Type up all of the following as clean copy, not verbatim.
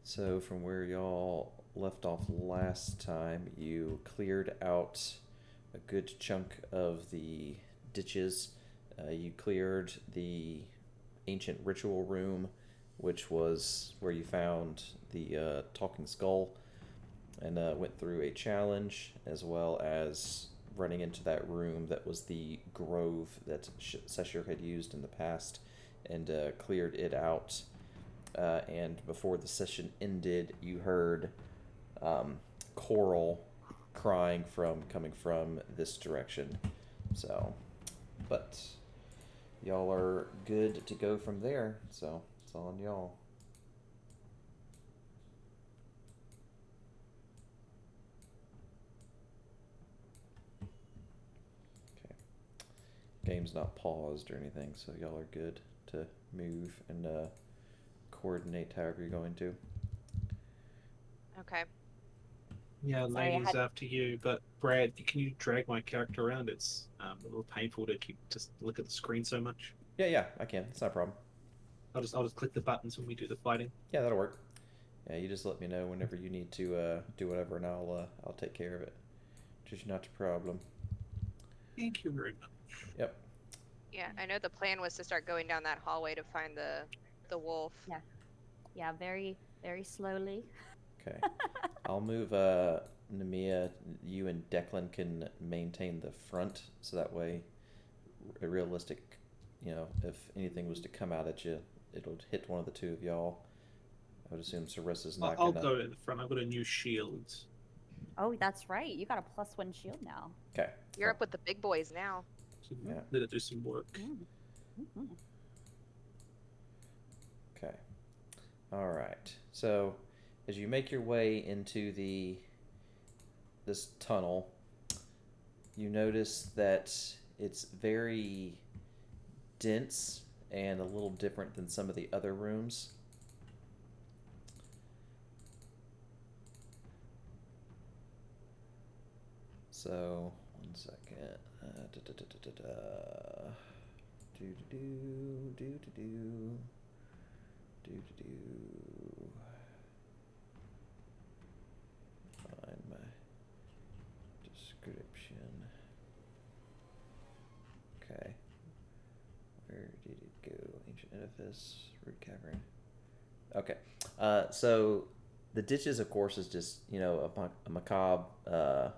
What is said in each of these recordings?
So from where y'all left off last time, you cleared out a good chunk of the ditches. You cleared the ancient ritual room, which was where you found the talking skull, and went through a challenge as well as running into that room that was the grove that Seshir had used in the past, and cleared it out. And before the session ended, you heard Coral crying from coming from this direction. So, but y'all are good to go from there. So it's all on y'all. Okay. Game's not paused or anything, so y'all are good to move and coordinate however you're going to. Okay. Yeah, Sorry, I ladies, had. after you. But Brad, can you drag my character around? It's a little painful to keep just look at the screen so much. Yeah, I can. It's not a problem. I'll just click the buttons when we do the fighting. Yeah, that'll work. Yeah, you just let me know whenever you need to do whatever, and I'll take care of it. Just not a problem. Thank you very much. Yep. Yeah, I know the plan was to start going down that hallway to find the wolf. Yeah, yeah, very, very slowly. Okay. I'll move Nemia. You and Declan can maintain the front, so that way, a realistic, if anything was to come out at you, it'll hit one of the two of y'all. I would assume Sarissa's I'll, not I'll gonna. go in the front. I've got a new shield. Oh, that's right. You got a +1 shield now. Okay. You're up with the big boys now. So Yeah. let it do some work. Mm-hmm. Okay. All right. So, as you make your way into this tunnel, you notice that it's very dense and a little different than some of the other rooms. So, one second. Do do do do do do do do do. Find my description. Okay. Where did it go? Ancient edifice, root cavern. Okay. So the ditches, of course, is just a macabre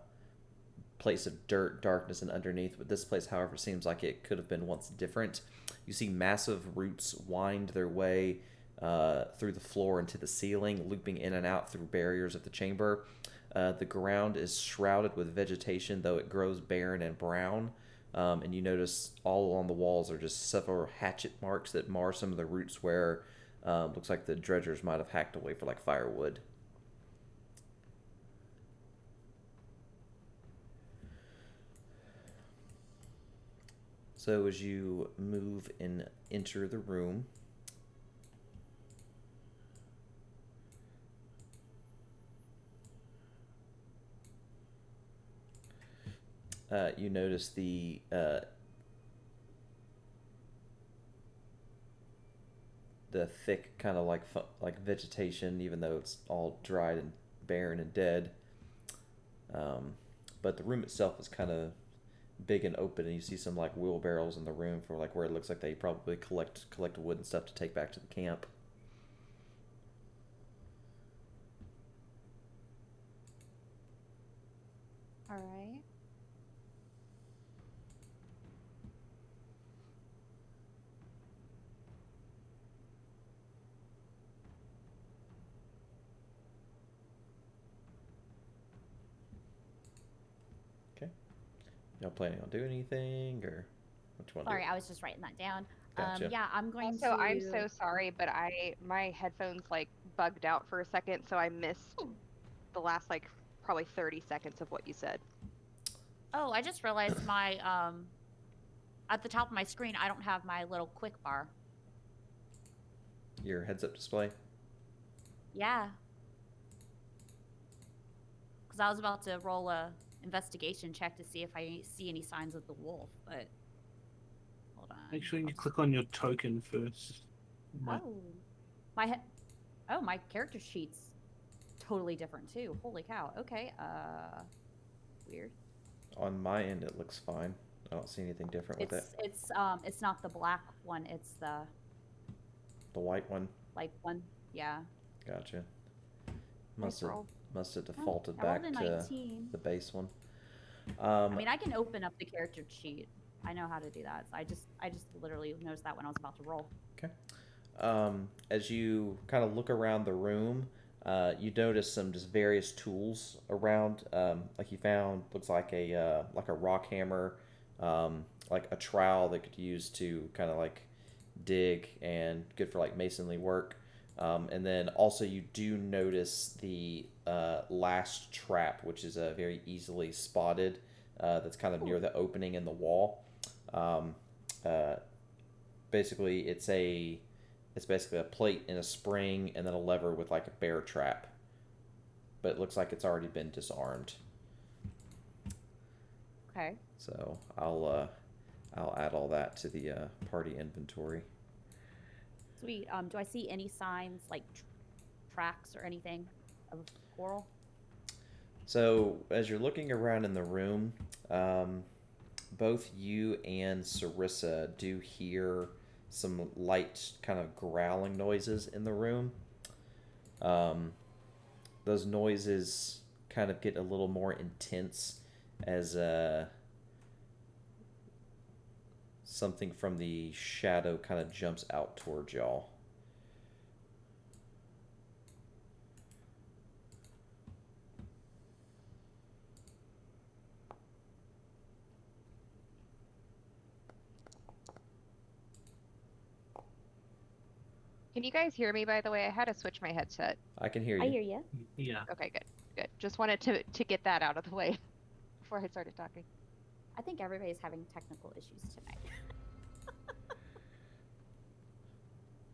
place of dirt, darkness, and underneath. But this place, however, seems like it could have been once different. You see massive roots wind their way through the floor into the ceiling, looping in and out through barriers of the chamber. The ground is shrouded with vegetation, though it grows barren and brown. And you notice all along the walls are just several hatchet marks that mar some of the roots where looks like the dredgers might have hacked away for like firewood. So as you move and enter the room, you notice the thick kind of like vegetation, even though it's all dried and barren and dead. But the room itself is kind of big and open, and you see some like wheelbarrows in the room for like where it looks like they probably collect wood and stuff to take back to the camp. All right. Okay. Y'all planning on doing anything, or what you want to do? Sorry, I was just writing that down. Gotcha. Yeah, I'm going Also, to. I'm so sorry, but my headphones like bugged out for a second, so I missed the last like probably 30 seconds of what you said. Oh, I just realized my at the top of my screen, I don't have my little quick bar. Your heads-up display. Yeah, because I was about to roll a investigation check to see if I see any signs of the wolf, but hold on. Make sure you click on your token first. Oh, my head. Oh, my character sheet's totally different too. Holy cow. Okay. Weird. On my end, it looks fine. I don't see anything different with it. It's not the black one. It's the white one. light one. Yeah. Gotcha. Nice roll. Must have defaulted I rolled back a to 19. the base one. I mean, I can open up the character sheet. I know how to do that. So I just literally noticed that when I was about to roll. Okay. As you kind of look around the room, you notice some just various tools around. Like you found looks like a rock hammer, like a trowel that could use to kind of like dig and good for like masonry work. And then also you do notice the last trap, which is very easily spotted. That's kind of near the opening in the wall. Basically, it's basically a plate and a spring, and then a lever with like a bear trap. But it looks like it's already been disarmed. Okay. So I'll add all that to the party inventory. Sweet. Do I see any signs like tracks or anything of coral? So as you're looking around in the room, both you and Sarissa do hear some light kind of growling noises in the room. Those noises kind of get a little more intense as something from the shadow kind of jumps out towards y'all. Can you guys hear me, by the way? I had to switch my headset. I can hear you. I hear you. Yeah. Okay, good. Good. Just wanted to get that out of the way before I started talking. I think everybody's having technical issues tonight.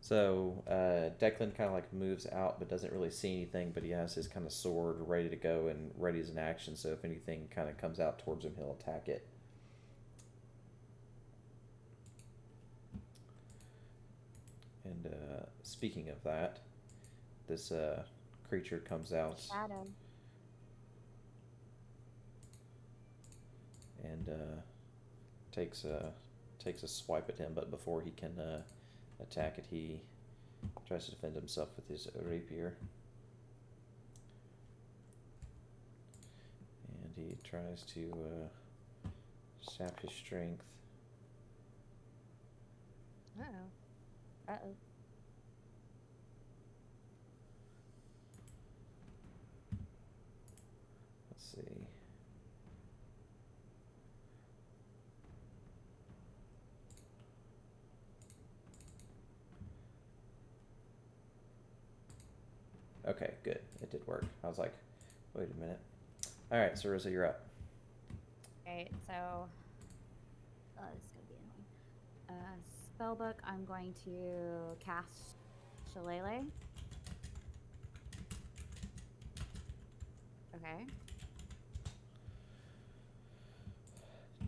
So Declan kind of like moves out but doesn't really see anything, but he has his kind of sword ready to go and ready as an action, so if anything kind of comes out towards him, he'll attack it. And speaking of that, this creature comes out Shadow. and takes a swipe at him, but before he can attack it, he tries to defend himself with his rapier. And he tries to sap his strength. Uh-oh. Uh-oh. Let's see. Okay, good. It did work. I was like, wait a minute. All right, Sarissa, you're up. Okay, so this is gonna be annoying. Spellbook. I'm going to cast Shillelagh. Okay.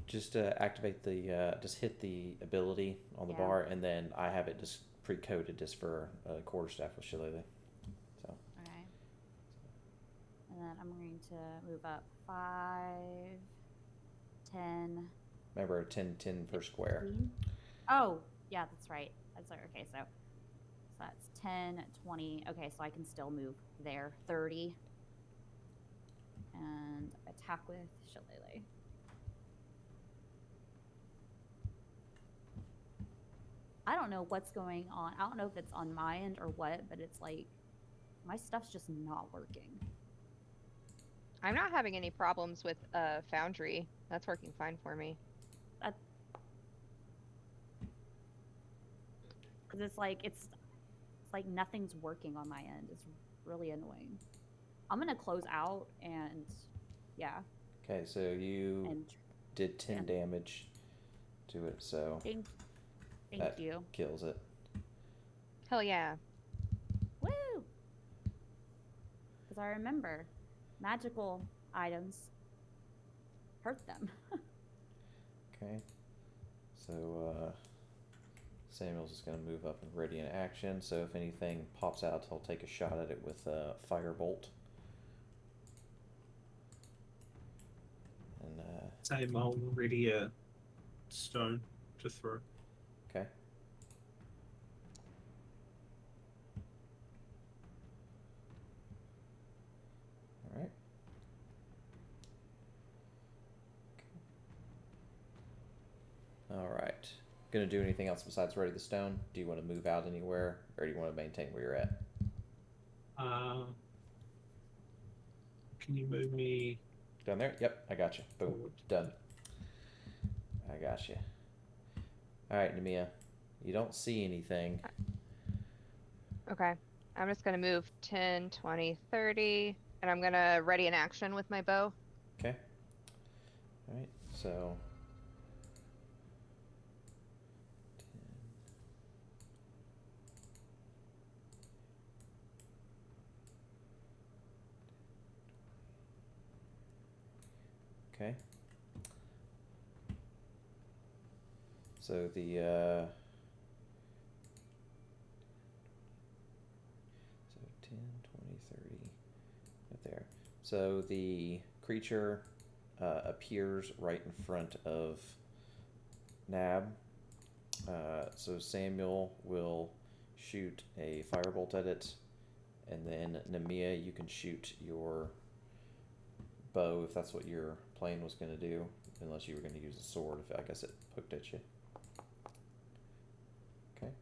Just activate the, just hit the ability on the Yeah. bar, and then I have it just pre-coded just for a quarterstaff with Shillelagh. So. Okay. And then I'm going to move up 5, 10. Remember, 10 per square. 15? Oh, yeah, that's right. That's right. Okay, so that's 10, 20. Okay, so I can still move there. 30. And attack with Shillelagh. I don't know what's going on. I don't know if it's on my end or what, but it's like my stuff's just not working. I'm not having any problems with Foundry. That's working fine for me. Because it's like nothing's working on my end. It's really annoying. I'm gonna close out and yeah. Okay, so you And did 10 damage to it, so thank that you. kills it. Hell yeah. Woo! Because I remember magical items hurt them. Okay, so Samuel's just going to move up and ready in action, so if anything pops out, he'll take a shot at it with a firebolt. And Same, I'll ready a stone to throw. okay. All right. All right. Gonna do anything else besides ready the stone? Do you want to move out anywhere, or do you want to maintain where you're at? Can you move me Down there? Yep, I got you. Boom, forward? done. I got you. All right, Nemia, you don't see anything. Okay. I'm just going to move 10, 20, 30, and I'm going to ready an action with my bow. Okay. All right, so. 10. Okay. So the so 10, 20, 30, right there. So the creature appears right in front of Nab. So Samuel will shoot a firebolt at it, and then Nemia, you can shoot your bow if that's what your plan was going to do, unless you were going to use a sword. If I guess it poked at you. Okay,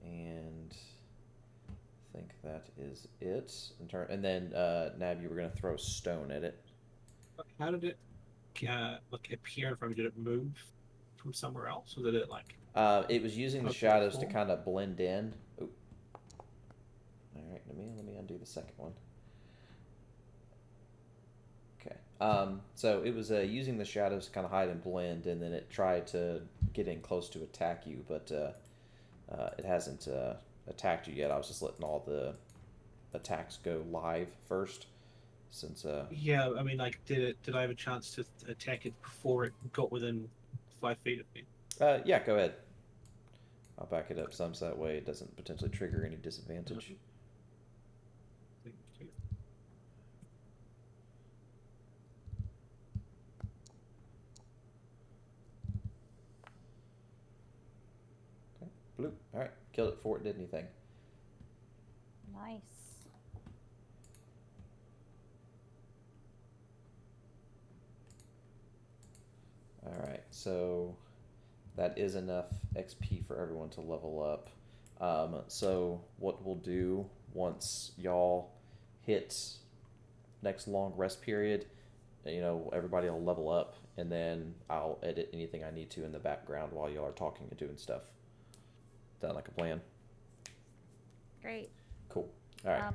and I think that is it. And then Nab, you were going to throw a stone at it. How did it appear in front of me? Did it move from somewhere else, or did it like? It was using the Okay, shadows to cool. kind of blend in. Ooh. All right, let me undo the second one. Okay. So it was using the shadows to kind of hide and blend, and then it tried to get in close to attack you, but it hasn't attacked you yet. I was just letting all the attacks go live first, since Yeah, I mean, like, did I have a chance to attack it before it got within 5 feet of me? yeah, go ahead. I'll back it up some so that way it doesn't potentially trigger any disadvantage. Okay, bloop. All right, killed it before it did anything. Nice. All right, so that is enough XP for everyone to level up. So what we'll do once y'all hit next long rest period, everybody will level up, and then I'll edit anything I need to in the background while y'all are talking and doing stuff. Sound like a plan? Great. Cool. All right.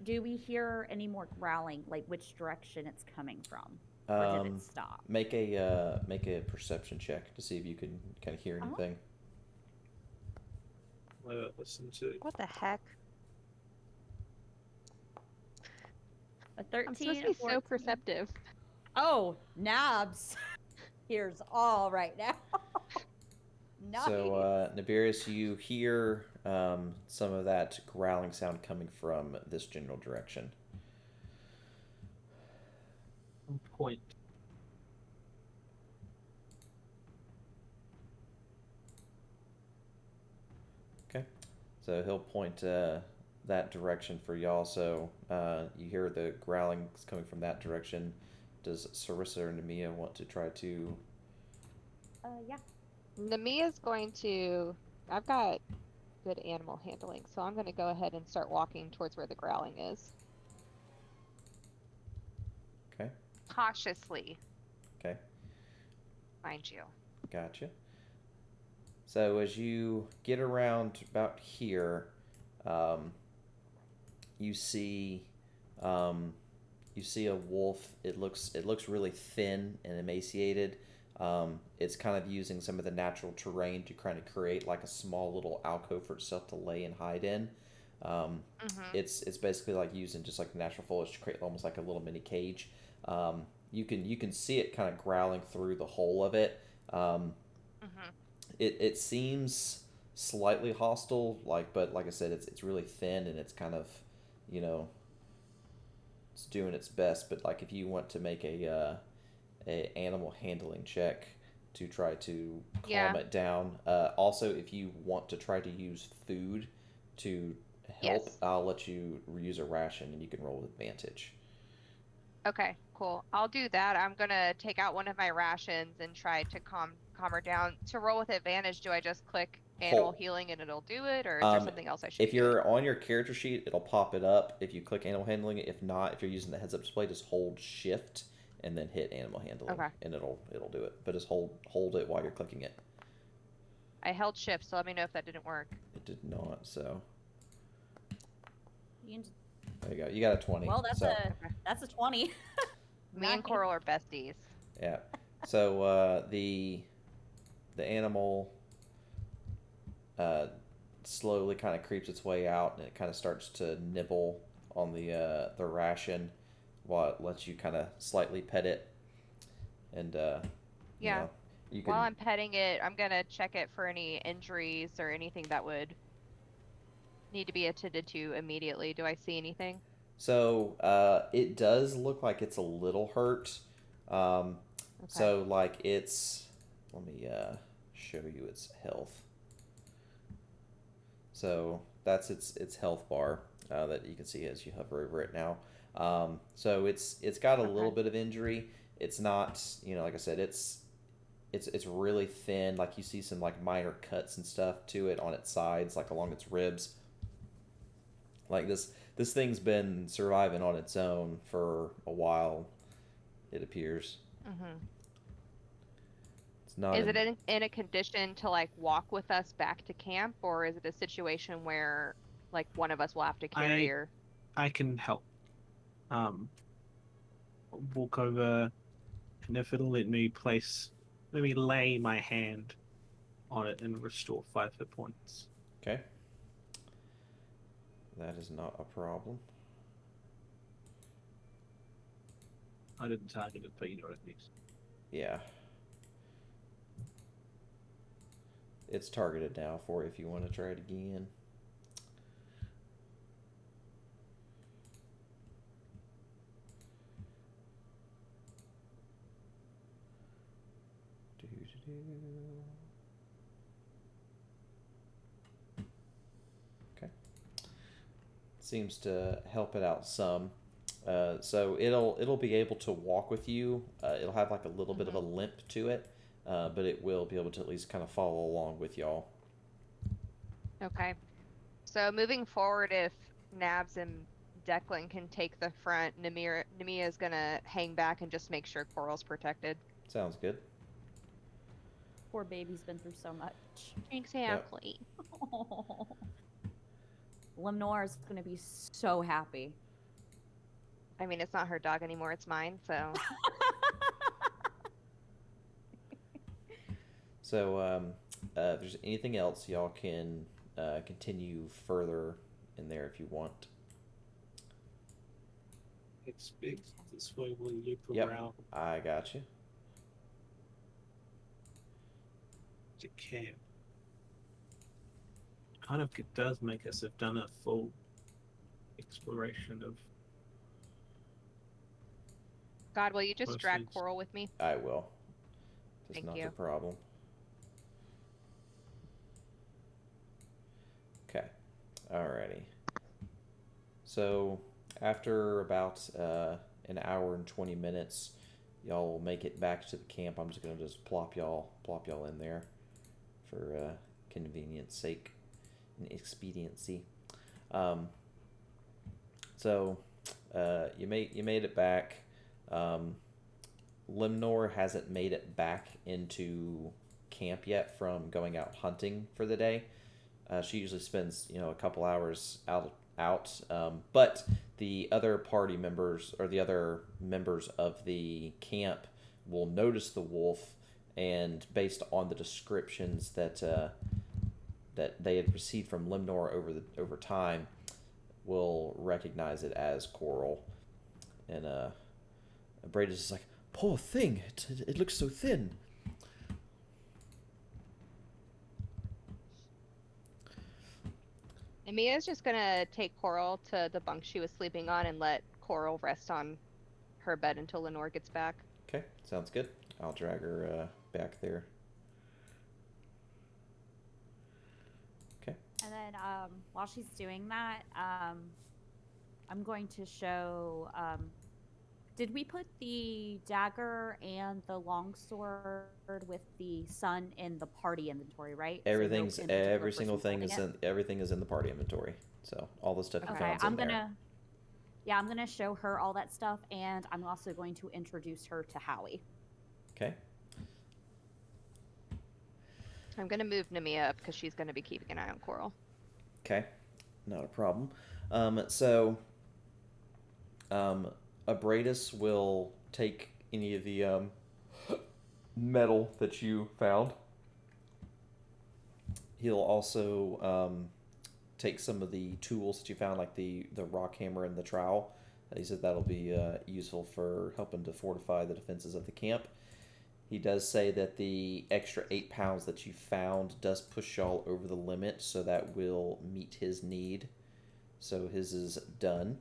Do we hear any more growling? Like which direction it's coming from, or did it stop? Make a perception check to see if you can kind of hear anything. Listen to. What the heck? A 13. I'm supposed to be so perceptive. Oh, Nabs. Here's all right now. Nice. So, Nibirius, you hear some of that growling sound coming from this general direction. Point. Okay. So he'll point that direction for y'all. So you hear the growling coming from that direction. Does Sarissa or Nemia want to try to? Yeah. Namia's going to. I've got good animal handling, so I'm going to go ahead and start walking towards where the growling is. Okay. Cautiously. Okay. Mind you. Gotcha. So as you get around about here, you see a wolf. It looks really thin and emaciated. It's kind of using some of the natural terrain to kind of create like a small little alcove for itself to lay and hide in. It's basically like using just like natural foliage to create almost like a little mini cage. You can see it kind of growling through the hole of it. it seems slightly hostile, but like I said, it's really thin and it's kind of, you know, it's doing its best. But like if you want to make a animal handling check to try to calm Yeah. it down. Also, if you want to try to use food to help, Yes. I'll let you use a ration and you can roll with advantage. Okay, cool. I'll do that. I'm gonna take out one of my rations and try to calm her down. To roll with advantage, do I just click animal Hold. healing and it'll do it, or is there Um, something else I should if be doing? you're on your character sheet, it'll pop it up if you click animal handling. If not, if you're using the heads up display, just hold shift and then hit animal handling Okay. and it'll do it. But just hold it while you're clicking it. I held shift, so let me know if that didn't work. It did not, so You can just- there you go. You got a 20. well, that's so, a 20. Me and Nice. Coral are besties. yeah. So the animal slowly kind of creeps its way out, and it kind of starts to nibble on the ration, while it lets you kind of slightly pet it, and you Yeah. know, you While can. I'm petting it, I'm gonna check it for any injuries or anything that would need to be attended to immediately. Do I see anything? So it does look like it's a little hurt. Um, Okay. so like it's. Let me show you its health. So that's its health bar that you can see as you hover over it now. So it's got a Okay. little bit of injury. It's not, like I said, it's really thin. Like you see some like minor cuts and stuff to it on its sides, like along its ribs. Like this thing's been surviving on its own for a while. It appears Mm-hmm. it's not Is it in. in a condition to like walk with us back to camp, or is it a situation where like one of us will have to carry I her? I can help. Um, walk over, and if it'll let me lay my hand on it and restore 5 hit points. Okay, that is not a problem. I didn't target it, but you know what it means. Yeah. It's targeted now for if you want to try it again. Okay. Seems to help it out some. So it'll be able to walk with you. It'll have like a little bit of a Mm-hmm. limp to it, but it will be able to at least kind of follow along with y'all. Okay. So moving forward, if Nabs and Declan can take the front, Namia is gonna hang back and just make sure Coral's protected. Sounds good. Poor baby's been through so much. Exactly. Lemnor is going to be so happy. I mean, it's not her dog anymore, it's mine, so. So if there's anything else, y'all can continue further in there if you want. Expect this way will loop Yep. around I got you. to camp. Kind of it does make us have done a full exploration of God, will you just most drag things. Coral with me? I will. It's Thank not you. a problem. Okay. Alrighty. So after about an hour and 20 minutes, y'all will make it back to the camp. I'm just gonna plop y'all in there for convenience sake and expediency. So you made it back. Limnor hasn't made it back into camp yet from going out hunting for the day. She usually spends a couple hours out. But the other party members or the other members of the camp will notice the wolf, and based on the descriptions that they had received from Limnor over time, will recognize it as Coral. And Brady's just like, poor thing, it looks so thin. Mia's just gonna take Coral to the bunk she was sleeping on and let Coral rest on her bed until Lenore gets back. Okay, sounds good. I'll drag her back there. Okay. And then while she's doing that, I'm going to show. Did we put the dagger and the longsword with the sun in the party inventory, right? So Everything's no particular every single person thing holding is it? in everything is in the party inventory. So all the stuff you Okay. found's I'm in there. gonna. Yeah, I'm gonna show her all that stuff, and I'm also going to introduce her to Howie. Okay. I'm gonna move Nemia up because she's gonna be keeping an eye on Coral. Okay. Not a problem. So Abradus will take any of the metal that you found. He'll also take some of the tools that you found, like the rock hammer and the trowel. He said that'll be useful for helping to fortify the defenses of the camp. He does say that the extra 8 pounds that you found does push y'all over the limit, so that will meet his need. So his is done.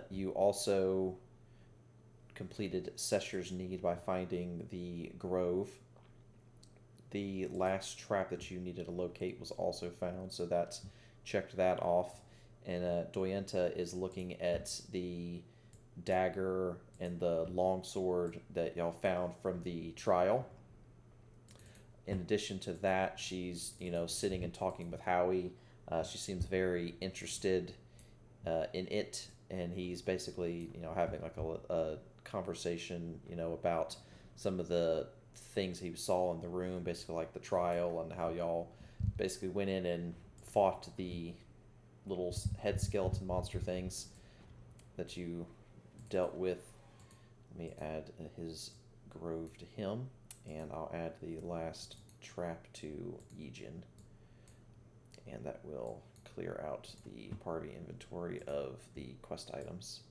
You also completed Sesher's need by finding the grove. The last trap that you needed to locate was also found, so that's checked that off. And Doyenta is looking at the dagger and the longsword that y'all found from the trial. In addition to that, she's sitting and talking with Howie. She seems very interested in it, and he's basically having like a conversation about some of the things he saw in the room, basically like the trial and how y'all basically went in and fought the little head skeleton monster things that you dealt with. Let me add his grove to him, and I'll add the last trap to Yijin, and that will clear out the party inventory of the quest items.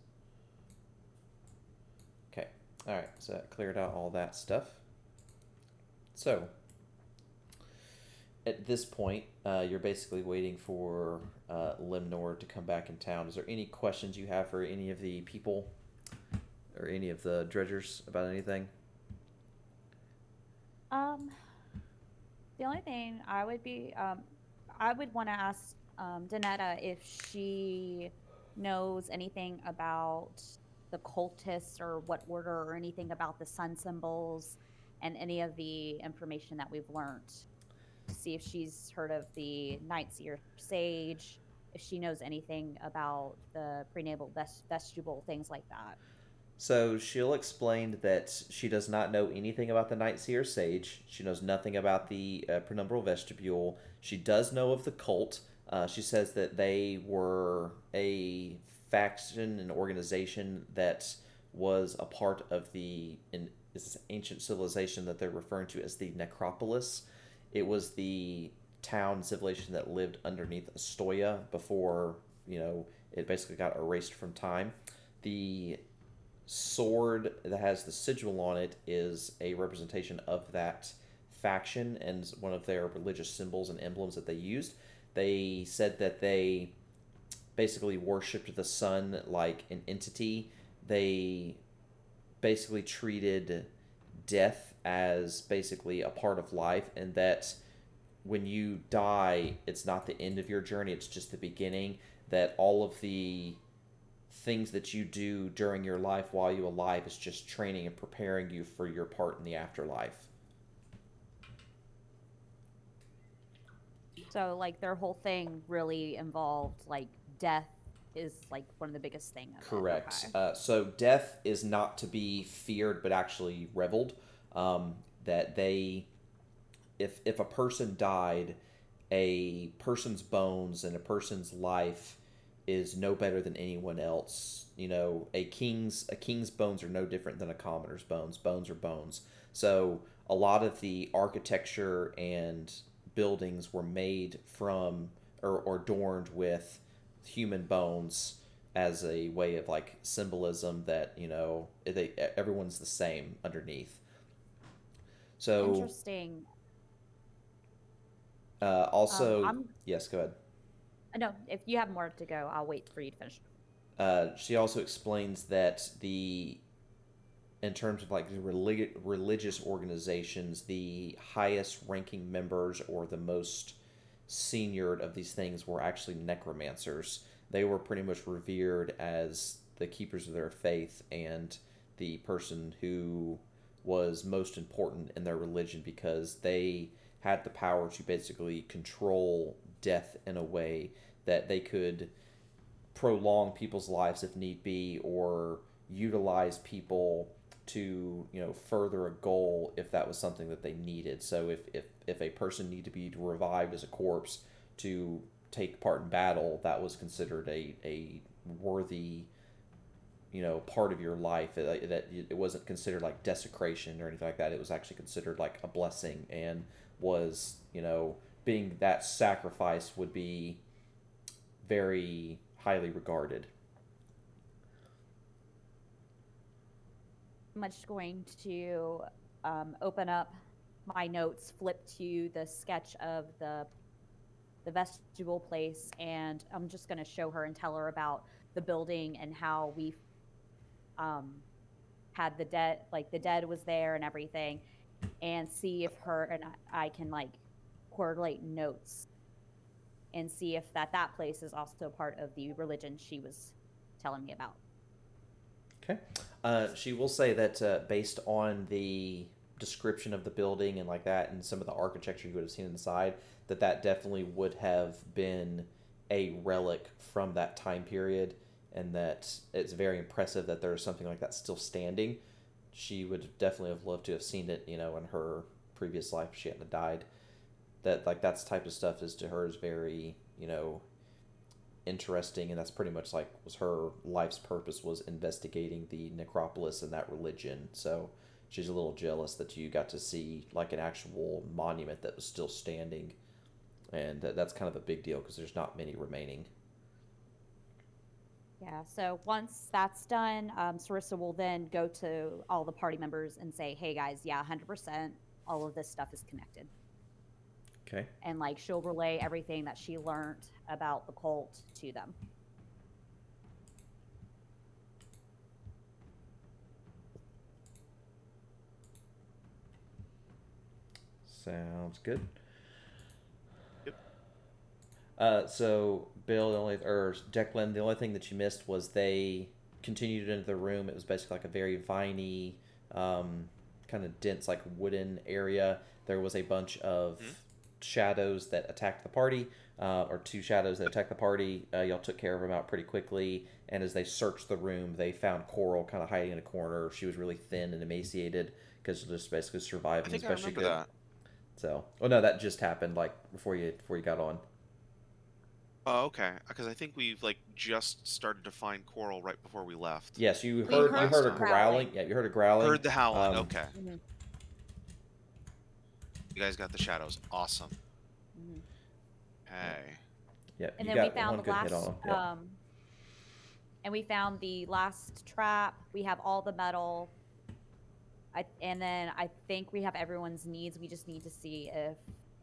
Okay, alright, so that cleared out all that stuff. So, at this point, you're basically waiting for Limnor to come back in town. Is there any questions you have for any of the people or any of the dredgers about anything? The only thing I would want to ask Danetta if she knows anything about the cultists or what order or anything about the sun symbols and any of the information that we've learned, to see if she's heard of the Night Seer Sage, if she knows anything about the prenatal vestibule, things like that. So she'll explain that she does not know anything about the Night Seer Sage. She knows nothing about the penumbral vestibule. She does know of the cult. She says that they were a faction, an organization that was a part of this ancient civilization that they're referring to as the Necropolis. It was the town civilization that lived underneath Astoya before, it basically got erased from time. The sword that has the sigil on it is a representation of that faction and one of their religious symbols and emblems that they used. They said that they basically worshipped the sun like an entity. They basically treated death as basically a part of life, and that when you die, it's not the end of your journey, it's just the beginning. That all of the things that you do during your life while you're alive is just training and preparing you for your part in the afterlife. So like their whole thing really involved like death is like one of the biggest thing of Correct. it. Okay. So death is not to be feared, but actually reveled. That they, if a person died, a person's bones and a person's life is no better than anyone else. A king's bones are no different than a commoner's bones. Bones are bones. So a lot of the architecture and buildings were made from or adorned with human bones as a way of like symbolism that everyone's the same underneath. So Interesting. also, I'm yes, go ahead. No, if you have more to go, I'll wait for you to finish. She also explains that in terms of like the religious organizations, the highest ranking members or the most seniored of these things were actually necromancers. They were pretty much revered as the keepers of their faith and the person who was most important in their religion because they had the power to basically control death in a way that they could prolong people's lives if need be or utilize people to further a goal if that was something that they needed. So if a person needed to be revived as a corpse to take part in battle, that was considered a worthy part of your life, that it wasn't considered like desecration or anything like that. It was actually considered like a blessing and was being that sacrifice would be very highly regarded. I'm just going to open up my notes, flip to the sketch of the vestibule place, and I'm just going to show her and tell her about the building and how we had the dead, like the dead was there and everything, and see if her and I can like correlate notes and see if that place is also part of the religion she was telling me about. Okay. She will say that based on the description of the building and like that and some of the architecture you would have seen inside, that definitely would have been a relic from that time period, and that it's very impressive that there's something like that still standing. She would definitely have loved to have seen it, in her previous life if she hadn't died. That's type of stuff is to her is very, interesting, and that's pretty much like was her life's purpose, was investigating the necropolis and that religion. So she's a little jealous that you got to see like an actual monument that was still standing, and that's kind of a big deal because there's not many remaining. Yeah, so once that's done, Sarissa will then go to all the party members and say, hey guys, yeah, 100%, all of this stuff is connected. Okay. And like she'll relay everything that she learned about the cult to them. Sounds good. Yep. So Bill, Declan, the only thing that you missed was they continued into the room. It was basically like a very viney, kind of dense, like wooden area. There was a bunch of shadows that attacked the party, or two shadows that attacked the party. Y'all took care of them out pretty quickly, and as they searched the room, they found Coral kind of hiding in a corner. She was really thin and emaciated because just basically surviving I think as I best she remember could. that. So, oh no, that just happened like before you got on. Oh, okay. Because I think we've like just started to find Coral right before we left. Yes, you We heard heard a time. growling. Yeah, you heard a growling. Heard the howling. Okay. Mhm. You guys got the shadows. Awesome. Mhm. Hey. Yeah, And you then we got found one the good hit last, on them. and we found the last trap. We have all the metal. And then I think we have everyone's needs. We just need to see if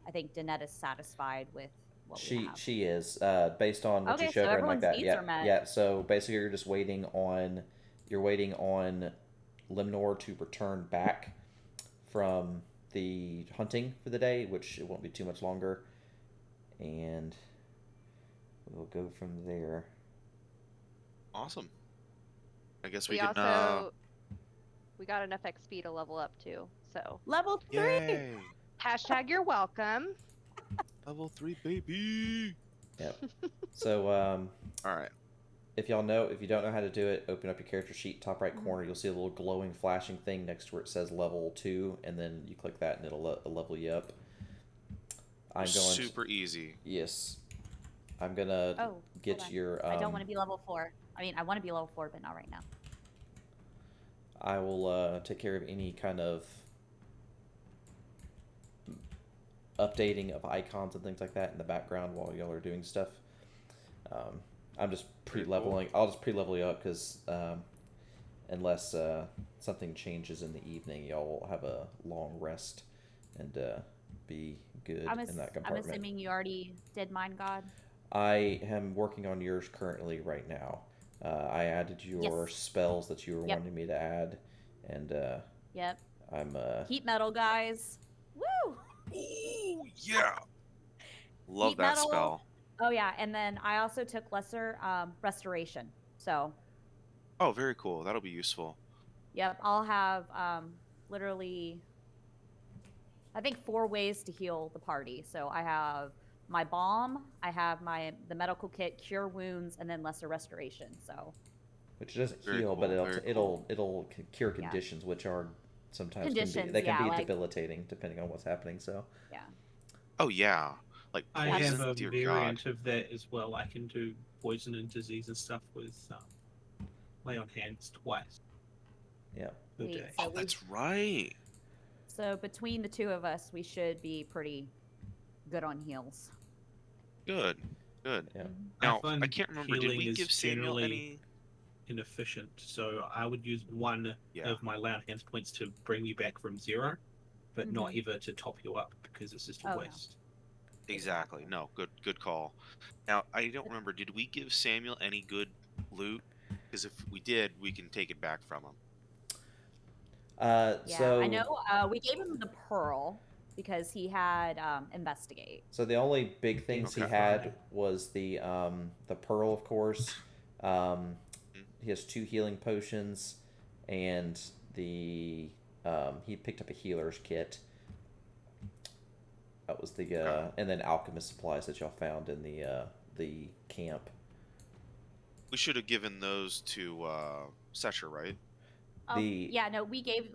I think Danette is satisfied with what we have. She is based on what you Okay, showed so her and like everyone's that. needs Yeah, are met. yeah. So basically, you're just waiting on Limnor to return back from the hunting for the day, which it won't be too much longer, and we'll go from there. Awesome. I guess we We can. also we got enough XP to level up too. So Level 3. Yay! hashtag you're welcome. Level 3, baby. Yep. So All right. if you don't know how to do it, open up your character sheet, top right corner. You'll see a little glowing, flashing thing next to where it says level 2, and then you click that, and it'll level you up. I'm going Super easy. Yes, I'm gonna get your. I don't want to be level 4. I mean, I want to be level 4, but not right now. I will take care of any kind of updating of icons and things like that in the background while y'all are doing stuff. I'm just pre-leveling. I'll just pre-level you up because unless something changes in the evening, y'all will have a long rest and be good in that compartment. I'm assuming you already did Mind God. I am working on yours currently right now. I added your Yes. spells that you were Yep. wanting me to add, and Yep. I'm Heat metal, guys. Woo! Ooh, yeah. Love Heat that metal. spell. Oh yeah, and then I also took lesser restoration. So, Oh, very cool. That'll be useful. yep, I'll have literally I think 4 ways to heal the party. So I have my bomb, I have the medical kit, cure wounds, and then lesser restoration. So which doesn't Very heal, but cool. Very cool. it'll cure yeah, conditions, which are sometimes conditions. they can Yeah, be like debilitating depending on what's happening. So yeah, Oh yeah. Like I That's- have poison. a Dear God. variant of that as well. I can do poison and disease and stuff with lay on hands twice yeah, per Sweet. day. So Oh, that's right. so between the two of us, we should be pretty good on heals. Good. Good. yeah. Now, find I can't remember. Did healing we is give Samuel generally any? inefficient, so I would use one Yeah. of my lay on hands points to bring you back from 0, but not Mhm. ever to top you up because it's just a Oh, no. waste. Exactly. No. Good call. Now, I don't remember. Did we give Samuel any good loot? Because if we did, we can take it back from him. Yeah, so I know. We gave him the pearl because he had investigate. So the only big things he Okay. had was the pearl, of course. Um, Mhm. he has 2 healing potions, and he picked up a healer's kit. That was the Okay. and then alchemist supplies that y'all found in the camp. We should have given those to Setcher, right? Oh, The yeah, no, we gave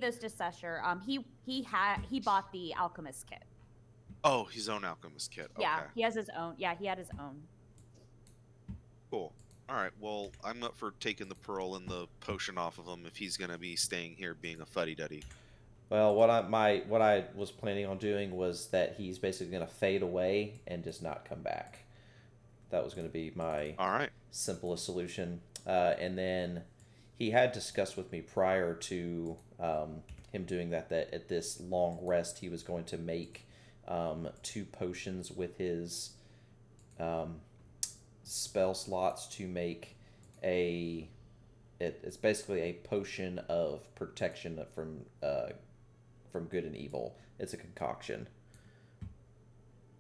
those to Sesher. He bought the alchemist kit. Oh, his own alchemist kit. Yeah, Okay. he has his own. Yeah, he had his own. Cool. All right. Well, I'm up for taking the pearl and the potion off of him if he's gonna be staying here being a fuddy duddy. Well, what I was planning on doing was that he's basically going to fade away and just not come back. That was going to be my All right. simplest solution. And then he had discussed with me prior to him doing that at this long rest he was going to make 2 potions with his spell slots to make it's basically a potion of protection from good and evil. It's a concoction.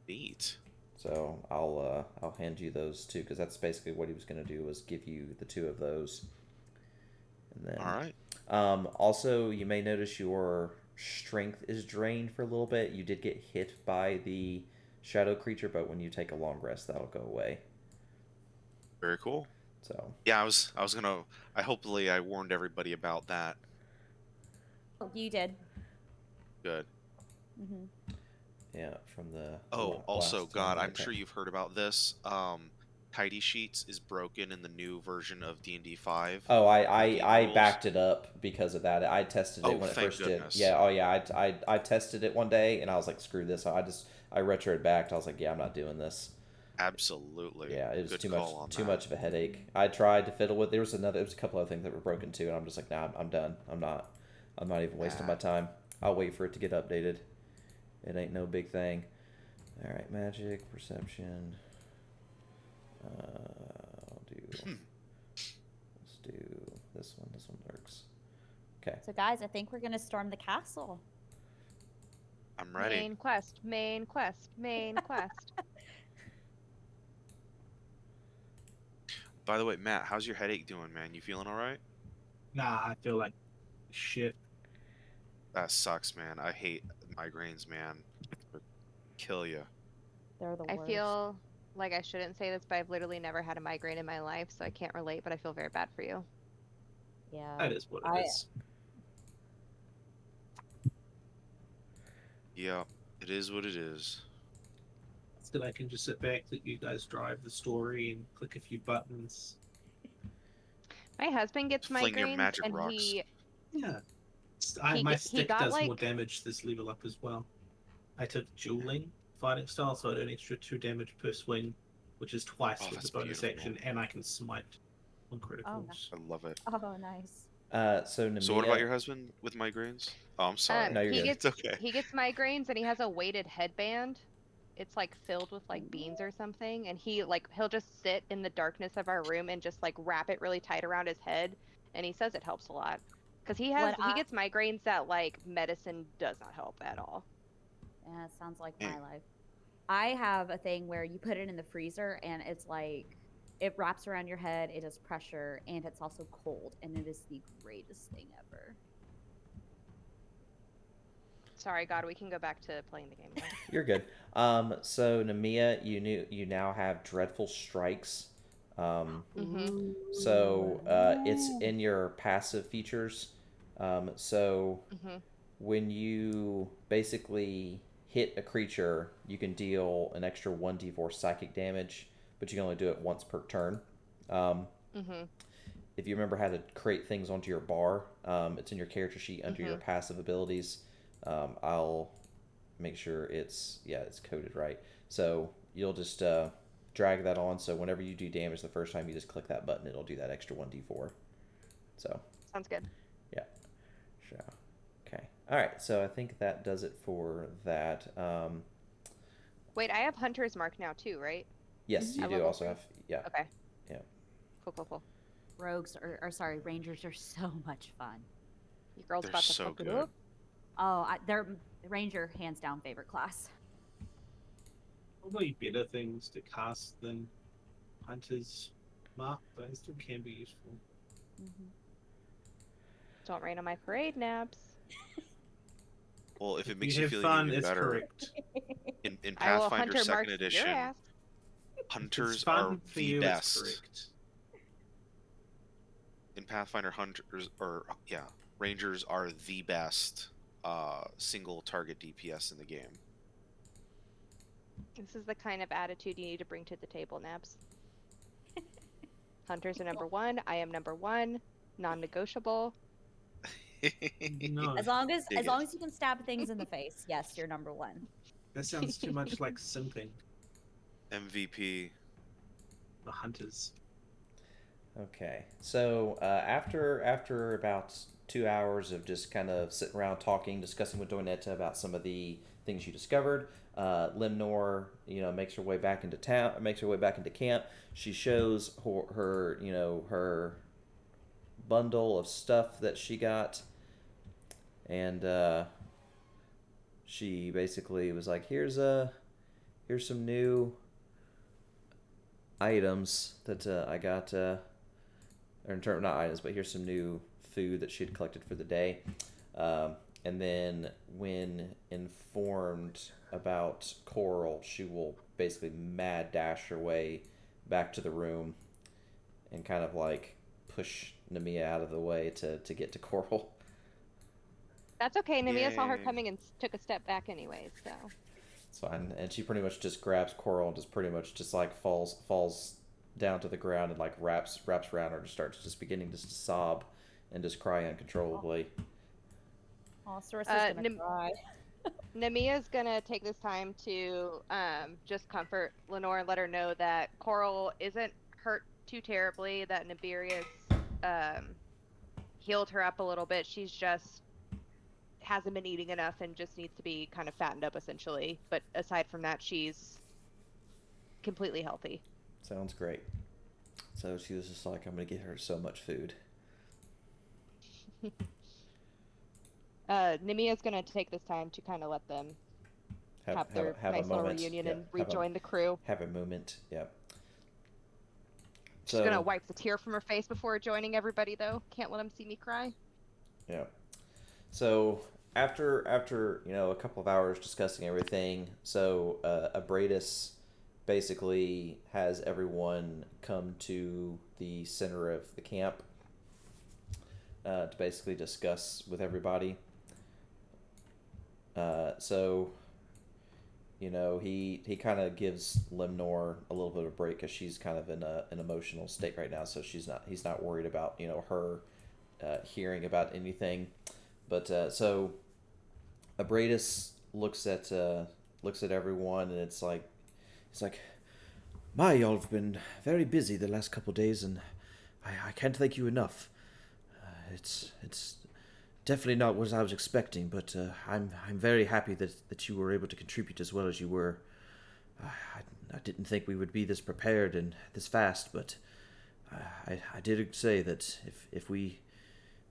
Neat. So I'll hand you those 2 because that's basically what he was going to do was give you the 2 of those. And then All right. also you may notice your strength is drained for a little bit. You did get hit by the shadow creature, but when you take a long rest, that'll go away. Very cool. So Yeah, I was gonna. Hopefully I warned everybody about that. Oh, you did. Good. Mm-hmm. yeah, from the Oh, also, last God, time I'm sure you've heard about this. Tidy Sheets is broken in the new version of D&D 5. Oh, game I rules. backed it up because of that. I tested it Oh, when it thank first did. goodness. Yeah, oh yeah, I tested it one day and I was like, screw this. I retroed back. I was like, yeah, I'm not doing this. Absolutely. Yeah, it was Good too much call on too that. much of a headache. I tried to fiddle with. There was a couple other things that were broken too, and I'm just like, nah, I'm done. I'm not even wasting my time. I'll wait for it to get updated. It ain't no big thing. All right, magic, perception. I'll do. Let's do this one. This one works. Okay. So, guys, I think we're gonna storm the castle. I'm ready. Main quest, main quest, main quest. By the way, Matt, how's your headache doing, man? You feeling all right? Nah, I feel like shit. That sucks, man. I hate migraines, man. They kill you. They're the I worst. feel like I shouldn't say this, but I've literally never had a migraine in my life, so I can't relate, but I feel very bad for you. Yeah. That is what it is. Yeah, it is what it is. That I can just sit back, let you guys drive the story, and click a few buttons. My husband gets Fling your migraines, magic and rocks. Yeah. He My he stick got, does more like- damage this level up as well. I took dueling fighting style, so I do an extra 2 damage per swing, which is twice Oh, with the that's bonus beautiful. action, and I can smite on criticals. Oh, nice. I love it. Oh, nice. So Namia. So what about your husband with migraines? Oh, I'm sorry. No, you're he good. gets It's okay. he gets migraines, and he has a weighted headband. it's like filled with like beans or something, and he'll just sit in the darkness of our room and just like wrap it really tight around his head, and he says it helps a lot. Because What he gets migraines that like medicine does not help at all. Yeah, it sounds like Mm. my life. I have a thing where you put it in the freezer and it's like it wraps around your head, it is pressure, and it's also cold, and it is the greatest thing ever. Sorry, God, we can go back to playing the game now. You're good. So Namiya, you now have dreadful strikes. Mm-hmm. So it's in your passive features. So Mm-hmm. when you basically hit a creature, you can deal an extra 1d4 psychic damage, but you can only do it once per turn. Mm-hmm. If you remember how to create things onto your bar, it's in your character sheet under your passive abilities. I'll make sure it's coded right. So you'll just drag that on. So whenever you do damage the first time, you just click that button. It'll do that extra 1d4. So Sounds good. yeah, sure. Okay. All right. So I think that does it for that. Wait, I have Hunter's Mark now too, right? Yes, you At do level also 3? have. Yeah. Okay. Yeah. Cool. Rogues or sorry, rangers are so much fun. You girls They're about to so fuck it good. up. Oh, they're ranger hands down favorite class. Probably better things to cast than Hunter's Mark, but it still can be useful. Mm-hmm. Don't rain on my parade, Nabs. Well, if it If makes you you have feel fun, any it's better, correct. in I will Pathfinder Hunter Second Mark your Edition, ass. If it's hunters fun are for the you, best. it's correct. In Pathfinder, Rangers are the best single target DPS in the game. This is the kind of attitude you need to bring to the table, Nabs. Hunters are number 1. I am number 1. Non-negotiable. No, As long as Dig it. you can stab things in the face, yes, you're number one. that sounds too much like simping. MVP. The Hunters. Okay. So after about 2 hours of just kind of sitting around talking, discussing with Doinetta about some of the things you discovered, Limnor, makes her way back into town, makes her way back into camp. She shows her her bundle of stuff that she got, and she basically was like, here's some new items that I got, or in terms, not items, but here's some new food that she had collected for the day. And then when informed about Coral, she will basically mad dash her way back to the room and kind of like push Namiya out of the way to get to Coral. That's okay. Namiya saw her Yay. coming and took a step back anyways, so. It's fine. And she pretty much just grabs Coral and just pretty much just like falls down to the ground and like wraps around her and starts just beginning just to sob and just cry uncontrollably. Oh, Sarissa's gonna Nim- cry. Namiya's gonna take this time to just comfort Lenore and let her know that Coral isn't hurt too terribly, that Nibirius healed her up a little bit. She's just hasn't been eating enough and just needs to be kind of fattened up essentially. But aside from that, she's completely healthy. Sounds great. So she was just like, I'm gonna get her so much food. Namiya's gonna take this time to kind of let them have their have nice a little moment. reunion Yeah, and rejoin the crew. Have a moment. Yeah. She's gonna wipe the tear from her face before joining everybody, though. Can't let them see me cry. Yeah. So after a couple of hours discussing everything, so Abradus basically has everyone come to the center of the camp to basically discuss with everybody. So he kind of gives Limnor a little bit of a break because she's kind of in an emotional state right now, so he's not worried about her hearing about anything. But so Abradus looks at everyone, and it's like y'all have been very busy the last couple of days, and I can't thank you enough. It's definitely not what I was expecting, but I'm very happy that you were able to contribute as well as you were. I didn't think we would be this prepared and this fast, but I did say that if we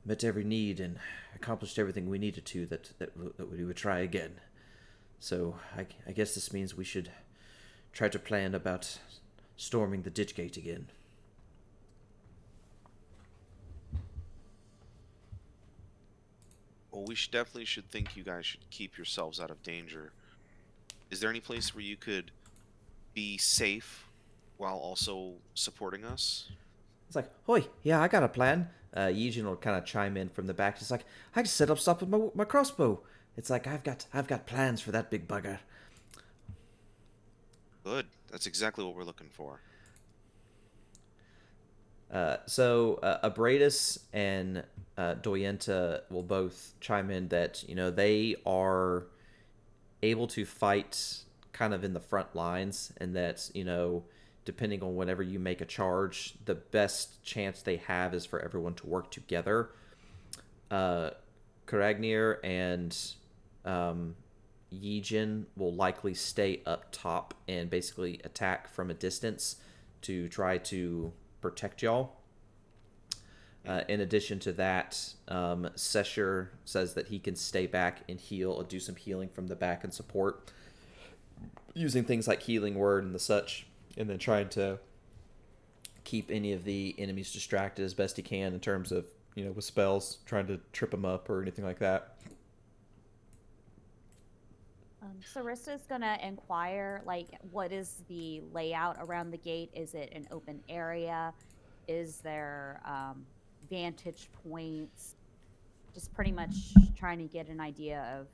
met every need and accomplished everything we needed to, that we would try again. So I guess this means we should try to plan about storming the ditch gate again. Well, we definitely should think you guys should keep yourselves out of danger. Is there any place where you could be safe while also supporting us? It's like, "Hoi, yeah, I got a plan." Yijin will kind of chime in from the back. It's like, "I just set up stop with my crossbow." It's like, I've got plans for that big bugger." Good. That's exactly what we're looking for. So Abradus and Doyenta will both chime in that they are able to fight kind of in the front lines, and that depending on whenever you make a charge, the best chance they have is for everyone to work together. Karagnir and Yijin will likely stay up top and basically attack from a distance to try to protect y'all. In addition to that, Sesher says that he can stay back and heal, or do some healing from the back and support, using things like Healing Word and the such, and then trying to keep any of the enemies distracted as best he can in terms of, with spells, trying to trip them up or anything like that. Sarista's gonna inquire, like, what is the layout around the gate? Is it an open area? Is there vantage points? Just pretty much trying to get an idea of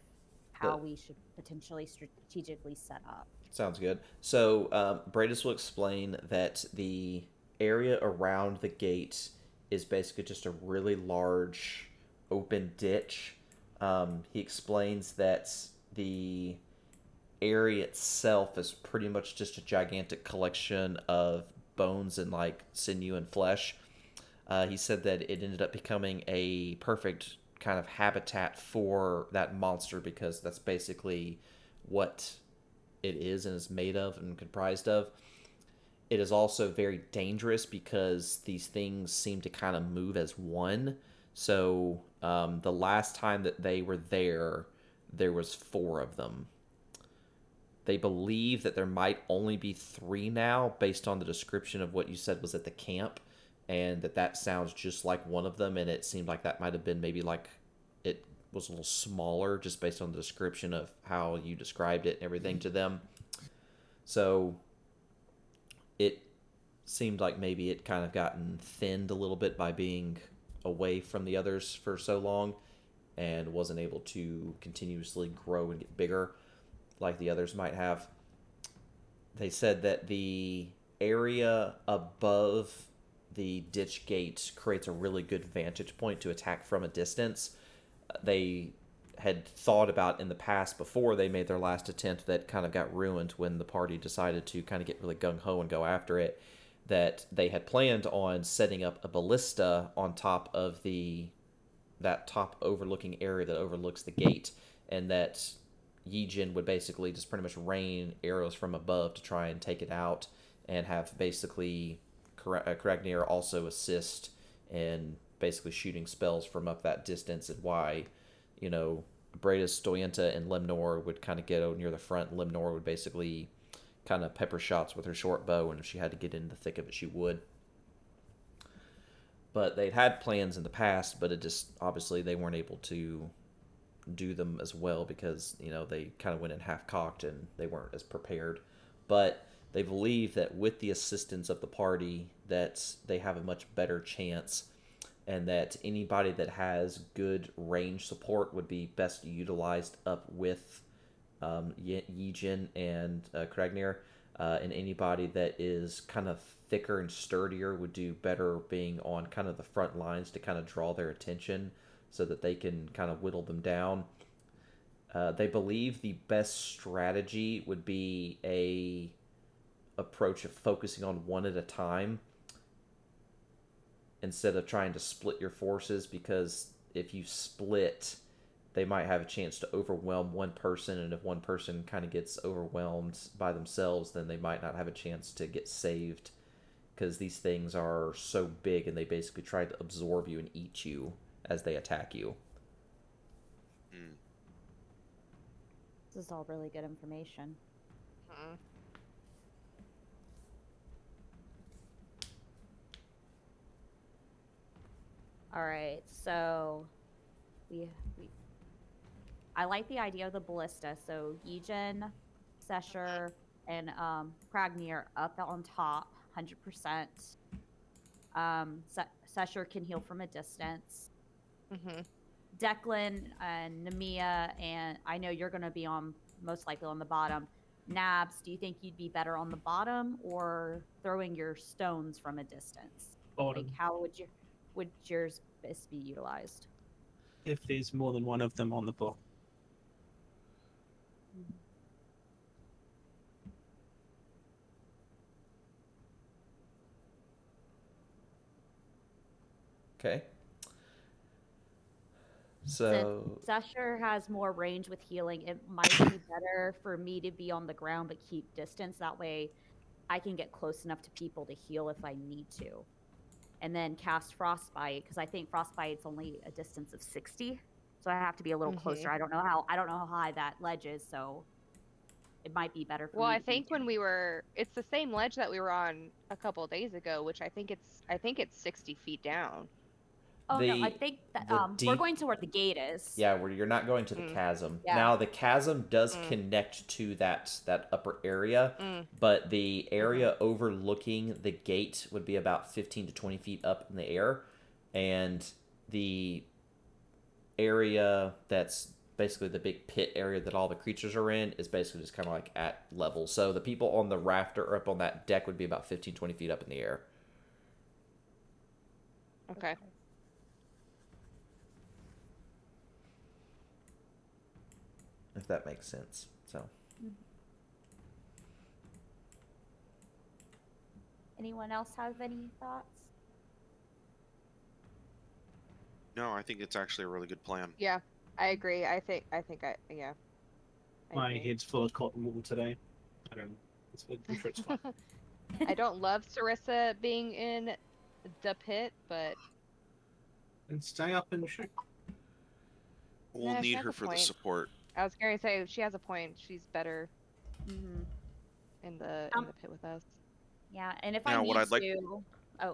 how we should potentially strategically set up. Sounds good. So Bradis will explain that the area around the gate is basically just a really large open ditch. He explains that the area itself is pretty much just a gigantic collection of bones and like sinew and flesh. He said that it ended up becoming a perfect kind of habitat for that monster, because that's basically what it is and is made of and comprised of. It is also very dangerous because these things seem to kind of move as one. So the last time that they were there was 4 of them. They believe that there might only be 3 now, based on the description of what you said was at the camp, and that sounds just like one of them, and it seemed like that might have been maybe like it was a little smaller, just based on the description of how you described it and everything to them. So it seemed like maybe it kind of gotten thinned a little bit by being away from the others for so long, and wasn't able to continuously grow and get bigger like the others might have. They said that the area above the ditch gate creates a really good vantage point to attack from a distance. They had thought about in the past, before they made their last attempt that kind of got ruined when the party decided to kind of get really gung-ho and go after it, that they had planned on setting up a ballista on top of that top overlooking area that overlooks the gate, and that Yijin would basically just pretty much rain arrows from above to try and take it out, and have basically Kragnir also assist in basically shooting spells from up that distance, and why, Bradis, Doyenta, and Lemnor would kind of get near the front, and Lemnor would basically kind of pepper shots with her short bow, and if she had to get in the thick of it, she would. But they'd had plans in the past, but it just, obviously, they weren't able to do them as well, because, they kind of went in half-cocked, and they weren't as prepared. But they believe that with the assistance of the party, that they have a much better chance, and that anybody that has good range support would be best utilized up with Yijin and Kragnir, and anybody that is kind of thicker and sturdier would do better being on kind of the front lines to kind of draw their attention, so that they can kind of whittle them down. They believe the best strategy would be a approach of focusing on one at a time, instead of trying to split your forces, because if you split, they might have a chance to overwhelm one person, and if one person kind of gets overwhelmed by themselves, then they might not have a chance to get saved, because these things are so big and they basically try to absorb you and eat you as they attack you. Hmm. This is all really good information. Hmm. All right, so we I like the idea of the ballista. So Yijin, Sesher, and Pragnir up on top, 100%. Sesher can heal from a distance. Hmm. Declan and Nemia, and I know you're going to be on most likely on the bottom. Nabs, do you think you'd be better on the bottom or throwing your stones from a distance? Bottom. Like, how would yours best be utilized? If there's more than one of them on the book. Okay. So Since Sesher has more range with healing, it might be better for me to be on the ground but keep distance. That way I can get close enough to people to heal if I need to. And then cast Frostbite, because I think Frostbite's only a distance of 60. So I have to be a little closer. I don't know how high that ledge is, so it might be better for Well, me I to be think when it's the same ledge that we were on a couple of days ago, which I think it's 60 feet down. Oh no, I the think that the we're deep going to where the gate is. yeah, where you're not going to the Mm. chasm. Yeah. Now the chasm does Mm. connect to that upper area, Mm. but the area overlooking the gate would be about 15 to 20 feet up in the air, and the area that's basically the big pit area that all the creatures are in is basically just kind of like at level. So the people on the rafter or up on that deck would be about 15, 20 feet up in the air. Okay. If that makes sense. So Anyone else have any thoughts? Mm-hmm. No, I think it's actually a really good plan. Yeah, I agree. I yeah. I My agree. head's full of cotton wool today. I don't know. I'm sure it's fine. I don't love Sarissa being in the pit, but And stay up and shoot. We'll no, she need has her a for the point. support. I was going to say she has a point. She's better Mm-hmm. in the pit with us. Yeah, and if Now, I what need I'd like to,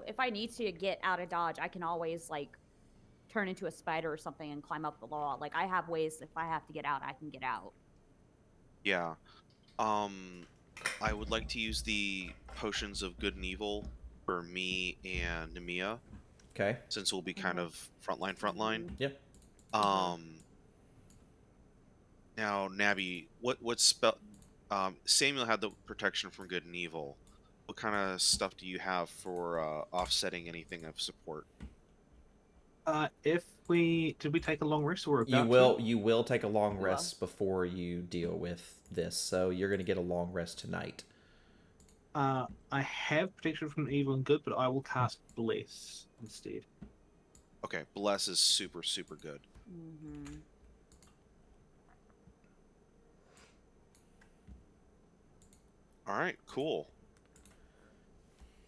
if I need to get out of dodge, I can always like turn into a spider or something and climb up the wall. Like I have ways if I have to get out, I can get out. Yeah. I would like to use the potions of good and evil for me and Nemia, okay, since we'll be kind Mhm. of frontline. yeah. Um, now Nabby, what spell? Samuel had the protection from good and evil. What kind of stuff do you have for offsetting anything of support? If we did we take a long rest or we're You about will take a long We will. rest before you deal with this, so you're going to get a long rest tonight. to? I have protection from evil and good, but I will cast bless instead. Okay, bless is super good. Mm-hmm. All right, cool.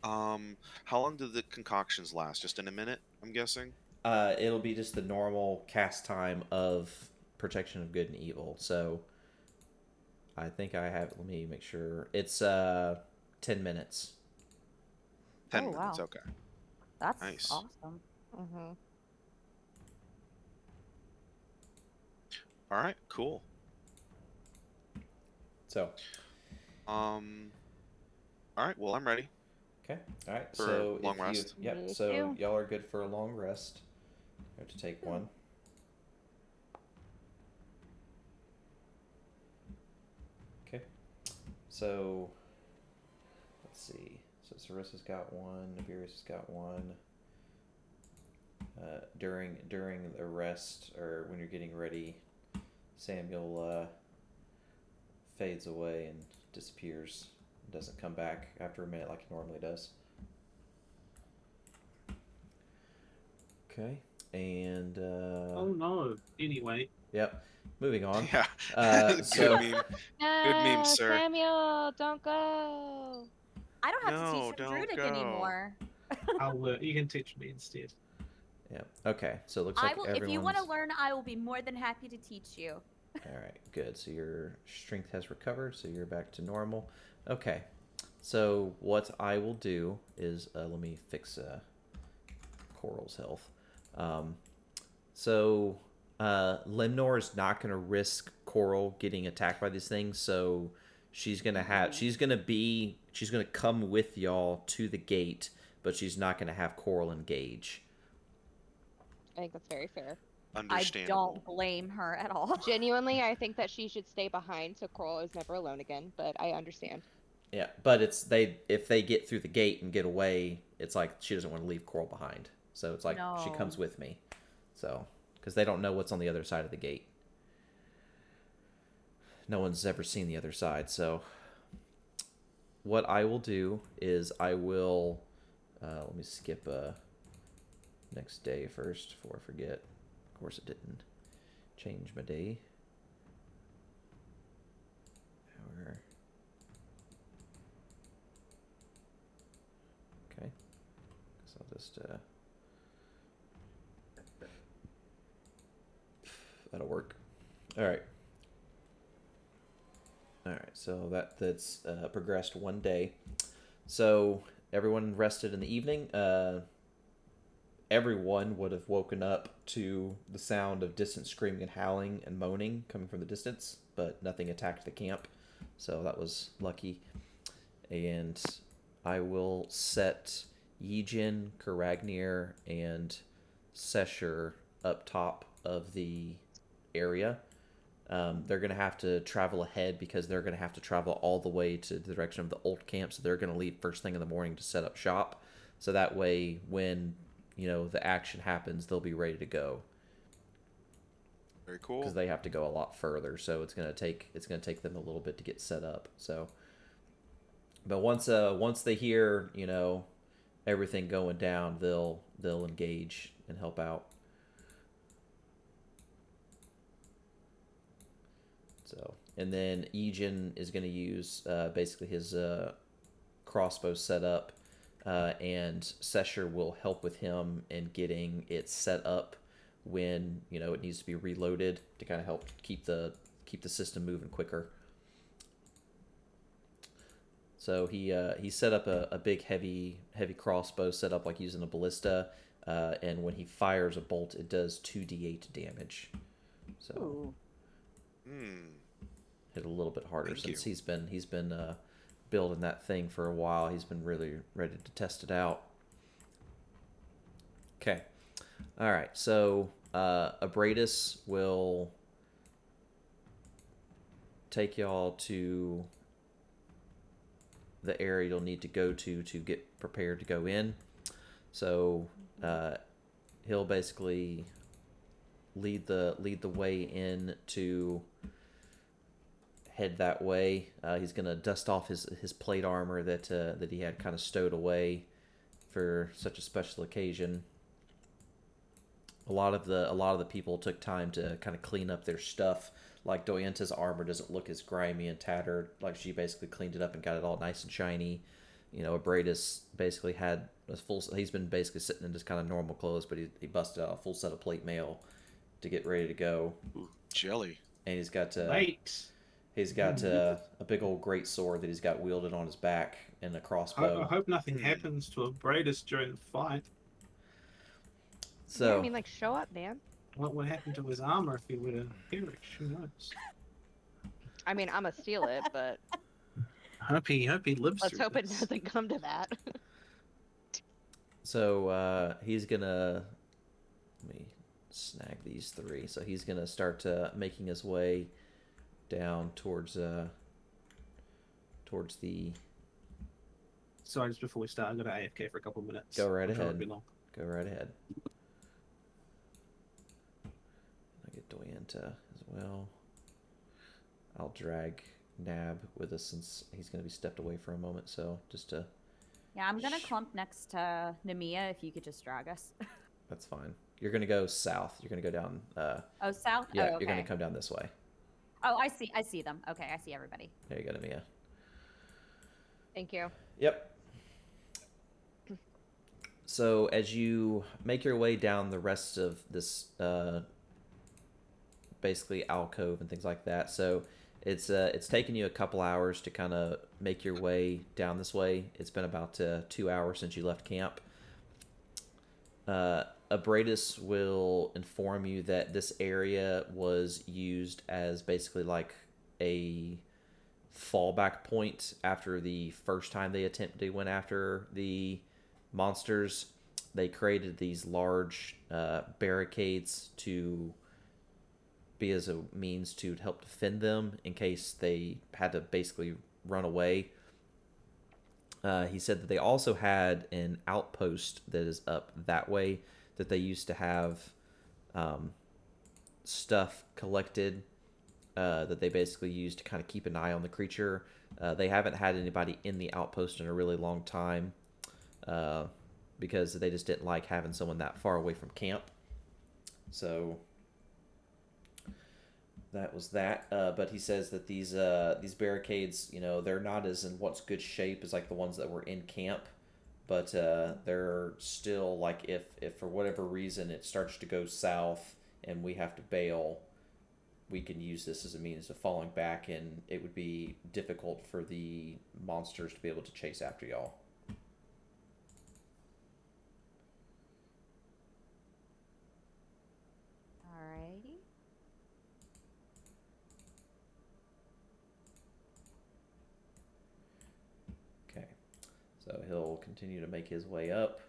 How long do the concoctions last? Just in a minute, I'm guessing. It'll be just the normal cast time of protection of good and evil. So I think I have. Let me make sure. It's 10 minutes. 10 Oh, minutes. wow. Okay. That's Nice. awesome. Mm-hmm. All right, cool. So All right. Well, I'm ready okay, all right. for So long if you rest. yep. Me So too. y'all are good for a long rest. You have to take one. Okay. So let's see. So Sarissa's got one. Nabirius has got one. During the rest or when you're getting ready, Samuel fades away and disappears. Doesn't come back after a minute like he normally does. Okay. And Oh no. Anyway. yep. Moving on. Yeah. So Good meme. Good meme, No, sir. Samuel, don't go. I don't have to No, teach him don't Druidic go. anymore. You can teach me instead. yeah. Okay. So it looks I like will. everyone's. If you want to learn, I will be more than happy to teach you. All right. Good. So your strength has recovered. So you're back to normal. Okay. So what I will do is let me fix Coral's health. Um, so Lemnor is not going to risk Coral getting attacked by these things. So she's gonna come with y'all to the gate, but she's not gonna have Coral engage. I think that's very fair. I Understandable. don't blame her at all. Genuinely, I think that she should stay behind so Coral is never alone again, but I understand. Yeah, but if they get through the gate and get away, it's like she doesn't want to leave Coral behind. So it's like she No. comes with me. So because they don't know what's on the other side of the gate. No one's ever seen the other side. So what I will do is I will let me skip next day first before I forget. Of course, it didn't change my day. Hour. Okay. Guess I'll just that'll work. All right. All right. So that's progressed one day. So everyone rested in the evening. Everyone would have woken up to the sound of distant screaming and howling and moaning coming from the distance, but nothing attacked the camp, so that was lucky. And I will set Yijin, Karagnir, and Sesher up top of the area. They're going to have to travel ahead because they're going to have to travel all the way to the direction of the old camp, so they're going to leave first thing in the morning to set up shop. So that way, when the action happens, they'll be ready to go. Very cool. Because they have to go a lot further, so it's gonna take them a little bit to get set up. So, but once they hear everything going down, they'll engage and help out. So, and then Ejin is gonna use basically his crossbow setup. And Sesher will help with him in getting it set up when it needs to be reloaded to kind of help keep the system moving quicker. So he set up a big heavy crossbow set up like using a ballista, and when he fires a bolt, it does 2d8 damage. So Ooh. hit a little bit harder. Thank Since you. he's been building that thing for a while. He's been really ready to test it out. Okay. All right. So Abradus will take y'all to the area you'll need to go to get prepared to go in. So he'll basically lead the way in to head that way. He's gonna dust off his plate armor that he had kind of stowed away for such a special occasion. A lot of the people took time to kind of clean up their stuff. Like Doyenta's armor doesn't look as grimy and tattered. Like she basically cleaned it up and got it all nice and shiny. Abradus basically had a full. He's been basically sitting in just kind of normal clothes, but he busted out a full set of plate mail to get ready to go. Ooh, jelly. And he's got Late. He's got a big old great sword that he's got wielded on his back and a crossbow. I hope nothing happens to Abradus during the fight. So Yeah, I mean, like, show up, man. What would happen to his armor if he were to perish? Who knows? I mean, I'm gonna steal it, but I hope he lives let's through hope it this. doesn't come to that. So he's gonna let me snag these three. So he's gonna start making his way down towards the. Sorry, just before we start, I'm gonna AFK for a couple of minutes. Go right I'm sure it ahead. won't be long. Go right ahead. I get Doyenta as well. I'll drag Nab with us since he's gonna be stepped away for a moment. So just to. Yeah, I'm gonna clump next to Nemia if you could just drag us. That's fine. You're gonna go south. You're gonna go down. Oh, south. Yeah, Oh, you're gonna okay. come down this way. Oh, I see. I see them. Okay, I see everybody. There you go, Mia. Thank you. Yep. So as you make your way down the rest of this, basically alcove and things like that, so it's taken you a couple hours to kind of make your way down this way. It's been about 2 hours since you left camp. Abradus will inform you that this area was used as basically like a fallback point after the first time they went after the monsters. They created these large barricades to be as a means to help defend them in case they had to basically run away. He said that they also had an outpost that is up that way that they used to have stuff collected that they basically used to kind of keep an eye on the creature. They haven't had anybody in the outpost in a really long time because they just didn't like having someone that far away from camp. So that was that. But he says that these barricades, they're not as in what's good shape as like the ones that were in camp, but they're still like if for whatever reason it starts to go south and we have to bail, we can use this as a means of falling back, and it would be difficult for the monsters to be able to chase after y'all. Alrighty. Okay, so he'll continue to make his way up.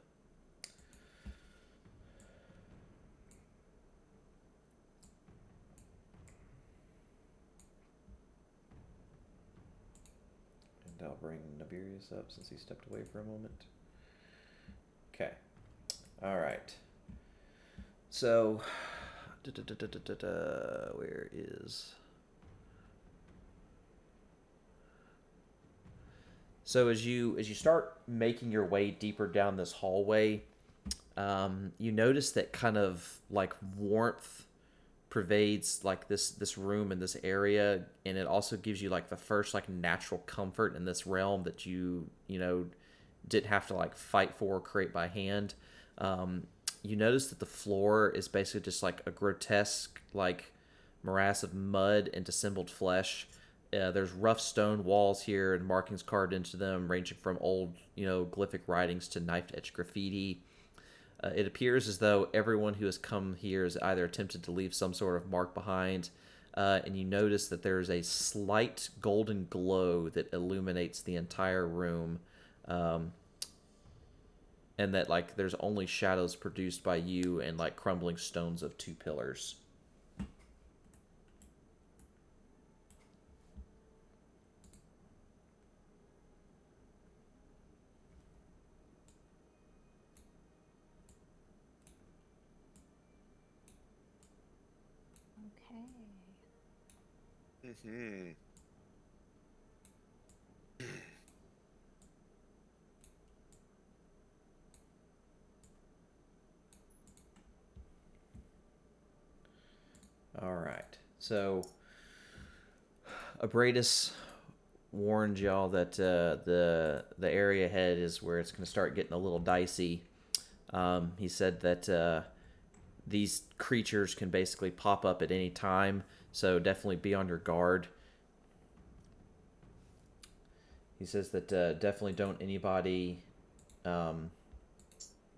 And I'll bring Nabirius up since he stepped away for a moment. Okay. All right. So, where is... So as you start making your way deeper down this hallway, you notice that kind of like warmth pervades like this room and this area, and it also gives you like the first like natural comfort in this realm that you didn't have to like fight for or create by hand. You notice that the floor is basically just like a grotesque like morass of mud and dissembled flesh. There's rough stone walls here and markings carved into them, ranging from old, glyphic writings to knife-edged graffiti. It appears as though everyone who has come here has either attempted to leave some sort of mark behind, and you notice that there's a slight golden glow that illuminates the entire room, and that like there's only shadows produced by you and like crumbling stones of two pillars. Okay. Mm-hmm. All right. So Abradus warned y'all that the area ahead is where it's going to start getting a little dicey. He said that these creatures can basically pop up at any time, so definitely be on your guard. He says that definitely don't anybody.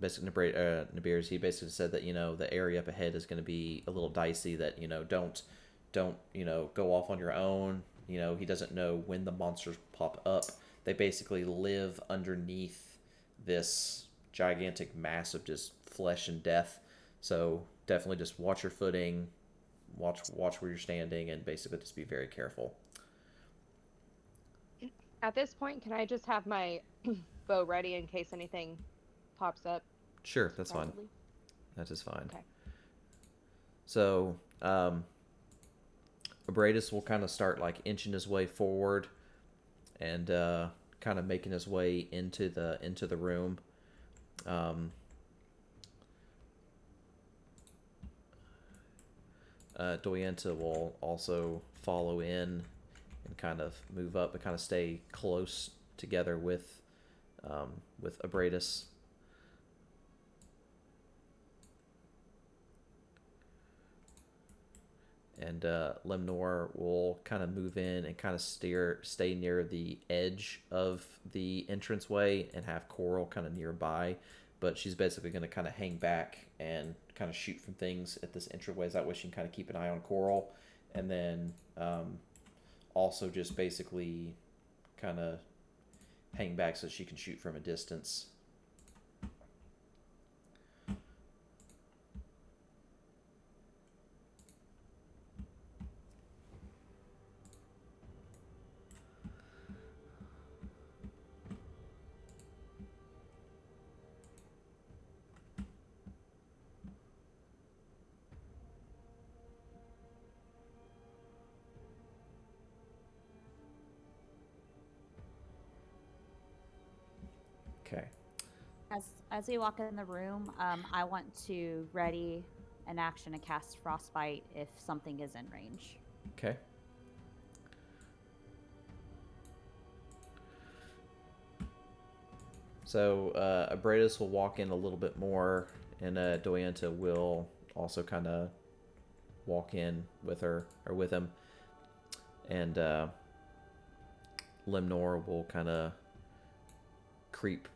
Basically, Nabir's, he basically said that the area up ahead is going to be a little dicey. That don't go off on your own. He doesn't know when the monsters pop up. They basically live underneath this gigantic mass of just flesh and death. So definitely just watch your footing, watch where you're standing, and basically just be very careful. At this point, can I just have my bow ready in case anything pops up? Sure, that's fine. Probably. That is fine. Okay. So, Abradus will kind of start like inching his way forward and kind of making his way into the room. Doyenta will also follow in and kind of move up, but kind of stay close together with Abradus. And Lemnor will kind of move in and kind of stay near the edge of the entranceway and have Coral kind of nearby. But she's basically going to kind of hang back and kind of shoot from things at this entryway. That way she can kind of keep an eye on Coral. And then also just basically kind of hang back so she can shoot from a distance. Okay. As we walk in the room, I want to ready an action to cast Frostbite if something is in range. Okay. So Abradus will walk in a little bit more, and Doyenta will also kind of walk in with her or with him, and Lemnor will kind of creep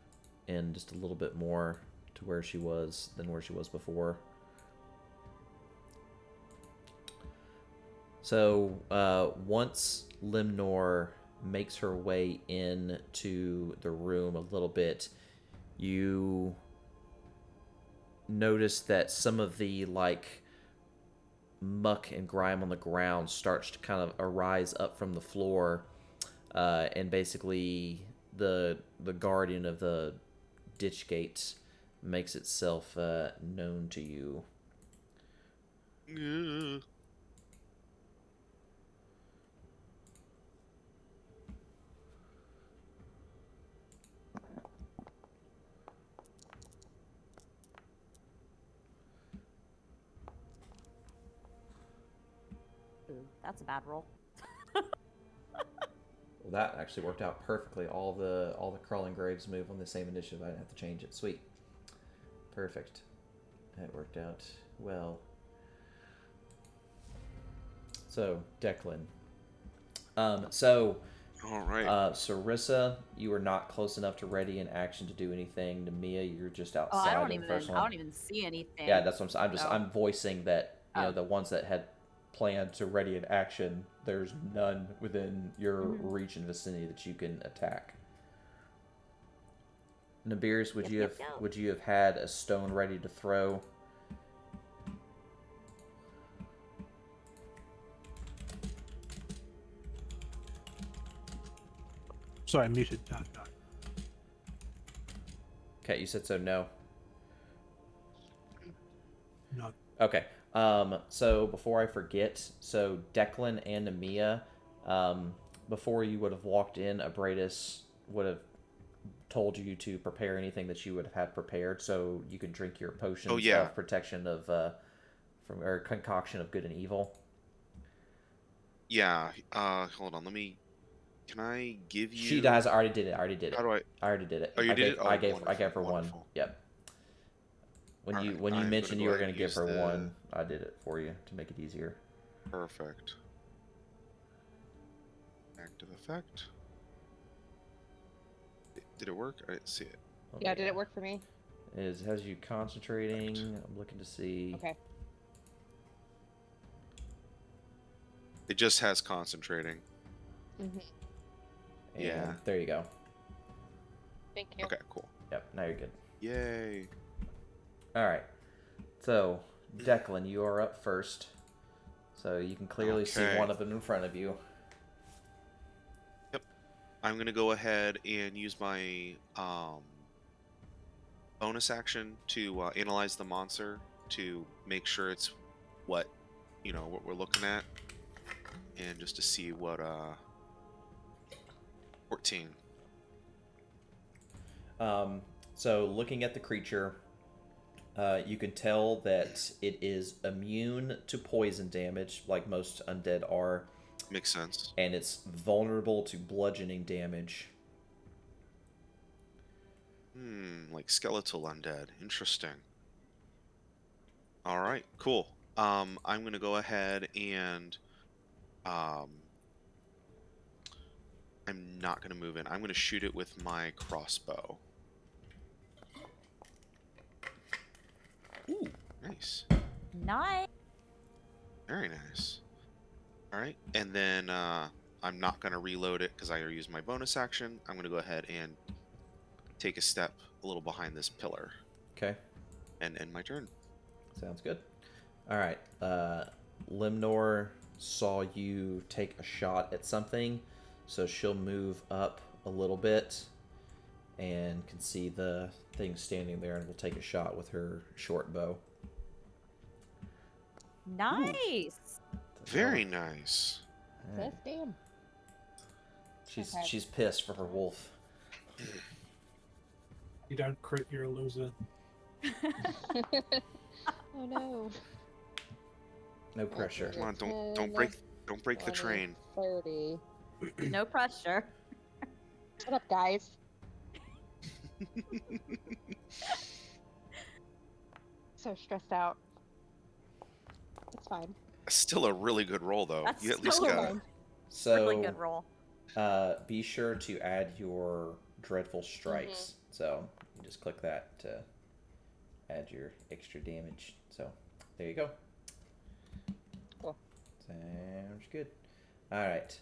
in just a little bit more to where she was before. So once Lemnor makes her way into the room a little bit, you notice that some of the muck and grime on the ground starts to kind of arise up from the floor, and basically the guardian of the ditch gates makes itself known to you. Yeah. Ooh, that's a bad roll. Well, that actually worked out perfectly. All the crawling graves move on the same initiative. I didn't have to change it. Sweet. Perfect. That worked out well. So, Declan. All right. Sarissa, you are not close enough to ready in action to do anything. Namia, you're just outside I don't of the first one. I don't even see anything. Yeah, that's what I'm saying. Oh. I'm voicing that, Oh. the ones that had planned to ready in action, there's none within your reach and vicinity that you can attack. Nabirs, would you have had a stone ready to throw? Sorry, I'm muted. Okay, you said so. No. No. Okay. So before I forget, so Declan and Namia, before you would have walked in, Abradus would have told you to prepare anything that you would have had prepared, so you could drink your potions of protection of or concoction of good and evil. Yeah. Hold on. Can I give you? She does. I already did it. How do I? I already did it. Oh, you did it? Oh, I gave her wonderful. one. Yep. When you I'm mentioned gonna you go were ahead going to and give her use the- one, I did it for you to make it easier. Perfect. Active effect. Did it work? I didn't see it. Oh, Yeah, did it work for me? It has you concentrating. Perfect. I'm looking to see. Okay. It just has concentrating. Mm-hmm. And Yeah. there you go. Thank you. Okay, cool. Yep, now you're good. Yay. All right. So, Declan, you are up first. So you can clearly see Okay. one of them in front of you. Yep. I'm gonna go ahead and use my bonus action to analyze the monster to make sure it's what we're looking at, and just to see what 14. So looking at the creature, You can tell that it is immune to poison damage, like most undead are, Makes sense. and it's vulnerable to bludgeoning damage. Like skeletal undead. Interesting. All right, cool. I'm gonna go ahead and um, I'm not gonna move in. I'm gonna shoot it with my crossbow. Ooh, nice. Nice. Very nice. All right, and then I'm not gonna reload it because I already used my bonus action. I'm gonna go ahead and take a step a little behind this pillar Okay, and end my turn. sounds good. All right, Limnor saw you take a shot at something, so she'll move up a little bit and can see the thing standing there, and will take a shot with her short bow. Nice. Very nice. All right. That's damn. She's Okay. she's pissed for her wolf. You don't crit, you're a loser. Oh no. No pressure. Come on, don't 10, break the 20, train. 30. No pressure. Shut up, guys. So stressed out. It's fine. Still a really good roll though. That's You at least still got fine. So Really good roll. be sure to add your dreadful strikes. So you just click that to add your extra damage. So there you go. Cool. Sounds good. All right.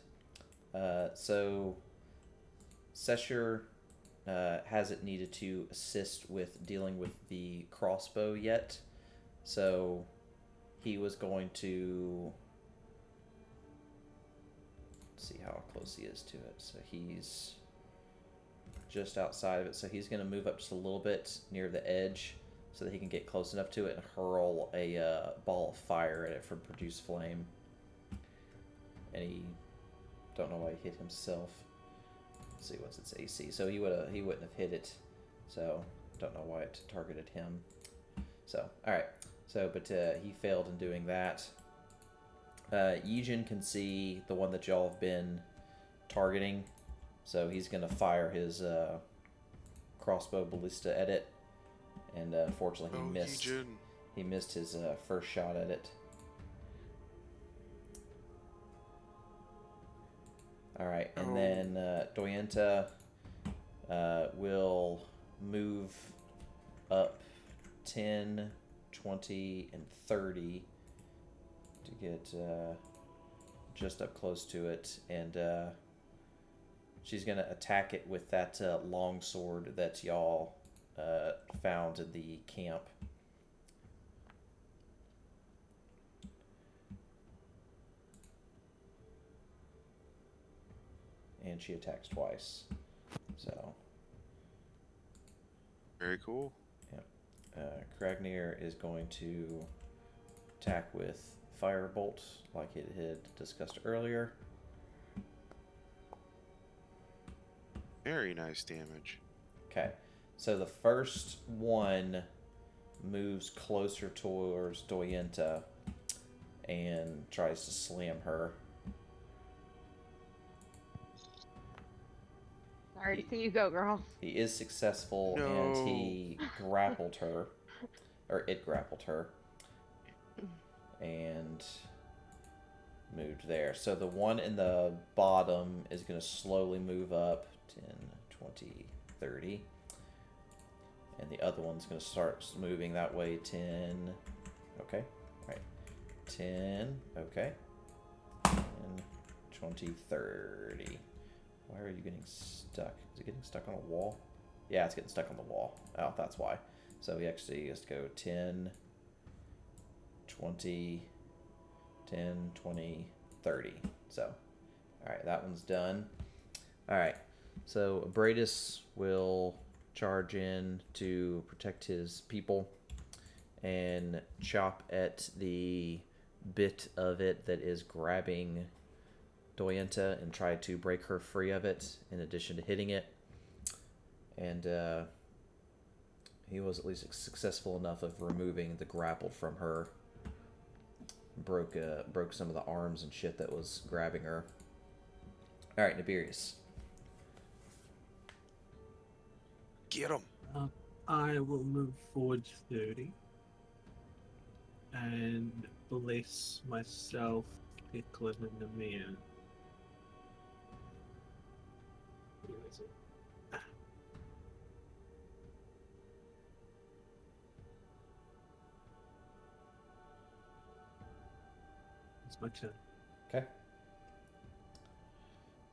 So Sesher hasn't needed to assist with dealing with the crossbow yet. So he was going to see how close he is to it. So he's just outside of it. So he's going to move up just a little bit near the edge so that he can get close enough to it and hurl a ball of fire at it from produce flame. And he don't know why he hit himself. Let's see what's its AC. So he wouldn't have hit it. So don't know why it targeted him. So all right. So but he failed in doing that. Yijin can see the one that y'all have been targeting, so he's gonna fire his crossbow ballista at it, and unfortunately he missed. Yijin. He missed his first shot at it. All right, and then Doyenta will move up 10, 20, and 30 to get just up close to it, and she's gonna attack it with that long sword that y'all found in the camp. And she attacks twice. So Very cool. Kragnir is going to attack with Firebolt, like it had discussed earlier. Very nice damage. Okay, so the first one moves closer towards Doyenta and tries to slam her. Sorry to see you go, girl. He is successful, No. and he grappled her, or it grappled her, and moved there. So the one in the bottom is going to slowly move up 10, 20, 30. And the other one's going to start moving that way 10. Okay. All right. 10. Okay. 10, 20, 30. Why are you getting stuck? Is it getting stuck on a wall? Yeah, it's getting stuck on the wall. Oh, that's why. So we actually just go 10, 20, 10, 20, 30. So, alright, that one's done. Alright, so Abradus will charge in to protect his people and chop at the bit of it that is grabbing Doyenta and try to break her free of it in addition to hitting it. And he was at least successful enough of removing the grapple from her. Broke some of the arms and shit that was grabbing her. All right, Nibirius. Get him. I will move forward 30 and bless myself, Declan, and Namir. Where is it? It's my turn. Okay.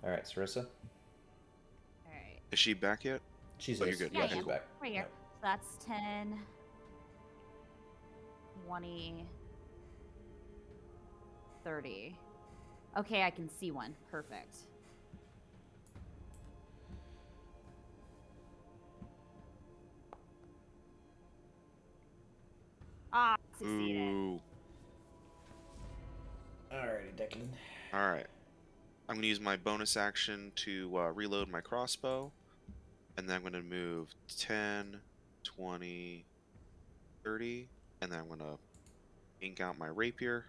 All right, Sarissa. All right. Is she back yet? She's Oh, you're good. Yeah, Okay, she's cool. back. Right here. Yep. So that's 10, 20, 30. Okay, I can see one. Perfect. Ah, succeeded. Ooh. Alrighty, Declan. All right. I'm going to use my bonus action to reload my crossbow. And then I'm going to move 10, 20, 30. And then I'm going to ink out my rapier.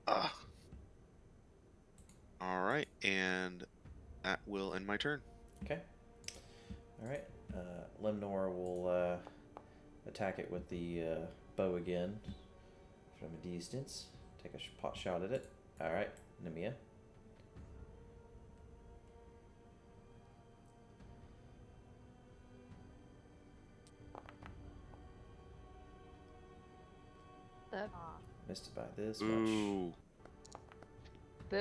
Ah. All right. And that will end my turn. Okay. All right. Lemnor will attack it with the bow again from a distance. Take a pot shot at it. All right, Nemia. Ah. Missed it by this much. Ooh. Boo!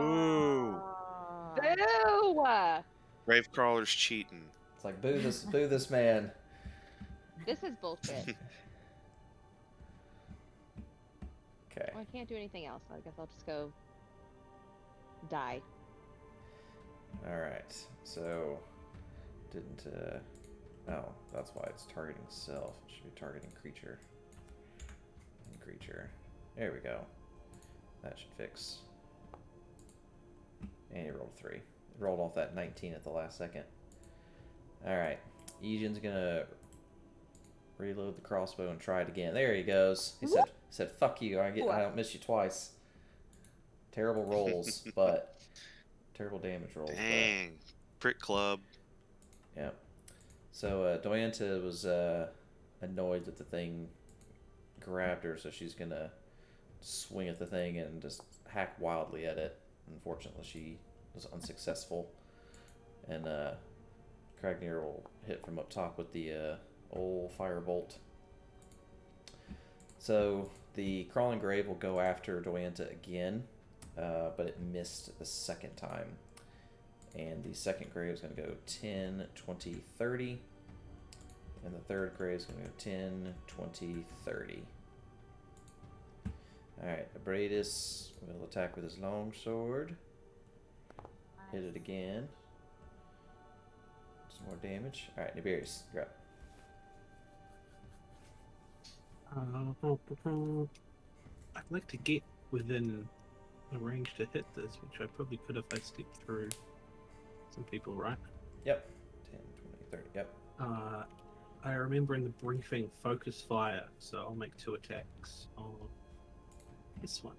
Ooh. Boo! Gravecrawler's cheating. It's like boo this man. This is bullshit. Okay. Well, I can't do anything else. I guess I'll just go die. All right. So didn't. Oh, that's why it's targeting self. It should be targeting creature. And creature. There we go. That should fix. And he rolled a 3. He rolled off that 19 at the last second. Alright. Egan's gonna reload the crossbow and try it again. There he goes. He said, fuck you, I don't miss you twice. Terrible rolls, but terrible damage rolls. Dang. Crit club. But, yeah. So Doyenta was annoyed that the thing grabbed her, so she's gonna swing at the thing and just hack wildly at it. Unfortunately, she was unsuccessful, and Kragnir will hit from up top with the old firebolt. So the crawling grave will go after Doyenta again, but it missed the second time. And the second grave is going to go 10, 20, 30. And the third grave is going to go 10, 20, 30. Alright, Abradus will attack with his longsword. Hit it again. Some more damage. Alright, Nibirius, you're up. I'd like to get within a range to hit this, which I probably could if I stick through some people, right? Yep. 10, 20, 30, yep. I remember in the briefing focus fire, so I'll make 2 attacks on this one.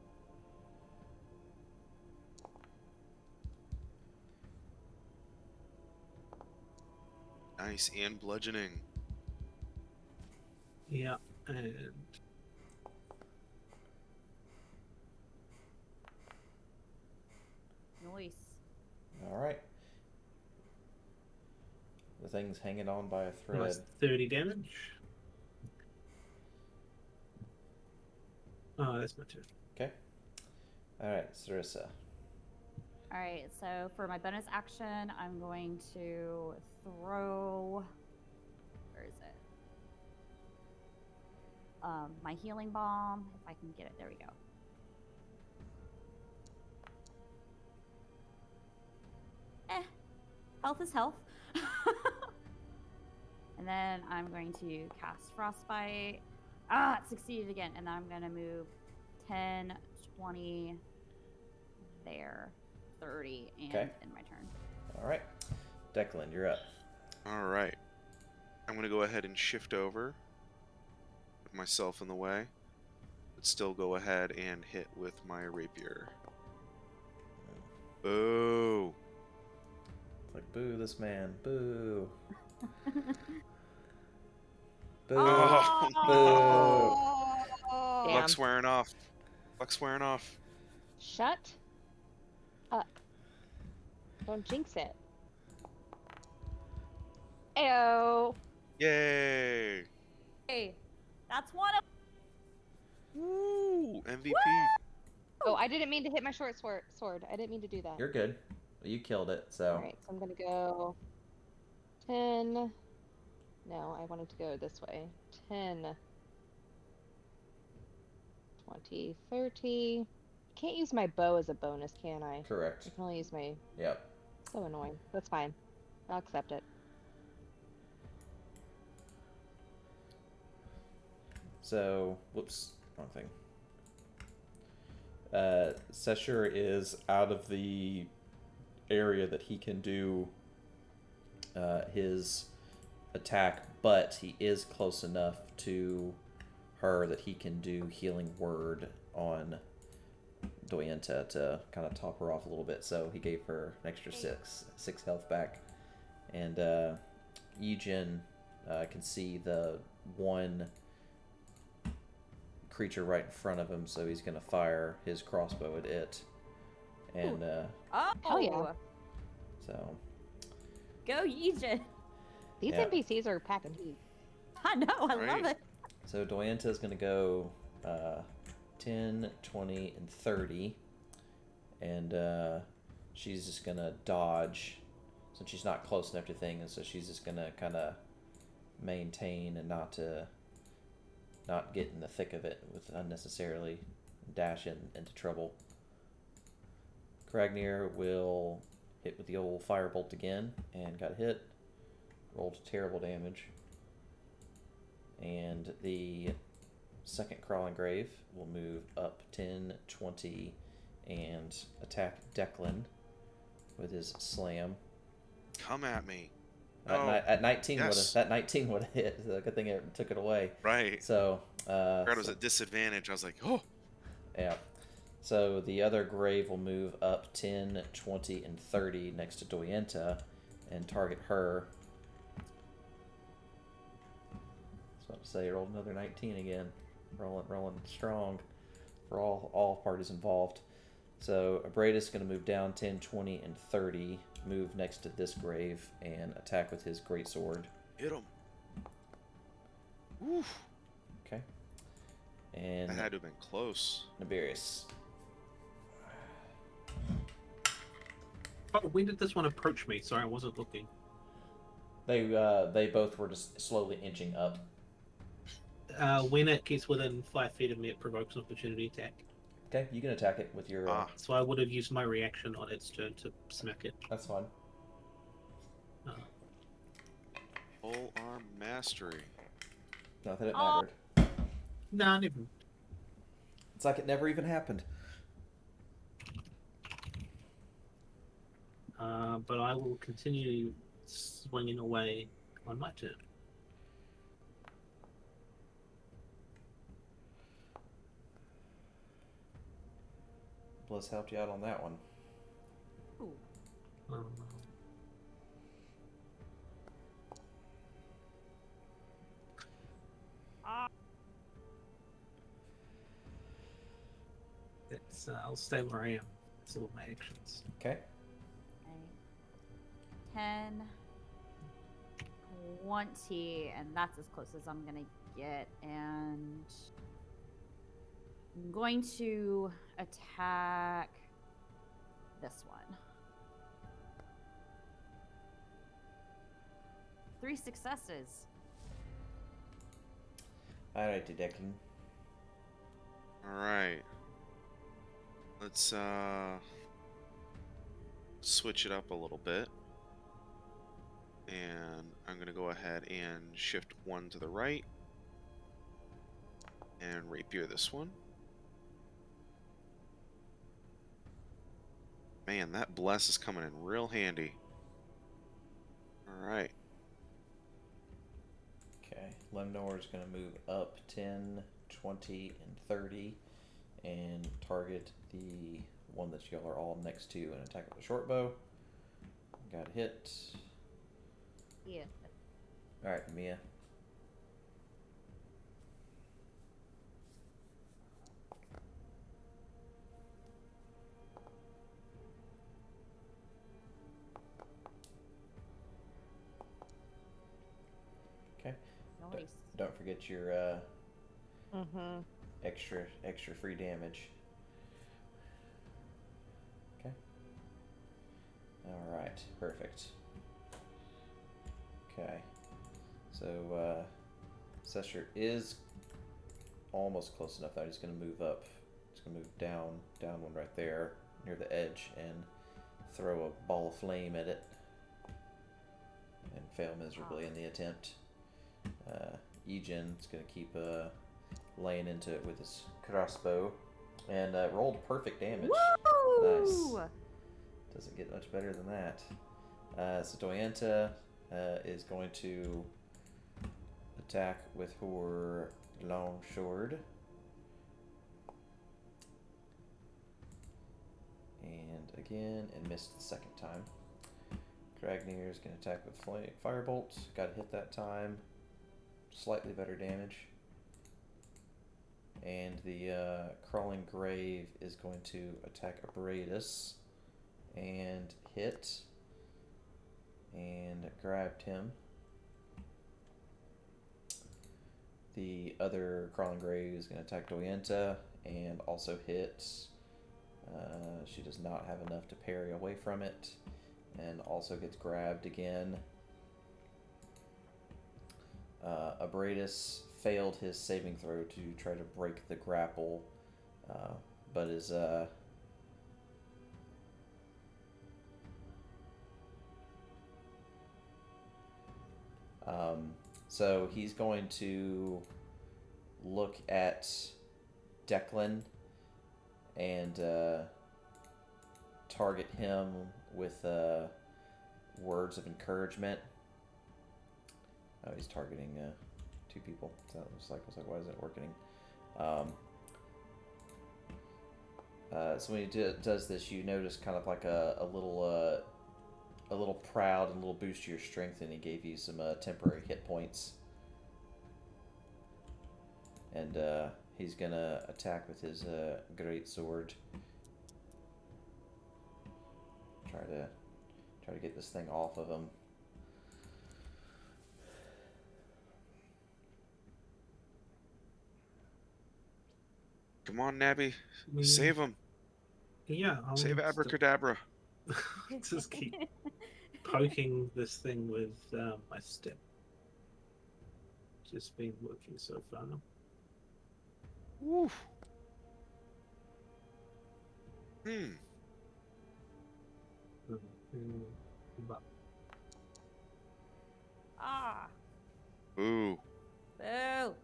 Nice. And bludgeoning. Yeah, and Nice. Alright. The thing's hanging on by a thread. nice 30 damage. Oh, that's my turn. Okay. Alright, Sarissa. Alright, so for my bonus action, I'm going to throw. Where is it? My healing bomb, if I can get it. There we go. Health is health. And then I'm going to cast Frostbite. Ah, it succeeded again. And then I'm going to move 10, 20 there. 30 and Okay. end my turn. All right. Declan, you're up. All right. I'm going to go ahead and shift over. Put myself in the way. But still go ahead and hit with my rapier. Boo! It's like, boo, this man. Boo. Boo. Oh, Boo. Damn. Luck's wearing off. Luck's wearing off. Shut up. Don't jinx it. Ayo. Yay! Hey, that's one of. Woo! MVP. Oh, I didn't mean to hit my short sword. I didn't mean to do that. You're good. You killed it, so. All right, so I'm gonna go 10. No, I wanted to go this way. 10, 20, 30. Can't use my bow as a bonus, can I? I Correct. can only use my. Yep. So annoying. That's fine. I'll accept it. So, whoops, wrong thing. Seshur is out of the area that he can do his attack, but he is close enough to her that he can do healing word on Doyenta to kind of top her off a little bit. So he gave her an extra six health back, and Eugen can see the one creature right in front of him, so he's gonna fire his crossbow at it, and Oh, Hell yeah. so Go Yijin. These Yeah. NPCs are packing heat. I know, I love Right. it. so Doyenta is gonna go 10, 20, and 30, and she's just gonna dodge since she's not close enough to things, and so she's just gonna kind of maintain and not get in the thick of it with unnecessarily dash into trouble. Kragnir will hit with the old firebolt again and got hit. Rolled terrible damage. And the second crawling grave will move up 10, 20, and attack Declan with his slam. Come at me. At 19 yes. that 19 would have hit. So good thing it took it away. Right. So Guard was at disadvantage. I was like, oh. yeah. So the other grave will move up 10, 20, and 30 next to Doyenta and target her. I was about to say, rolled another 19 again. Rolling strong for all parties involved. So Abradis is going to move down 10, 20, and 30, move next to this grave, and attack with his greatsword. Hit him. Oof. Okay. And That had to have been close. Nibirius. Oh, when did this one approach me? Sorry, I wasn't looking. They both were just slowly inching up. When it gets within 5 feet of me, it provokes an opportunity attack. Okay, you can attack it with your. So I would have used my reaction on its turn to smack it. That's fine. Full arm mastery. Not that it Oh. mattered. Nah, never. It's like it never even happened. But I will continue swinging away on my turn. Bliss helped you out on that one. Ooh. Um, I'll stay where I am. That's all my actions. Okay. Okay. 10, 20, and that's as close as I'm gonna get. And I'm going to attack this one. 3 successes. Alrighty, Declan. Alright. Let's switch it up a little bit. And I'm gonna go ahead and shift one to the right. And rapier this one. Man, that bless is coming in real handy. All right. Okay, Lemnor is going to move up 10, 20, and 30 and target the one that y'all are all next to and attack with a short bow. Got a hit. Yeah. Alright, Mia. Okay. Nice. Don't forget your Mm-hmm. extra free damage. Okay. Alright, perfect. Okay. So Sesher is almost close enough that he's gonna move up. He's gonna move down one right there near the edge and throw a ball of flame at it. And fail miserably in the attempt. Egen's gonna keep laying into it with his crossbow, and rolled perfect damage. Woo! Nice. Doesn't get much better than that. So Doyenta is going to attack with her long sword, and again, and missed the second time. Dragnir is going to attack with Firebolt. Got hit that time. Slightly better damage. And the Crawling Grave is going to attack Abradus and hit. And grabbed him. The other Crawling Grave is going to attack Doyenta and also hit. She does not have enough to parry away from it. And also gets grabbed again. Abradus failed his saving throw to try to break the grapple, but is so he's going to look at Declan and target him with words of encouragement. Oh, he's targeting 2 people. So that was like, why isn't it working? So when he does this, you notice kind of like a little proud and a little boost to your strength, and he gave you some temporary hit points. And he's gonna attack with his great sword. Try to get this thing off of him. Come on, Nabby. We- Save him. Yeah, I'll Save Abracadabra. just keep poking this thing with my stick. Just been working so far. Woo. Hmm. But Ah. Ooh. Boo.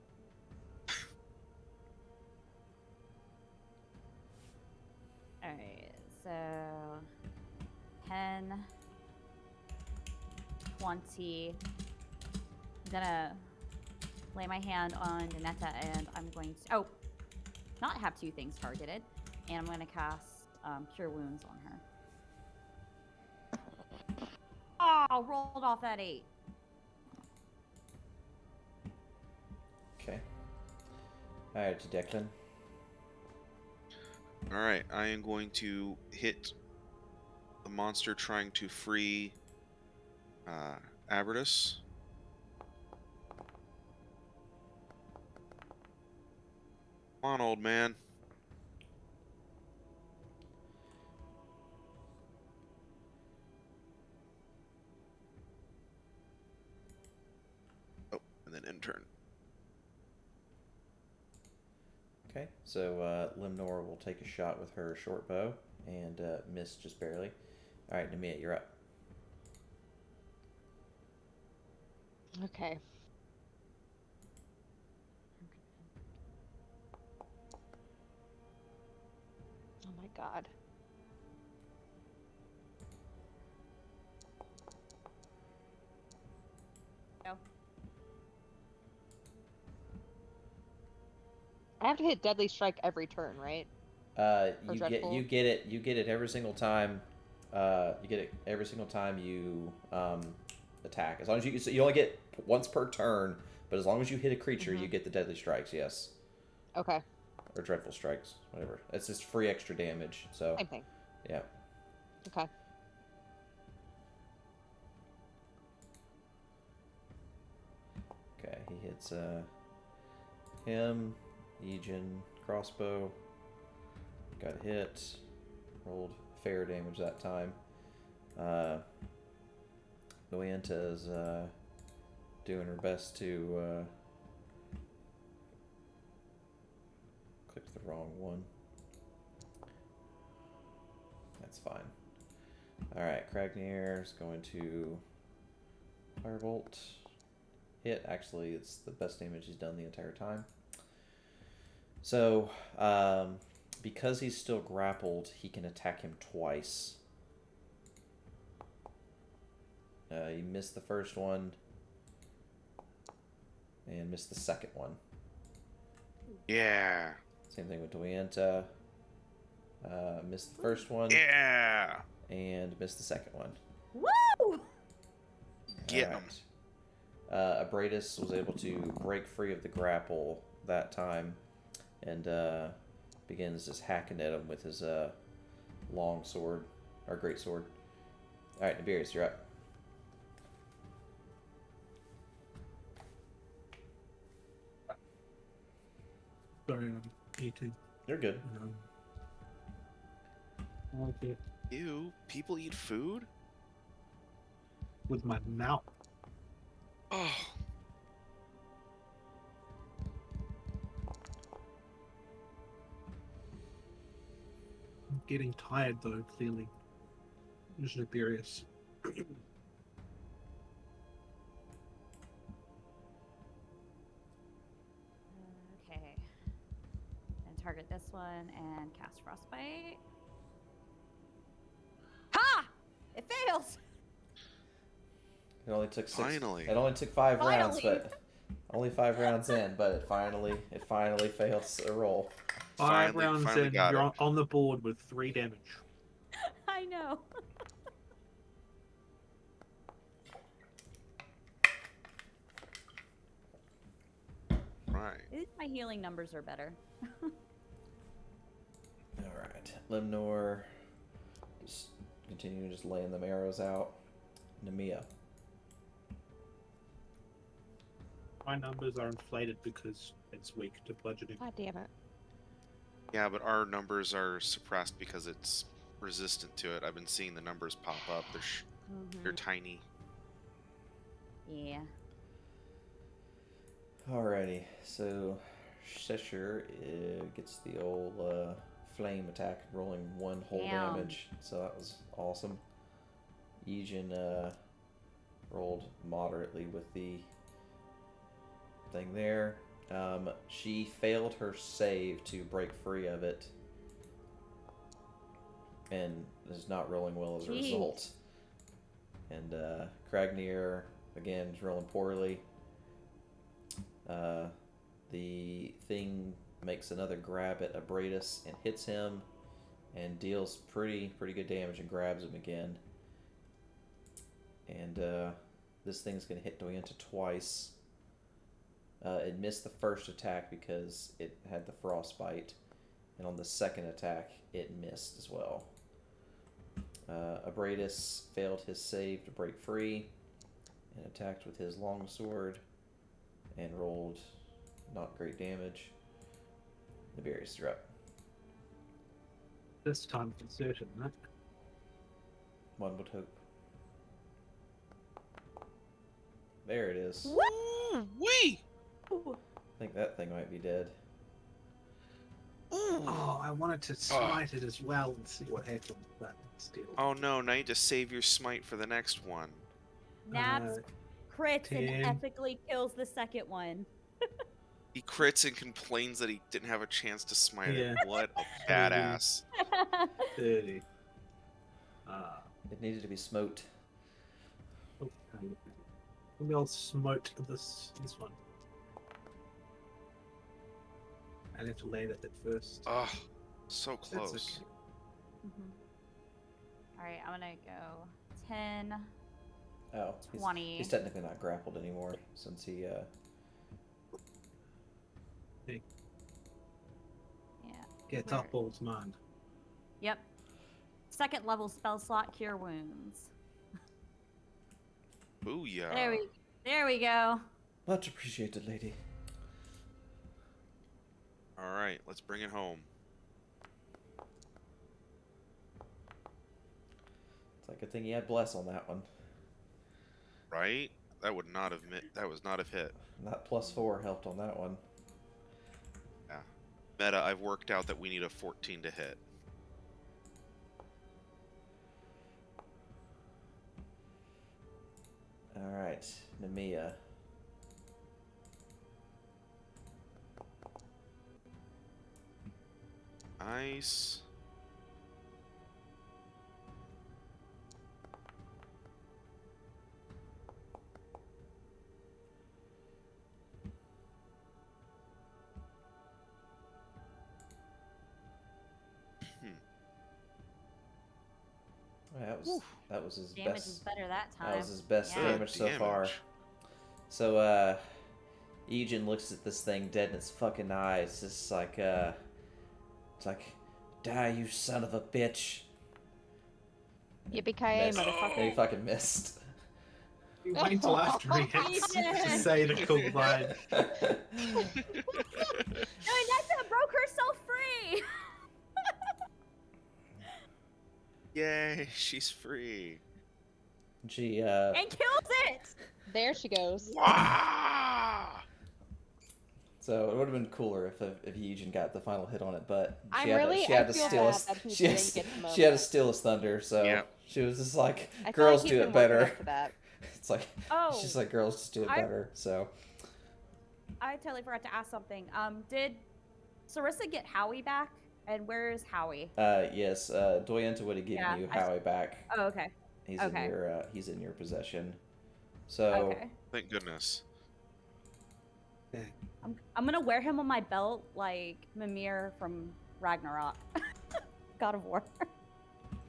Alright, so 10, 20. I'm gonna lay my hand on Donetta and I'm going to not have 2 things targeted, and I'm gonna cast Cure Wounds on her. Oh, rolled off that 8. Okay. Alright, Declan. Alright, I am going to hit the monster trying to free Abratus. Come on, old man. Oh, and then end turn. Okay, so Limnor will take a shot with her short bow and miss just barely. Alright, Nemia, you're up. Okay. Oh my god. No. I have to hit deadly strike every turn, right? You dreadful? get it every single time. You get it every single time you attack. As long as you only get once per turn, but as long as you hit a creature, you get the deadly strikes. Yes. Okay. Or dreadful strikes, whatever. It's just free extra damage. So Same thing. yeah. Okay. Okay, he hits him, Aegon, crossbow. Got a hit. Rolled fair damage that time. Noyenta is doing her best to clicked the wrong one. That's fine. Alright, Kragnir is going to Firebolt. Hit. Actually, it's the best damage he's done the entire time. So, because he's still grappled, he can attack him twice. You missed the first one and missed the second one. Yeah. Same thing with Doyenta. Missed the first one. Yeah. And missed the second one. Woo! Get him. Abradus was able to break free of the grapple that time and begins just hacking at him with his long sword, or great sword. Alright, Nibirius, you're up. Sorry, I'm eating. You're good. Okay. Ew, people eat food? With my mouth. Oh. I'm getting tired though, clearly. Usually furious. Okay. And target this one and cast Frostbite. Ha! It fails! It only took six. Finally. It only took 5 rounds, Finally. but only 5 rounds in, but it finally fails a roll. Five Finally- rounds finally in, got you're it. on the board with 3 damage. I know. Right. At least my healing numbers are better. Alright. Limnor just continue just laying them arrows out. Nemia. My numbers are inflated because it's weak to bludgeoning. God damn it. Yeah, but our numbers are suppressed because it's resistant to it. I've been seeing the numbers pop up. They're tiny. Yeah. Alrighty, so Cheshire gets the old flame attack, rolling 1 whole Damn. damage. So that was awesome. Aegon rolled moderately with the thing there. She failed her save to break free of it, and is not rolling well as a Jeez. result. And Kragnir again is rolling poorly. The thing makes another grab at Abradus and hits him, and deals pretty good damage and grabs him again. And this thing's gonna hit Doyenta twice. It missed the first attack because it had the frostbite, and on the second attack it missed as well. Abradus failed his save to break free and attacked with his longsword and rolled not great damage. Nibirius, you're up. This time for certain, right? One would hope. There it is. Ooh, wee! I think that thing might be dead. Ooh. Oh, I wanted to smite it as well and see what happened, but still. Oh no, now you need to save your smite for the next one. Nabs crits 10. and epically kills the second one. He crits and complains that he didn't have a chance to smite Yeah. it. What a badass. 30. It needed to be smote. Okay. Maybe I'll smote this one. I have to land it at first. Oh, so That's close. okay. All right, I'm gonna go 10. Oh, 20. he's technically not grappled anymore since he. Hey, Yeah. get Where- up, old man. Yep. Second level spell slot, Cure Wounds. Booyah. There we go. Much appreciated, lady. All right, let's bring it home. It's like a thing you had bless on that one. Right? That would not have that was not have hit. That +4 helped on that one. Yeah. Meta, I've worked out that we need a 14 to hit. All right, Nemia. Nice. That was his Damage best. is better that time. That was his best Yeah. damage so far. So Eugen looks at this thing dead in its fucking eyes. It's like it's like, die, you son of a bitch. Yippee-ki-yay, Missed. motherfucker. And he fucking missed. You wait until after he hits to say the cool line. No, Nessa broke herself free. Yay, she's free. She And kills it. There she goes. Wah! So it would have been cooler if Eugen got the final hit on it, but I'm she had really- to, she had I to feel steal bad us. that he She, didn't has, get the she had to moment. steal his thunder, so Yep. she was just like, I feel girls like do he's it been working better. up for that. It's like Oh, she's like, girls just do it I- better. So I totally forgot to ask something. Did Sarissa get Howie back? And where is Howie? yes, Doyenta would have given Yeah, you I s- Howie back. Oh, okay. He's okay. in your possession. So Okay. Thank goodness. I'm gonna wear him on my belt like Mimir from Ragnarok. God of War.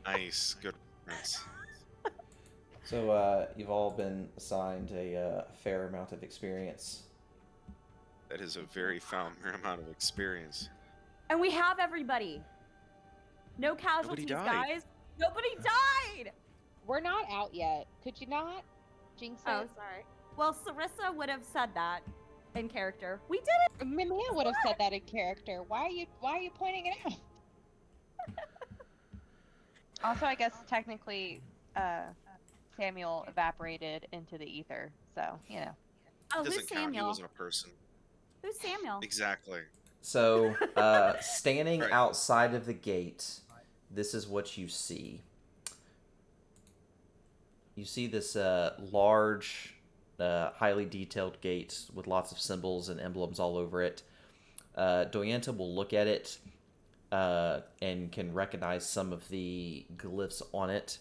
Nice. Good reference. So you've all been assigned a fair amount of experience. That is a very found amount of experience. And we have everybody. No casualties, died. guys. Nobody died. We're not out yet. Could you not? Jinx it. Oh, sorry. Well, Sarissa would have said that in character. We did it. Mimia would have said that in character. Why are you pointing it out? Also, I guess technically, Samuel evaporated into the ether, so you know. Oh, Doesn't who's count. He Samuel? wasn't a person. Who's Samuel? Exactly. So standing Right. outside of the gate, this is what you see. You see this large, highly detailed gate with lots of symbols and emblems all over it. Doyenta will look at it and can recognize some of the glyphs on it.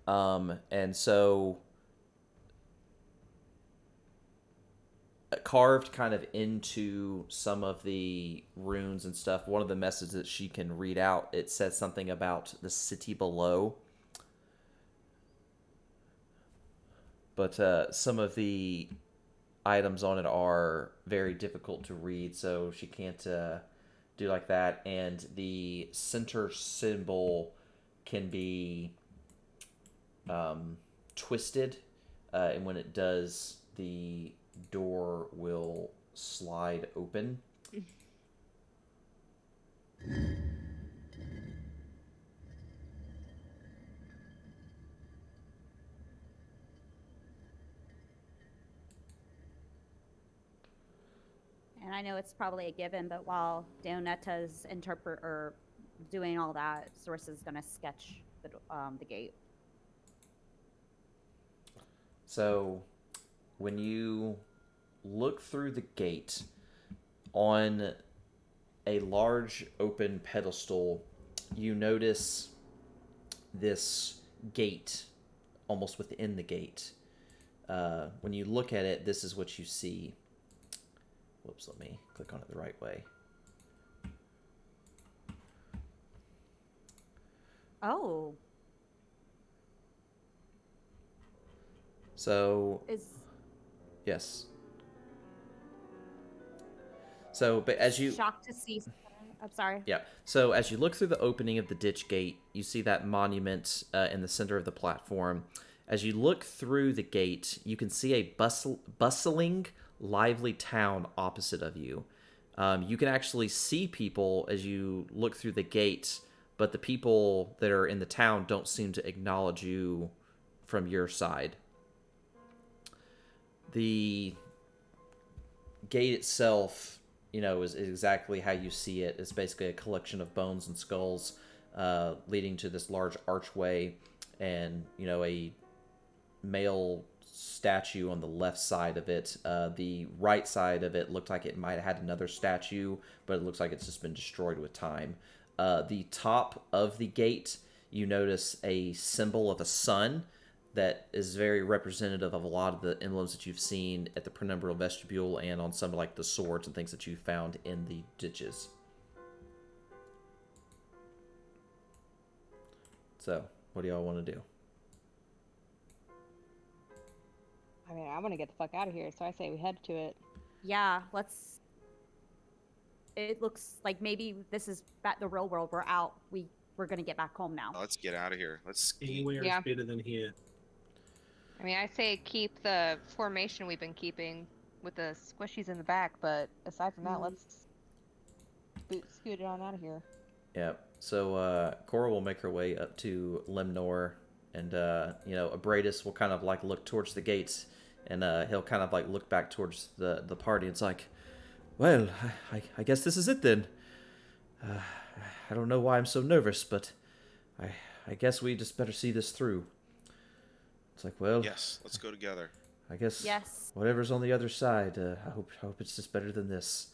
And so carved kind of into some of the runes and stuff, one of the messages that she can read out, it says something about the city below. But some of the items on it are very difficult to read, so she can't do like that. And the center symbol can be twisted, and when it does, the door will slide open. And I know it's probably a given, but while Doneta's doing all that, Sarissa's gonna sketch the gate. So, when you look through the gate, on a large open pedestal, you notice this gate almost within the gate. when you look at it, this is what you see. Whoops, let me click on it the right way. Oh, So, is yes. So, but as you... shocked to see. I'm sorry. Yeah. So as you look through the opening of the ditch gate, you see that monument in the center of the platform. As you look through the gate, you can see a bustling, lively town opposite of you. You can actually see people as you look through the gate, but the people that are in the town don't seem to acknowledge you from your side. The gate itself, is exactly how you see it. It's basically a collection of bones and skulls leading to this large archway and, a male statue on the left side of it. The right side of it looked like it might have had another statue, but it looks like it's just been destroyed with time. The top of the gate, you notice a symbol of a sun that is very representative of a lot of the emblems that you've seen at the penumbral vestibule and on some of the swords and things that you found in the ditches. So, what do y'all want to do? I mean, I want to get the fuck out of here, so I say we head to it. Yeah, let's. It looks like maybe this is back the real world. We're out. We're gonna get back home now. Let's get out of here. Let's ski. Anywhere Yeah. is better than here. I mean, I say keep the formation we've been keeping with the squishies in the back, but aside from that, let's scoot it on out of here. Yeah. So Cora will make her way up to Limnor, and Abradus will kind of look towards the gates, and he'll kind of look back towards the party. It's like, well, I guess this is it then. I don't know why I'm so nervous, but I guess we just better see this through. It's like, well, Yes, let's go together. I guess Yes. whatever's on the other side, I hope it's just better than this.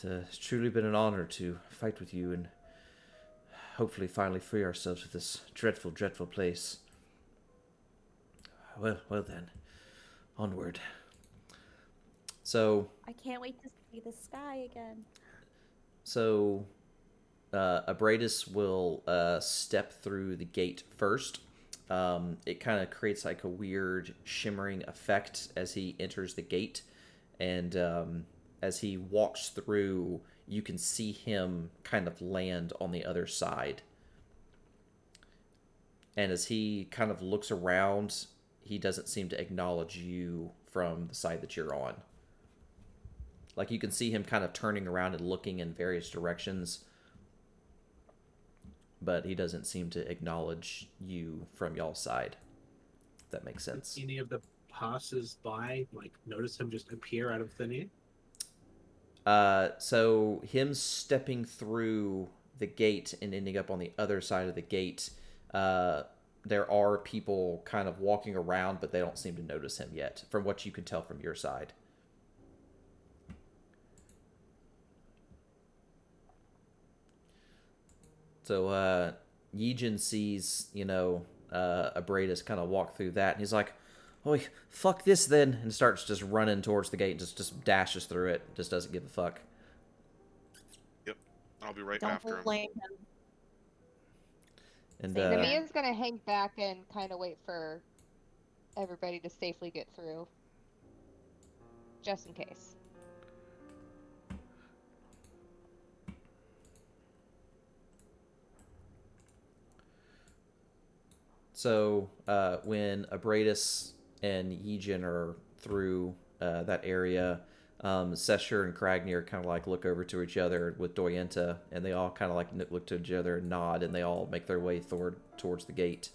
It's truly been an honor to fight with you and hopefully finally free ourselves of this dreadful, dreadful place. Well then, onward. So, I can't wait to see the sky again. So, Abradus will step through the gate first. It kind of creates a weird shimmering effect as he enters the gate, and as he walks through, you can see him kind of land on the other side. And as he kind of looks around, he doesn't seem to acknowledge you from the side that you're on. You can see him kind of turning around and looking in various directions, but he doesn't seem to acknowledge you from y'all's side. If that makes sense. Any of the passers-by notice him just appear out of thin air? So him stepping through the gate and ending up on the other side of the gate, there are people kind of walking around, but they don't seem to notice him yet, from what you can tell from your side. So, Yijin sees, Abradus kind of walk through that, and he's like, "Oh, fuck this then," and starts just running towards the gate, and just dashes through it, just doesn't give a fuck. Yep, I'll be right Don't after him. blame him. And, Same here. Namia's gonna hang back and kind of wait for everybody to safely get through, just in case. So, when Abradus and Yijin are through that area, Sesher and Kragnir kind of look over to each other with Doyenta, and they all kind of look to each other and nod, and they all make their way towards the gate.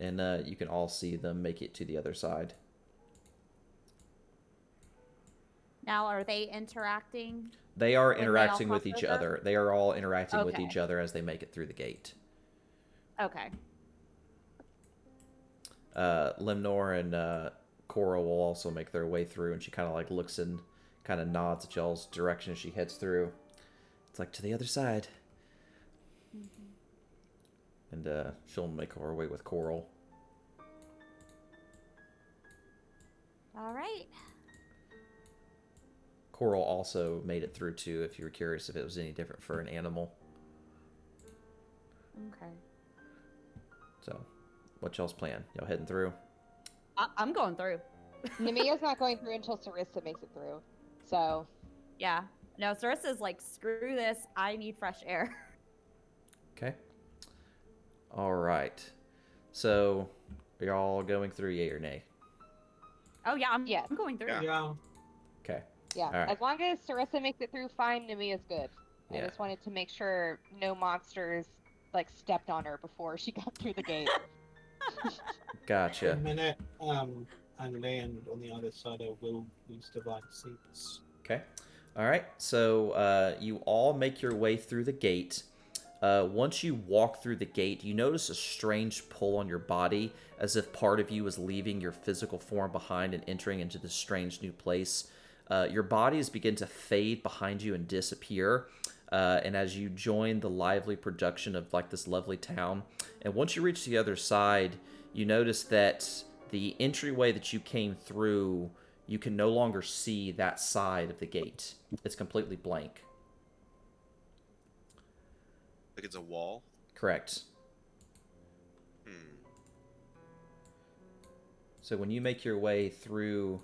And you can all see them make it to the other side. Now, are they interacting? They are When they all interacting with cross each over? other. They are all interacting with Okay. each other as they make it through the gate. Okay. Limnor and Cora will also make their way through, and she kind of looks and kind of nods at y'all's direction as she heads through. It's like, to the other side. Mm-hmm. And she'll make her way with Coral. All right. Coral also made it through too, if you were curious if it was any different for an animal. Okay. So, what y'all's plan? Y'all heading through? I'm going through. Namia's not going through until Sarissa makes it through. So Yeah. No, Sarissa's like, screw this. I need fresh air. Okay. All right. So, are y'all going through, yay or nay? Oh yeah, I'm Yes. going through. Yeah. Yeah. Okay. yeah, All right. as long as Sarissa makes it through, fine. Namia's good. I Yeah. just wanted to make sure no monsters like stepped on her before she got through the gate. Gotcha. The minute I land on the other side, I will use divine seats. Okay. All right. So you all make your way through the gate. Once you walk through the gate, you notice a strange pull on your body, as if part of you is leaving your physical form behind and entering into this strange new place. Your bodies begin to fade behind you and disappear. And as you join the lively production of like this lovely town, and once you reach the other side, you notice that the entryway that you came through, you can no longer see that side of the gate. It's completely blank. Like it's a wall. Correct. Hmm. So when you make your way through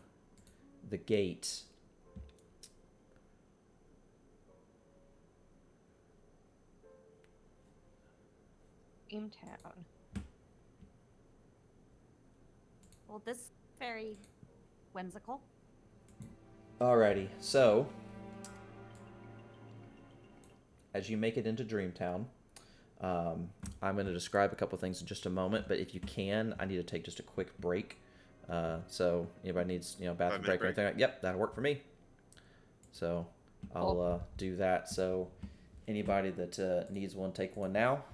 the gate, Town. Well, this is very whimsical. alrighty, so as you make it into Dreamtown, I'm going to describe a couple things in just a moment, but if you can, I need to take just a quick break. So anybody needs, bathroom 5-minute break or break? anything, yep, that'll work for me. So I'll do that. So anybody that needs one, take one now.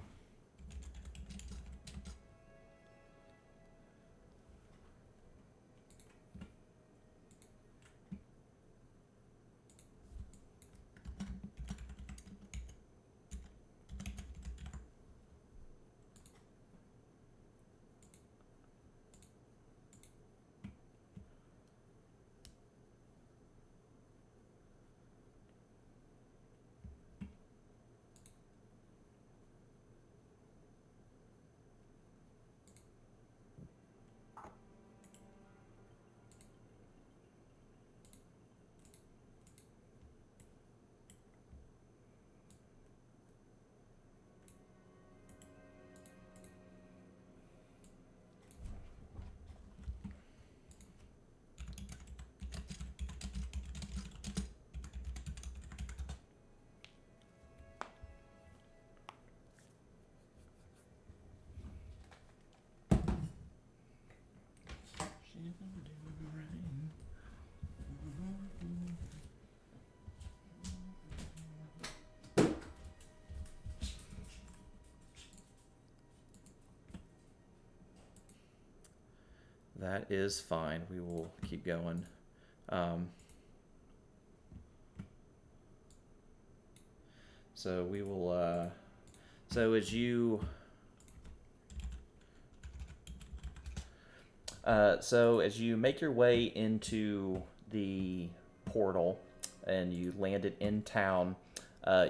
That is fine. We will keep going. So we will. So as you. So as you make your way into the portal and you landed in town,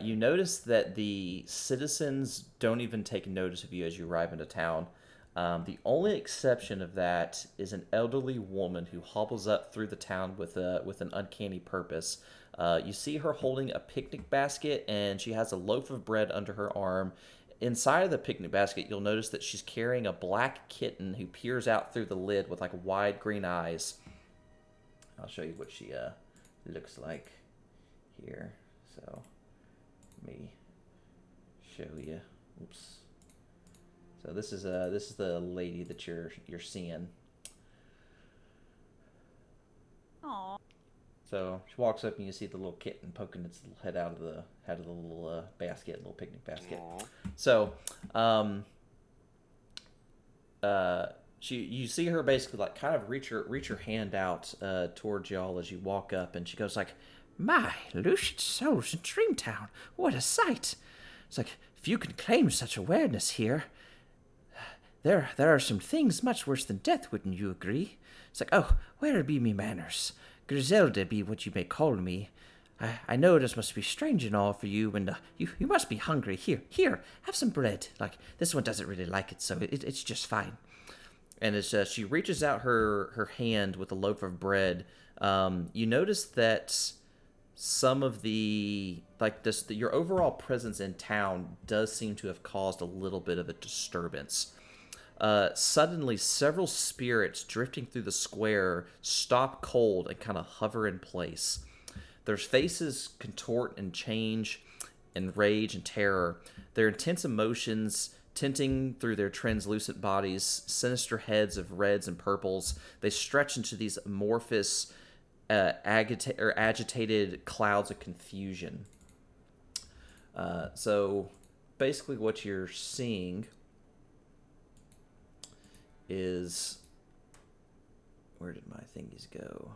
you notice that the citizens don't even take notice of you as you arrive into town. The only exception of that is an elderly woman who hobbles up through the town with an uncanny purpose. You see her holding a picnic basket, and she has a loaf of bread under her arm. Inside of the picnic basket, you'll notice that she's carrying a black kitten who peers out through the lid with like wide green eyes. I'll show you what she looks like here. So let me show you. Oops. So this is the lady that you're seeing. Aw. So she walks up and you see the little kitten poking its little head out of the little basket, little picnic basket. Aw. So, you see her basically like kind of reach her hand out towards y'all as you walk up, and she goes like, My, lucid souls in Dreamtown. What a sight. It's like, if you can claim such awareness here, there are some things much worse than death, wouldn't you agree? It's like, oh, where be me manners? Griselda be what you may call me. I know this must be strange and all for you, and you must be hungry. Here, have some bread. Like, this one doesn't really like it, so it's just fine. And as she reaches out her hand with a loaf of bread, you notice that some of your overall presence in town does seem to have caused a little bit of a disturbance. Suddenly, several spirits drifting through the square stop cold and kind of hover in place. Their faces contort and change in rage and terror. Their intense emotions tinting through their translucent bodies, sinister heads of reds and purples. They stretch into these amorphous, agitated clouds of confusion. So, basically, what you're seeing is, where did my thingies go?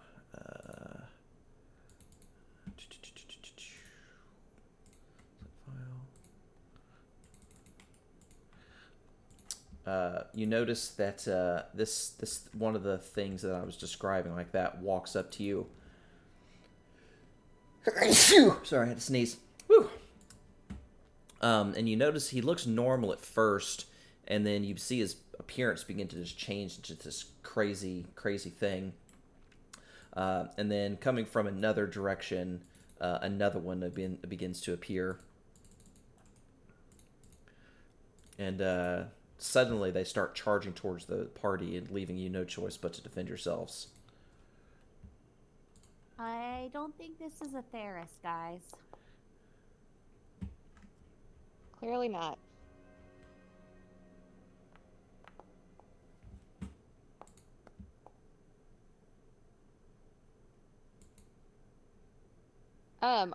You notice that this one of the things that I was describing, like that, walks up to you. Sorry, I had to sneeze. Whew. And you notice he looks normal at first, and then you see his appearance begin to just change into this crazy thing. And then coming from another direction, another one begins to appear. And suddenly they start charging towards the party and leaving you no choice but to defend yourselves. I don't think this is a Theris, guys. Clearly not.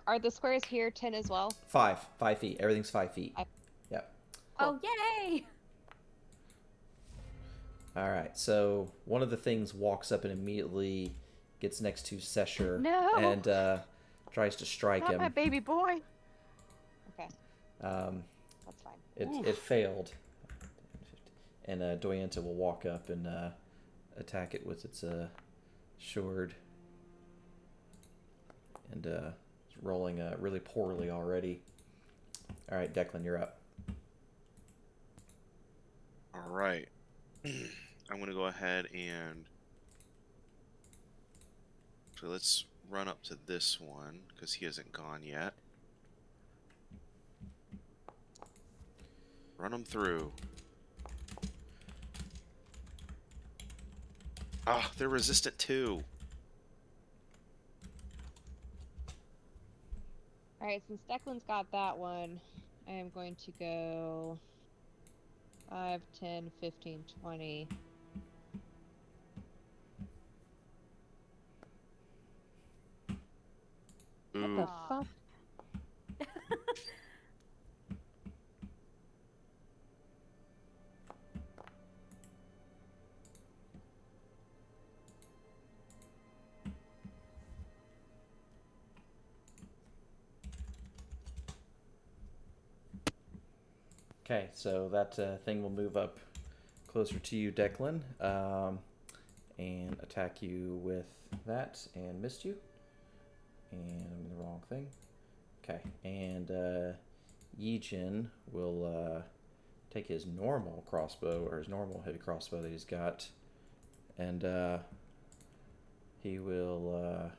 Are the squares here 10 as well? 5 feet. Everything's 5 feet. Yep. Cool. Oh, yay! All right. So one of the things walks up and immediately gets next to Sesher and tries to strike Not him. my baby boy. Okay. That's fine. It failed. And Doyenta will walk up and attack it with its sword. And it's rolling really poorly already. All right, Declan, you're up. All right. I'm going to go ahead and... So let's run up to this one, because he hasn't gone yet. Run him through. Ah, they're resistant too. Alright, since Declan's got that one, I am going to go 5, 10, 15, 20. What the fuck? Okay, so that thing will move up closer to you, Declan, and attack you with that, and missed you. And I'm in the wrong thing. Okay, and Yijin will take his normal crossbow, or his normal heavy crossbow that he's got, and he will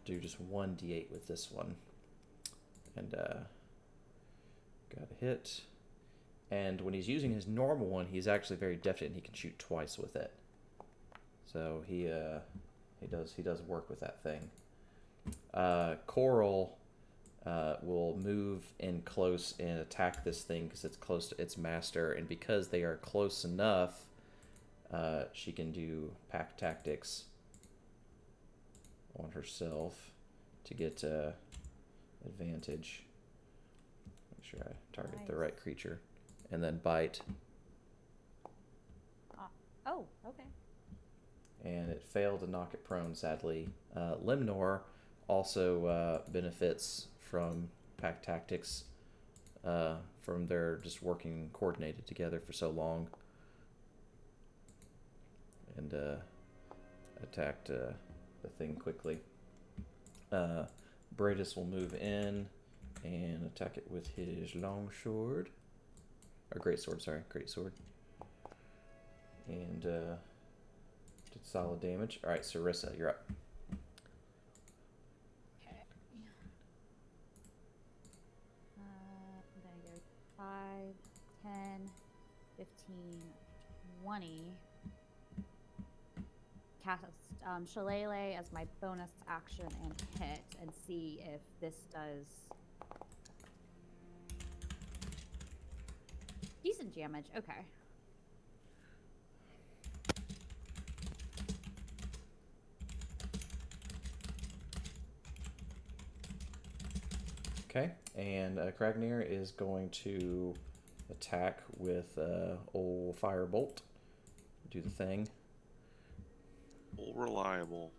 do just 1d8 with this one. And got a hit. And when he's using his normal one, he's actually very deft and he can shoot twice with it. So he does work with that thing. Coral will move in close and attack this thing because it's close to its master, and because they are close enough, she can do pack tactics on herself to get advantage. Make sure I target the right creature, and then bite. Oh, okay. And it failed to knock it prone, sadly. Limnor, also benefits from pack tactics, from their just working coordinated together for so long, and attacked the thing quickly. Bradus will move in and attack it with his long sword. Or great sword, sorry. Great sword. And did solid damage. Alright, Sarissa, you're up. Okay. I'm gonna go 5, 10, 15, 20. Cast Shillelagh as my bonus action and hit, and see if this does decent damage. Okay. Okay, and Kragnir is going to attack with old Firebolt. Do the thing. All reliable.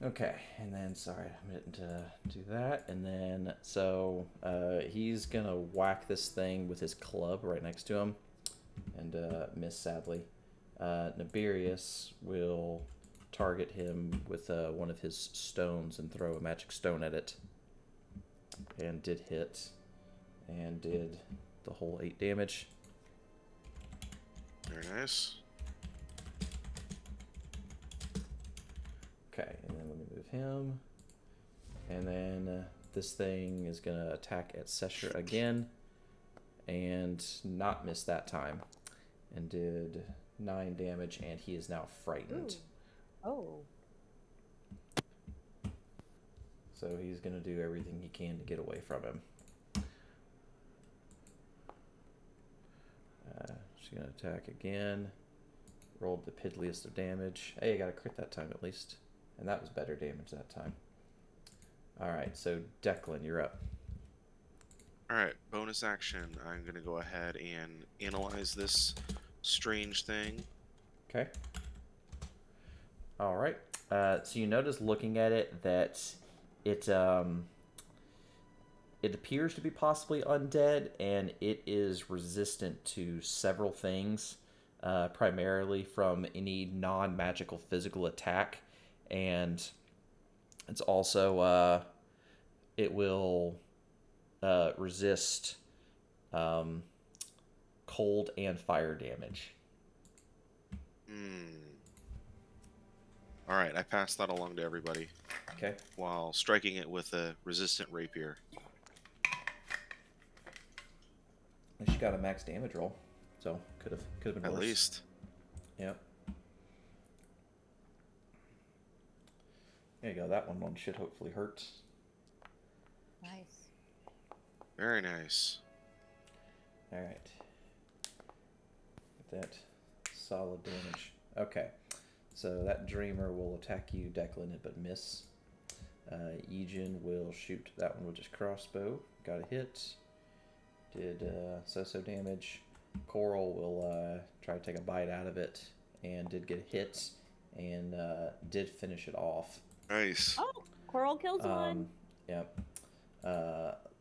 Okay, and then, sorry, I meant to do that. And then, so he's going to whack this thing with his club right next to him and miss, sadly. Nibirius will target him with one of his stones and throw a magic stone at it. And did hit. And did the whole 8 damage. Very nice. Okay, and then let me move him. And then this thing is going to attack at Sesher again. And not miss that time. And did 9 damage, and he is now frightened. Ooh. Oh. So he's going to do everything he can to get away from him. She's going to attack again. Rolled the piddliest of damage. Hey, I got a crit that time at least. And that was better damage that time. Alright, so Declan, you're up. Alright, bonus action. I'm going to go ahead and analyze this strange thing. Okay. Alright. So you notice looking at it that it appears to be possibly undead, and it is resistant to several things, primarily from any non-magical physical attack, and it's also it will resist cold and fire damage. Alright, I passed that along to everybody. Okay. While striking it with a resistant rapier. She got a max damage roll, so could have been At worse. least. Yep. There you go. That one should hopefully hurt. Nice. Very nice. All right. Get that solid damage. Okay. So that Dreamer will attack you, Declan, but miss. Aegon will shoot that one with his crossbow. Got a hit. Did so damage. Coral will try to take a bite out of it and did get a hit and did finish it off. Nice. Oh, Coral kills one. Yep.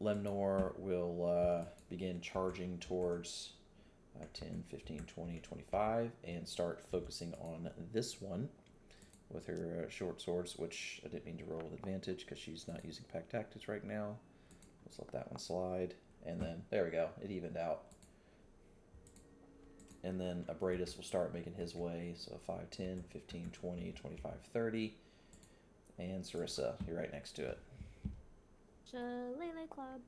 Lemnor will begin charging towards 10, 15, 20, 25 and start focusing on this one with her short swords, which I didn't mean to roll with advantage because she's not using pack tactics right now. Let's let that one slide. And then, there we go, it evened out. And then Abradus will start making his way. So 5, 10, 15, 20, 25, 30. And Sarissa, you're right next to it. Shillelagh Club.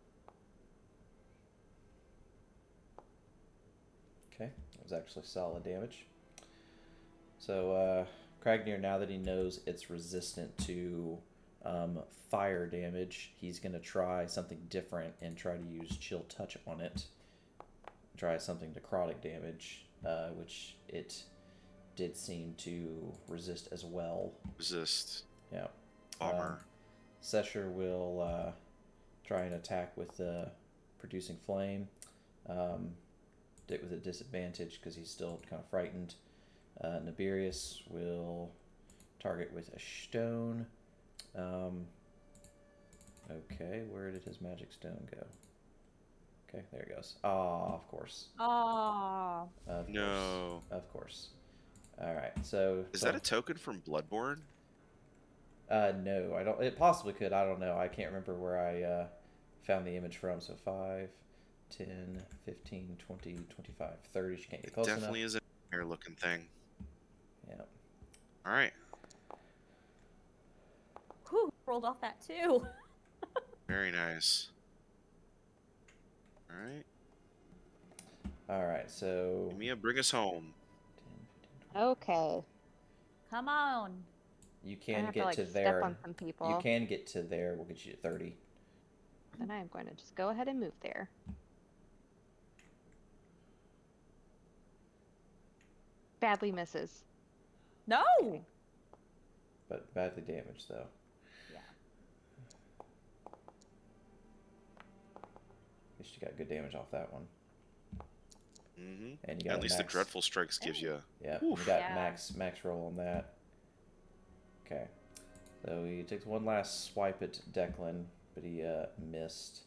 Okay, that was actually solid damage. So Kragnir, now that he knows it's resistant to fire damage, he's going to try something different and try to use Chill Touch on it. Try something necrotic damage, which it did seem to resist as well. Resist. Yeah. Bomber. Sesher will try and attack with the producing flame. with a disadvantage because he's still kind of frightened. Nibirius will target with a stone. Okay, where did his magic stone go? Okay, there he goes. Ah, of course. Oh. Of No. course. Of course. All right. So Is that a token from Bloodborne? no, I don't. It possibly could. I don't know. I can't remember where I found the image from. So 5, 10, 15, 20, 25, 30. She can't get close Definitely enough. is a hair looking thing. Yeah. All right. Whew, rolled off that too. Very nice. All right. All right. So Mia, bring us home. 10, 15, 20. Okay. Come on. You I can have get to like to step there. on some people. You can get to there. We'll get you to 30. Then I am going to just go ahead and move there. Badly misses. No. Okay. But badly damaged though. Yeah. At least you got good damage off that one. Mm-hmm. And you got At a least the max, Dreadful Strikes gives you. Yeah, you got Yeah. max roll on that. Okay. So he takes one last swipe at Declan, but he missed.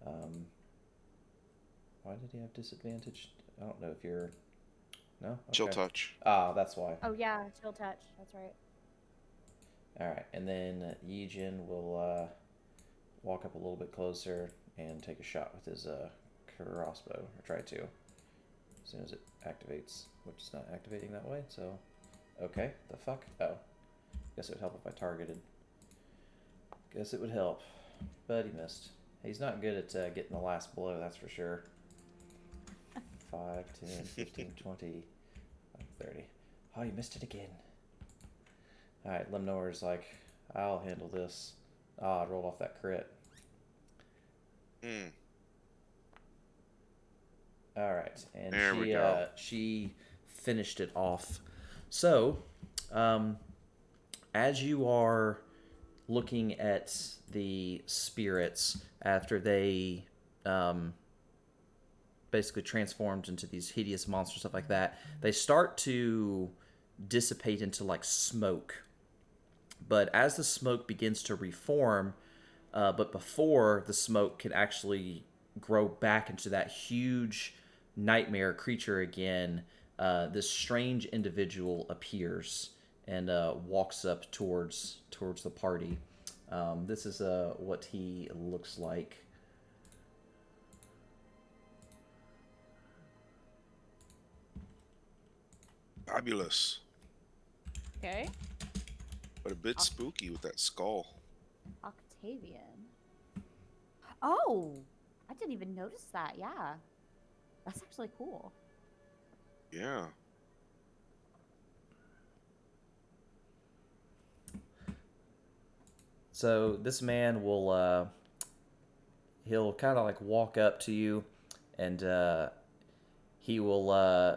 Why did he have disadvantage? I don't know if you're... No? Okay. Chill touch. Ah, that's why. Oh yeah, chill touch. That's right. Alright, and then Yijin will walk up a little bit closer and take a shot with his crossbow, or try to, as soon as it activates, which is not activating that way, so... Okay, the fuck? Oh. Guess it would help if I targeted. Guess it would help. But he missed. He's not good at getting the last blow, that's for sure. 5, 10, 15, 20, 30. Oh, you missed it again. Alright, Limnor's like, I'll handle this. Ah, I rolled off that crit. Hmm. Alright, and There we go. she finished it off. So, as you are looking at the spirits after they basically transformed into these hideous monsters, stuff like that, they start to dissipate into like smoke. But as the smoke begins to reform, but before the smoke can actually grow back into that huge nightmare creature again, this strange individual appears and walks up towards the party. This is what he looks like. Fabulous. Okay. But a bit spooky with that skull. Octavian. Oh, I didn't even notice that. Yeah, that's actually cool. Yeah. So this man will he'll kind of like walk up to you, and he will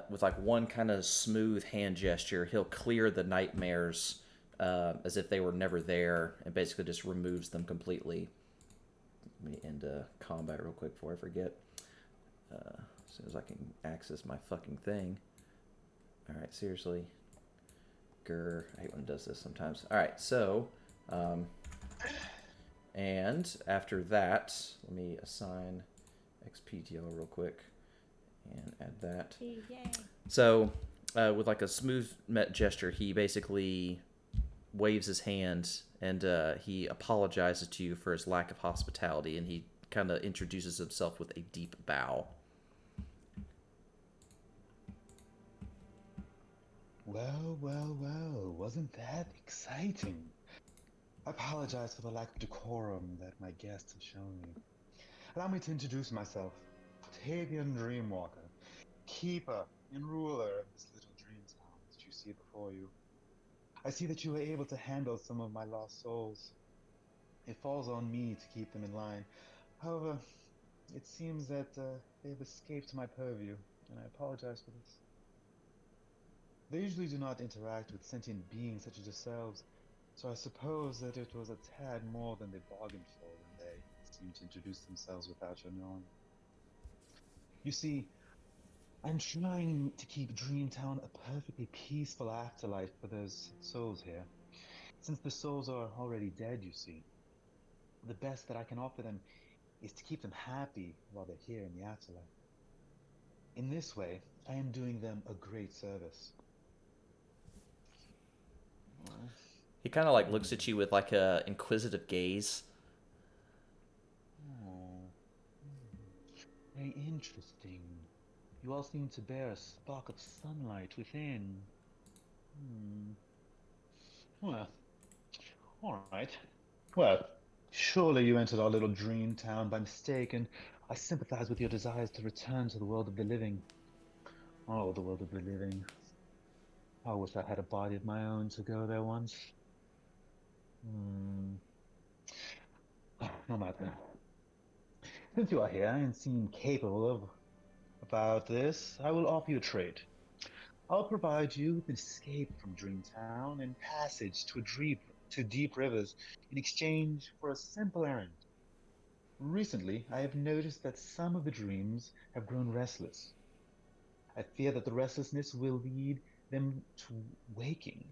with like one kind of smooth hand gesture, he'll clear the nightmares as if they were never there, and basically just removes them completely. Let me end combat real quick before I forget. As soon as I can access my fucking thing. Alright, seriously. Grr. I hate when it does this sometimes. Alright, so... and after that, let me assign XPTO real quick and add that. Yay. So, with like a smooth gesture, he basically waves his hand and he apologizes to you for his lack of hospitality, and he kind of introduces himself with a deep bow. Well, well, well, wasn't that exciting? I apologize for the lack of decorum that my guests have shown me. Allow me to introduce myself. Octavian Dreamwalker, keeper and ruler of this little dream town that you see before you. I see that you were able to handle some of my lost souls. It falls on me to keep them in line. However, it seems that they have escaped my purview, and I apologize for this. They usually do not interact with sentient beings such as yourselves, so I suppose that it was a tad more than they bargained for when they seemed to introduce themselves without your knowing. You see, I'm trying to keep Dreamtown a perfectly peaceful afterlife for those souls here. Since the souls are already dead, you see, the best that I can offer them is to keep them happy while they're here in the afterlife. In this way, I am doing them a great service. Well, He kind of like looks at you with like a inquisitive gaze. oh, very interesting. You all seem to bear a spark of sunlight within. Hmm. Well, all right. Well, surely you entered our little dream town by mistake, and I sympathize with your desires to return to the world of the living. Oh, the world of the living. I wish I had a body of my own to go there once. Hmm. No matter. Since you are here and seem capable of about this, I will offer you a trade. I'll provide you with an escape from Dreamtown and passage to deep rivers in exchange for a simple errand. Recently, I have noticed that some of the dreams have grown restless. I fear that the restlessness will lead them to waking,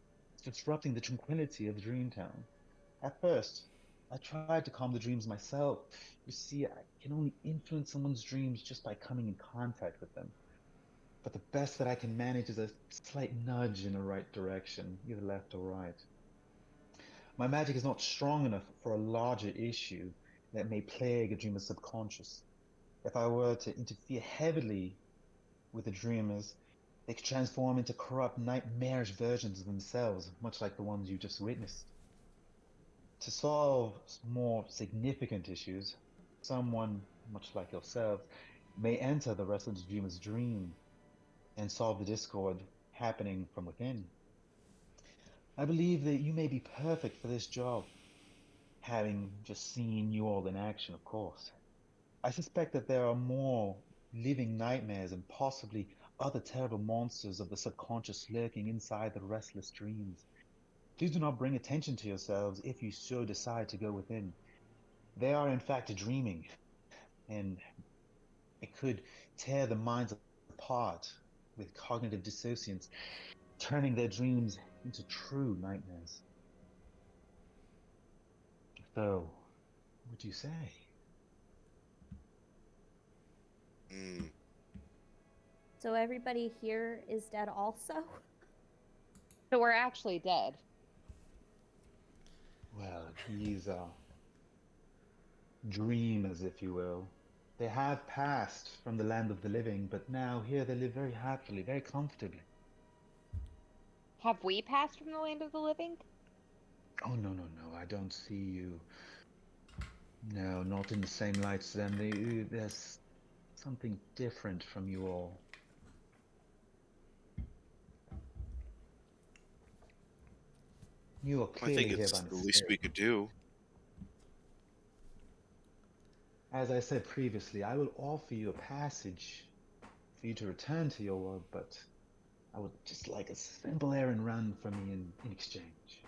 disrupting the tranquility of Dreamtown. At first, I tried to calm the dreams myself. You see, I can only influence someone's dreams just by coming in contact with them. But the best that I can manage is a slight nudge in the right direction, either left or right. My magic is not strong enough for a larger issue that may plague a dreamer's subconscious. If I were to interfere heavily with the dreamers, they could transform into corrupt, nightmarish versions of themselves, much like the ones you just witnessed. To solve more significant issues, someone, much like yourself, may enter the restless dreamer's dream and solve the discord happening from within. I believe that you may be perfect for this job, having just seen you all in action, of course. I suspect that there are more living nightmares and possibly other terrible monsters of the subconscious lurking inside the restless dreams. Please do not bring attention to yourselves if you so decide to go within. They are in fact dreaming, and it could tear the minds apart with cognitive dissociance, turning their dreams into true nightmares. So, what do you say? Mm. So everybody here is dead also? So we're actually dead. Well, these are dreamers, if you will. They have passed from the land of the living, but now here they live very happily, very comfortably. Have we passed from the land of the living? Oh, no, no, no, I don't see you. No, not in the same light as them. There's something different from you all. You are I think clearly here it's by the least we mistake. could do. As I said previously, I will offer you a passage for you to return to your world, but I would just like a simple errand run from me in exchange.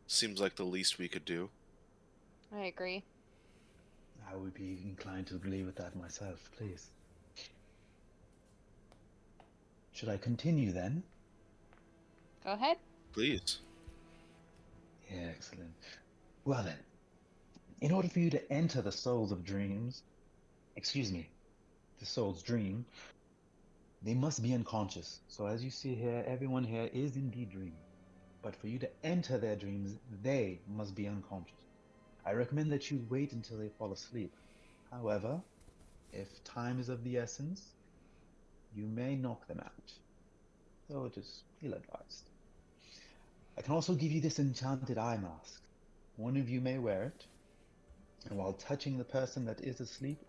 Seems like the least we could do. I agree. I would be inclined to agree with that myself, please. Should I continue then? Go ahead. Please. Yeah, excellent. Well then, in order for you to enter the souls of dreams, excuse me, the soul's dream, they must be unconscious. So as you see here, everyone here is indeed dreaming. But for you to enter their dreams, they must be unconscious. I recommend that you wait until they fall asleep. However, if time is of the essence, you may knock them out. So just feel advised. I can also give you this enchanted eye mask. One of you may wear it, and while touching the person that is asleep,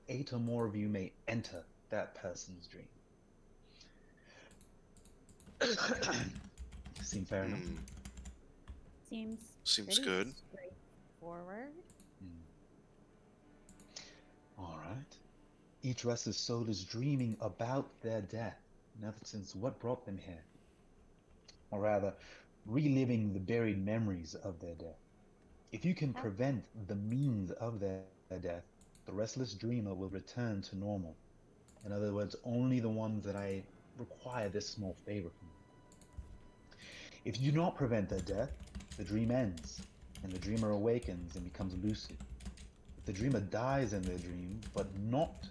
8 or more of you may enter that person's dream. Seem fair enough? Mm. Seems Seems pretty good. straightforward. All right. Each restless soul is dreaming about their death, in essence, what brought them here. Or rather, reliving the buried memories of their death. If you can How- prevent the means of their death, the restless dreamer will return to normal. In other words, only the ones that I require this small favor from. If you do not prevent their death, the dream ends, and the dreamer awakens and becomes lucid. If the dreamer dies in their dream, but not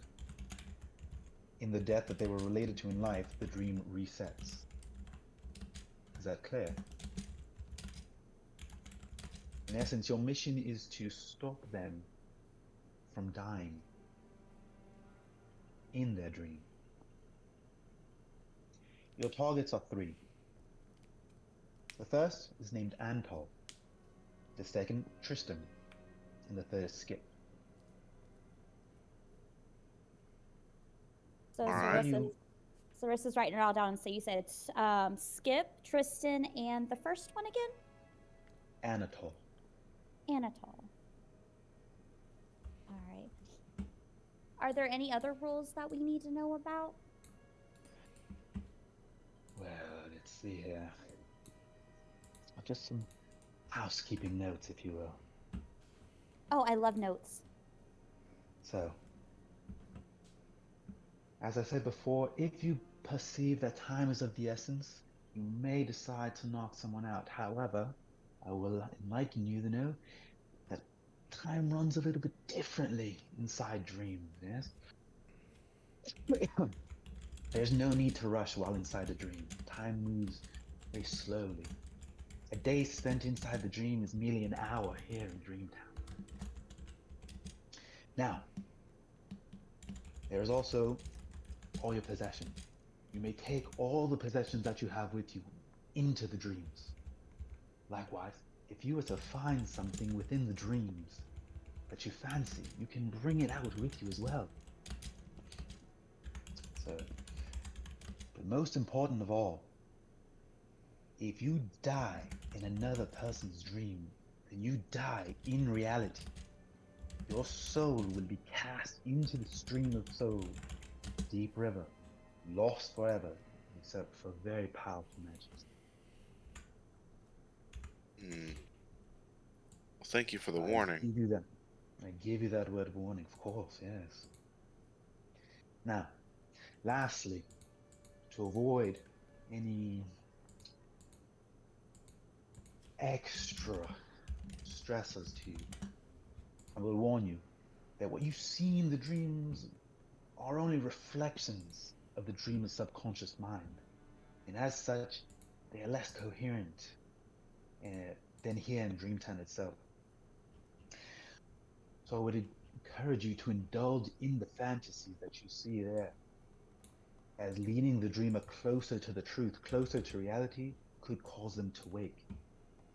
in the death that they were related to in life, the dream resets. Is that clear? In essence, your mission is to stop them from dying in their dream. Your targets are 3. The first is named Antol, the second Tristan, and the third is Skip. So All right. Sarissa's writing it all down. So you said it's Skip, Tristan, and the first one again? Anatole. Anatole. All right. Are there any other rules that we need to know about? Well, let's see here. Just some housekeeping notes, if you will. Oh, I love notes. So, as I said before, if you perceive that time is of the essence, you may decide to knock someone out. However, I will enlighten you to know that time runs a little bit differently inside dreams, yes? There's no need to rush while inside a dream. Time moves very slowly. A day spent inside the dream is merely an hour here in Dreamtown. Now, there is also all your possessions. You may take all the possessions that you have with you into the dreams. Likewise, if you were to find something within the dreams that you fancy, you can bring it out with you as well. So, but most important of all, if you die in another person's dream, then you die in reality. Your soul will be cast into the stream of souls, deep river, lost forever, except for very powerful magic. Well, thank you for the warning. I give you that word of warning, of course, yes. Now, lastly, to avoid any extra stressors to you, I will warn you that what you see in the dreams are only reflections of the dreamer's subconscious mind, and as such, they are less coherent than here in Dreamtown itself. So I would encourage you to indulge in the fantasies that you see there, as leading the dreamer closer to the truth, closer to reality, could cause them to wake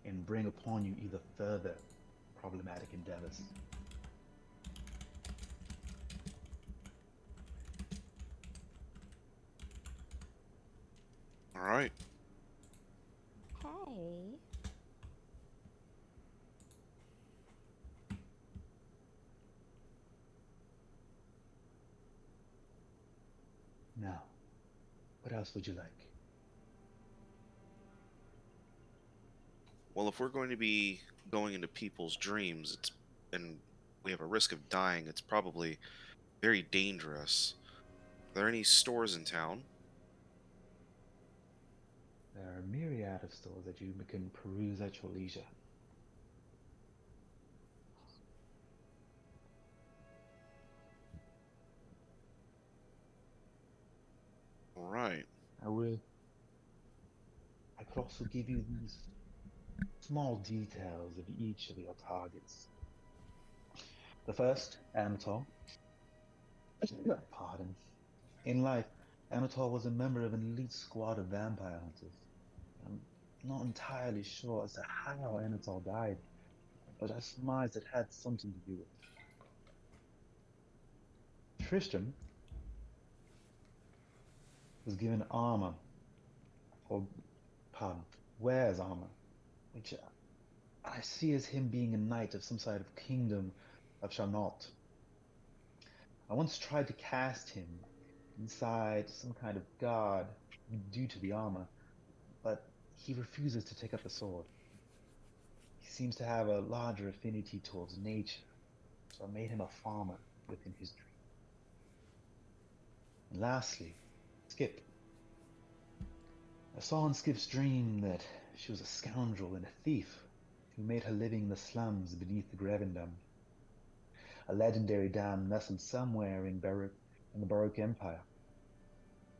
and bring upon you either further problematic endeavors. All right. Hey. Now, what else would you like? Well, if we're going to be going into people's dreams, and we have a risk of dying, it's probably very dangerous. Are there any stores in town? There are a myriad of stores that you can peruse at your leisure. All right. I could also give you these small details of each of your targets. The first, Anatole. Pardon. In life, Anatole was a member of an elite squad of vampire hunters. I'm not entirely sure as to how Anatole died, but I surmise it had something to do with it. Tristram was given armor, or, pardon, wears armor, which I see as him being a knight of some sort of kingdom of Charnot. I once tried to cast him inside some kind of guard due to the armor, but he refuses to take up the sword. He seems to have a larger affinity towards nature, so I made him a farmer. within his dream. And lastly, Skip. I saw in Skip's dream that she was a scoundrel and a thief who made her living in the slums beneath the Grevendom, a legendary dam nestled somewhere in the Baroque Empire.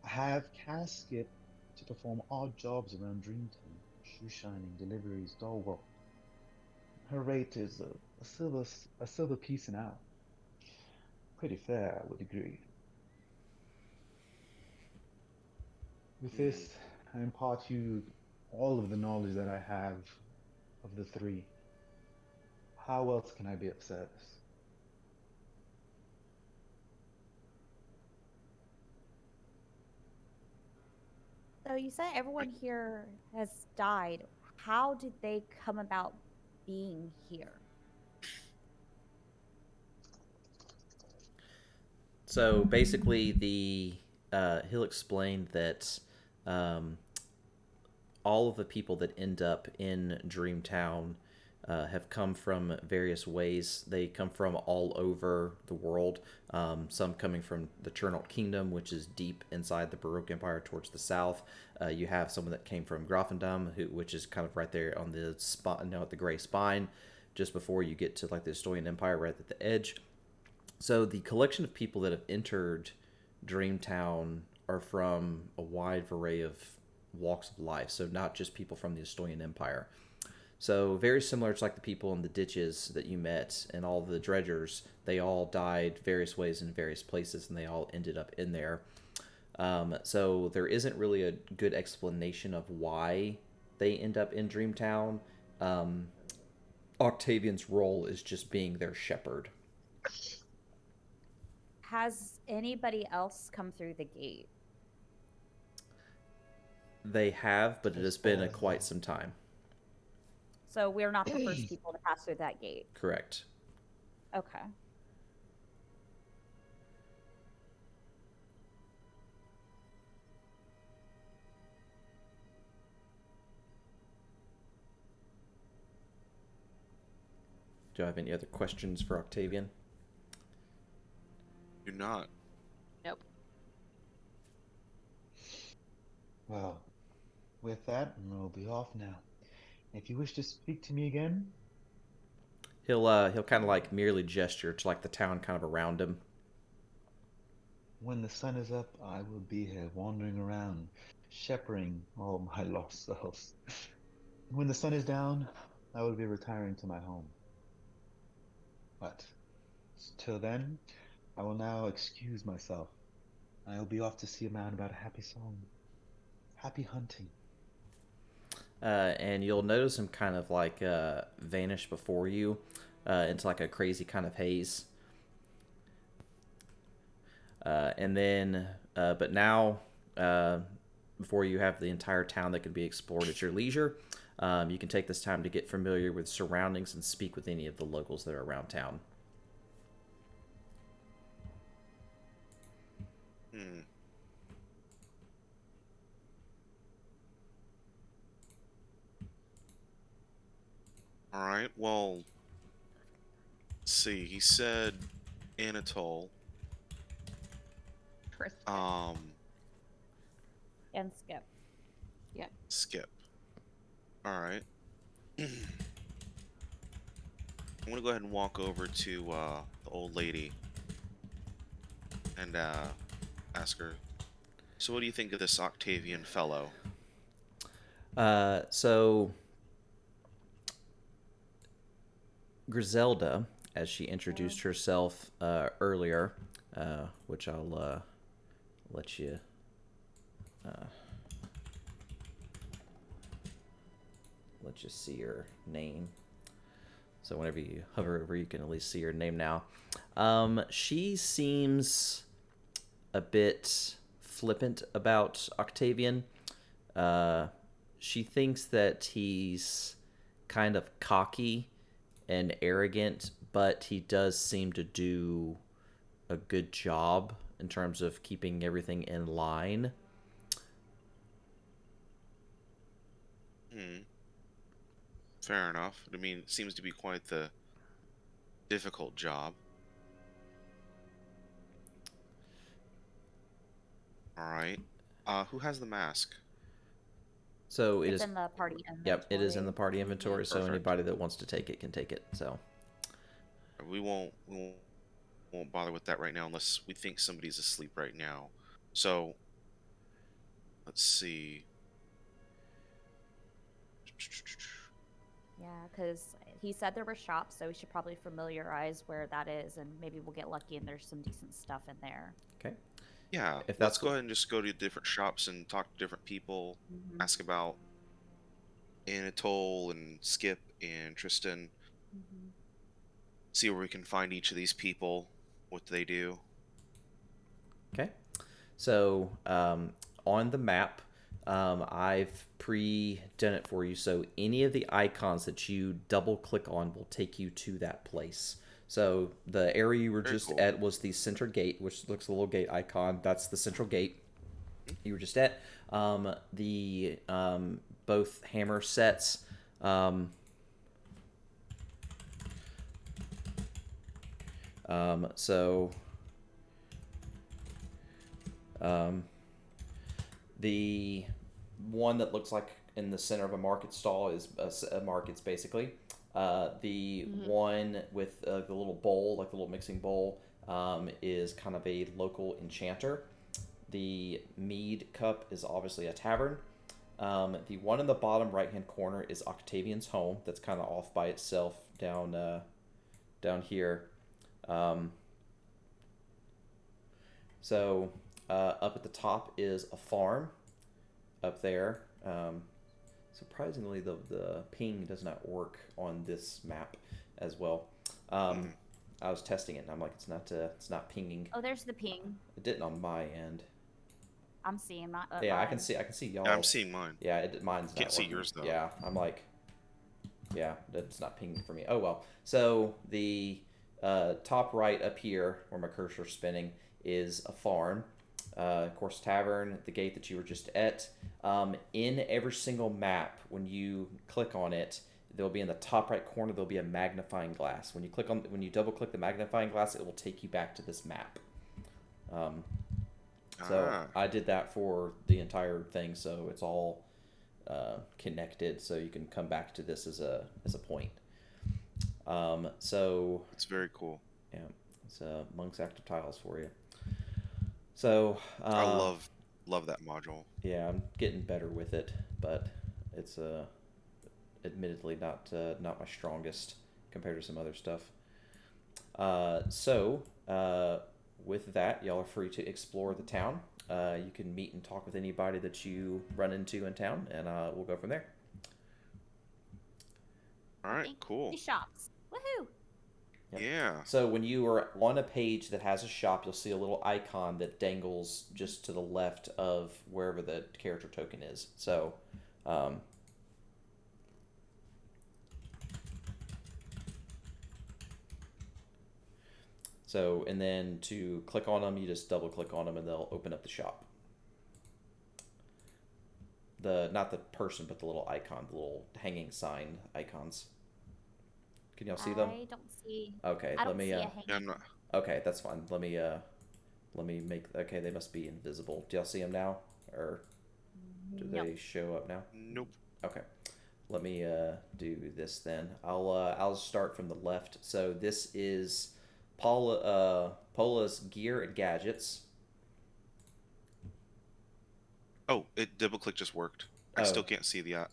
I have cast Skip to perform odd jobs around Dreamtown, shoe shining, deliveries, doll work. Her rate is a silver piece an hour. Pretty fair, I would agree. With this, I impart you all of the knowledge that I have of the three. How else can I be of service? So you said everyone here has died. How did they come about being here? So basically, he'll explain that all of the people that end up in Dreamtown have come from various ways. They come from all over the world. Some coming from the Chernalt Kingdom, which is deep inside the Baroque Empire towards the south. You have someone that came from Grafendam, which is kind of right there on the spot, at the Gray Spine, just before you get to like the Estonian Empire, right at the edge. So the collection of people that have entered Dreamtown are from a wide array of walks of life. So not just people from the Estonian Empire. So very similar to like the people in the ditches that you met and all the dredgers. They all died various ways in various places, and they all ended up in there. So there isn't really a good explanation of why they end up in Dreamtown. Octavian's role is just being their shepherd. Has anybody else come through the gate? They have, but it has been quite some time. So we're not the first people to pass through that gate. Correct. Okay. Do I have any other questions for Octavian? Do not. Nope. Well, with that, we'll be off now. If you wish to speak to me again, He'll kind of like merely gesture to like the town kind of around him. when the sun is up, I will be here wandering around, shepherding all my lost souls. When the sun is down, I will be retiring to my home. But till then, I will now excuse myself. I will be off to see a man about a happy song. Happy hunting. And you'll notice him kind of like vanish before you into like a crazy kind of haze. And then, but now, before you have the entire town that can be explored at your leisure, you can take this time to get familiar with surroundings and speak with any of the locals that are around town. Alright, well, let's see. He said Anatole. Tristan. And Skip. Skip. Alright. I'm gonna go ahead and walk over to the old lady and ask her, so what do you think of this Octavian fellow? So Griselda, as she introduced herself earlier, which I'll let you see her name. So whenever you hover over, you can at least see her name now. She seems a bit flippant about Octavian. She thinks that he's kind of cocky and arrogant, but he does seem to do a good job in terms of keeping everything in line. Fair enough. I mean, it seems to be quite the difficult job. All right. Who has the mask? So it It's is. in the party inventory. Yep, it is in the party inventory. So Perfect. anybody that wants to take it can take it. So We won't bother with that right now unless we think somebody's asleep right now. So let's see. Yeah, because he said there were shops, so we should probably familiarize where that is, and maybe we'll get lucky and there's some decent stuff in there. okay. Yeah, If let's that's go what- ahead and just go to different shops and talk to different people. Mhm. Ask about Anatole and Skip and Tristan. Mhm. See where we can find each of these people, what they do. Okay. So on the map, I've pre-done it for you. So any of the icons that you double click on will take you to that place. So the area you were Very just cool. at was the center gate, which looks a little gate icon. That's the central gate you were just at. The both hammer sets. So the one that looks like in the center of a market stall is a market's basically. The one with the little bowl, like the little mixing bowl, is kind of a local enchanter. The mead cup is obviously a tavern. The one in the bottom right hand corner is Octavian's home. That's kind of off by itself down here. So up at the top is a farm up there. Surprisingly, the ping does not work on this map as well. I was testing it, and I'm like, it's not pinging. Oh, there's the ping. It didn't on my end. I'm seeing that. Yeah, I can see y'all. Yeah, I'm seeing mine. Yeah, mine's not Can't see working. yours, though. Yeah, I'm like, yeah, that's not pinging for me. Oh well. So the top right up here, where my cursor's spinning, is a farm. Of course, tavern, the gate that you were just at. In every single map, when you click on it, there'll be in the top right corner. There'll be a magnifying glass. When you double click the magnifying glass, it will take you back to this map. So I did that for the entire thing, so it's all connected. So you can come back to this as a point. So It's very cool. yeah, it's Monk's Active Tiles for you. So I love that module. Yeah, I'm getting better with it, but it's admittedly not my strongest compared to some other stuff. So with that, y'all are free to explore the town. You can meet and talk with anybody that you run into in town, and we'll go from there. All right, Thank cool. you, shops. Woohoo! Yep. Yeah. So when you are on a page that has a shop, you'll see a little icon that dangles just to the left of wherever the character token is. So and then to click on them, you just double click on them and they'll open up the shop. Not the person, but the little icon, the little hanging sign icons. Can y'all see them? I don't see. Okay, I don't let me see a Yeah, hanging. I'm not. okay, that's fine. Let me make. Okay, they must be invisible. Do y'all see them now, or do Nope. they show up now? Nope. Okay, let me do this then. I'll start from the left. So this is Paula's gear and gadgets. Oh, it double click just worked. I Oh. still can't see the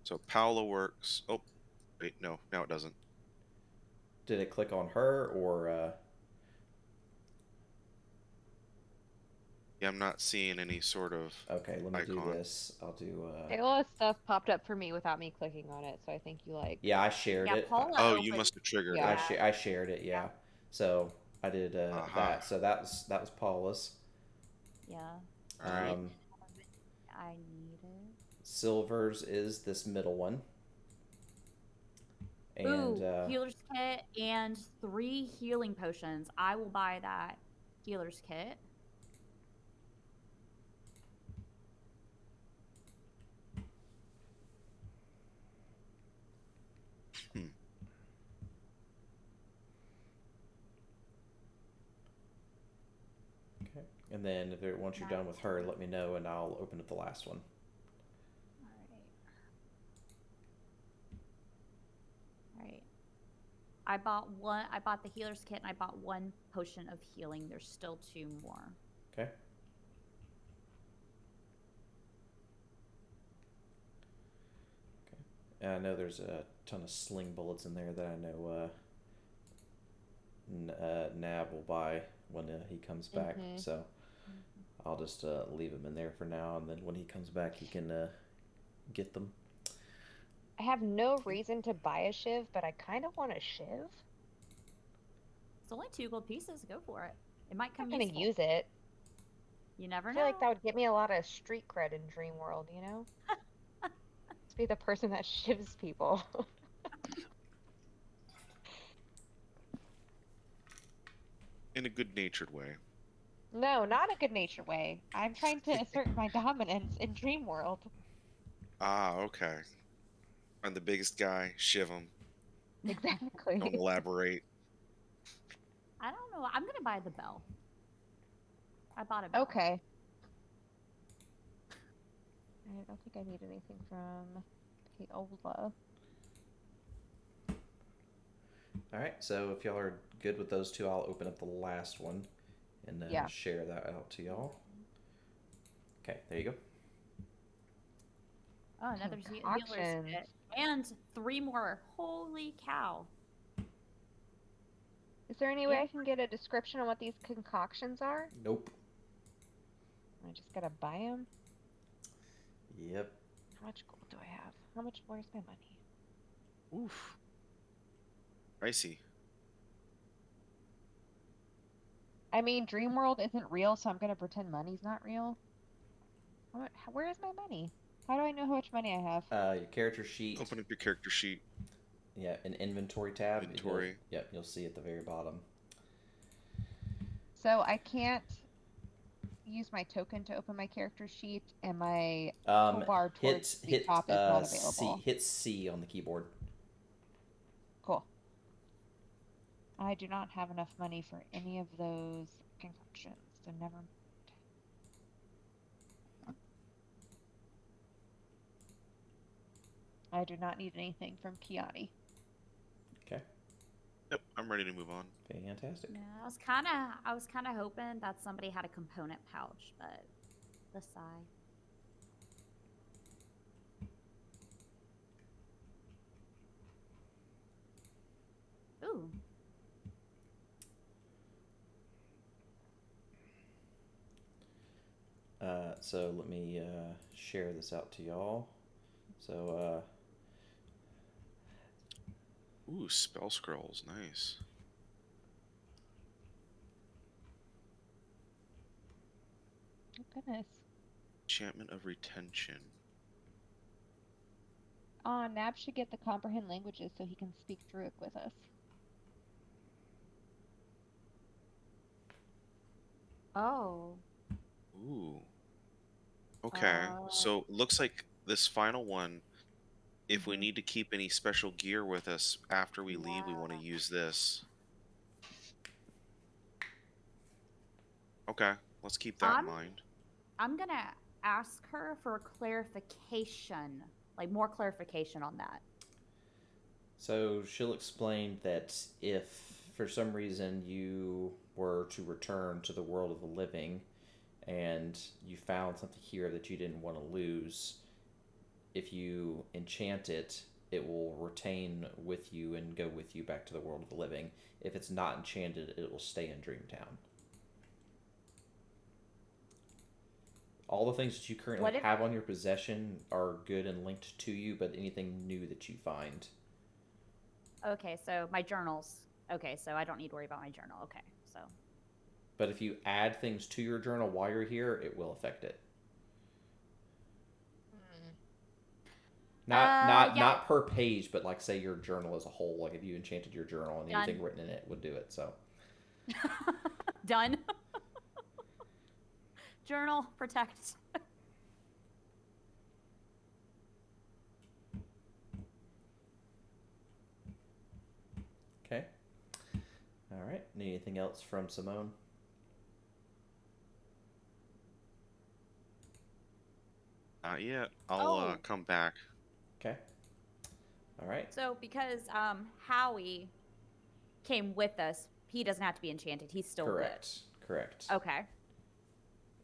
So Paola works. Oh, wait, no, now it doesn't. Did it click on her or? Yeah, I'm not seeing any sort of. Okay, let me do icon. this. I'll do. Paola's stuff popped up for me without me clicking on it, so I think you like. Yeah, I shared Yeah, it. Paula Oh, you opened- must have triggered Yeah. it. I shared it. Yeah. So I did Aha. that. So that was Paula's. Yeah. All right. I need it. Silver's is this middle one. And Ooh, healer's kit and 3 healing potions. I will buy that healer's kit. okay. Okay. And then once you're done with her, let me know and I'll open up the last one. All right. I bought one. I bought the healer's kit, and I bought one potion of healing. There's still 2 more. Okay. And I know there's a ton of sling bullets in there that I know Nab will buy when he comes back. Mhm. So I'll just leave him in there for now, and then when he comes back, he can get them. I have no reason to buy a shiv, but I kind of want a shiv. It's only 2 gold pieces. Go for it. It might I'm come not gonna useful. use it. You never I know. feel like that would get me a lot of street cred in Dream World, you know? To be the person that shivs people. In a good-natured way. No, not a good-natured way. I'm trying to assert my dominance in Dream World. Ah, okay. I'm the biggest guy. Shiv him. Don't Exactly. elaborate. I don't know. I'm gonna buy the bell. I bought a bell. Okay. I don't think I need anything from Paola. All right. So if y'all are good with those 2, I'll open up the last one and Yeah. share that out to y'all. Okay. There you go. Oh, another healer's Concoctions. kit. And 3 more. Holy cow. Is there any way I can get a description on what these concoctions are? Nope. I just gotta buy them. Yep. How much gold do I have? Where's my money? Oof. Pricey. I mean, Dream World isn't real, so I'm gonna pretend money's not real. Where is my money? How do I know how much money I have? Your character sheet. Open up your character sheet. Yeah, an inventory tab. Inventory. Yep, you'll see at the very bottom. So I can't use my token to open my character sheet, and my toolbar towards the top is not available. Hit C on the keyboard. Cool. I do not have enough money for any of those concoctions, so never mind. I do not need anything from Kiani. Okay. Yep, I'm ready to move on. Fantastic. Yeah, I was kind of hoping that somebody had a component pouch, but the sigh. Ooh. So let me share this out to y'all. So Ooh, spell scrolls. Nice. Oh, goodness. Enchantment of retention. Nab should get the comprehend languages so he can speak Druid with us. Oh. Ooh. Okay. So looks like this final one, if we need to keep any special gear with us after we leave, we want to use this. Okay, let's keep that in mind. I'm gonna ask her for clarification, like more clarification on that. So she'll explain that if for some reason you were to return to the world of the living and you found something here that you didn't want to lose, if you enchant it, it will retain with you and go with you back to the world of the living. If it's not enchanted, it will stay in Dreamtown. All the things that you currently have on your possession are good and linked to you, but anything new that you find. Okay, so my journals. Okay, so I don't need to worry about my journal. Okay, so. But if you add things to your journal while you're here, it will affect it. Not per page, but like say your journal as a whole. Like if you enchanted your journal and anything written in it would do it. So. Done. Journal protect. Okay. All right. Need anything else from Simone? Not yet. I'll Oh. come back. Okay. All right. So because Howie came with us, he doesn't have to be enchanted. He's still Correct. Correct. good. Okay.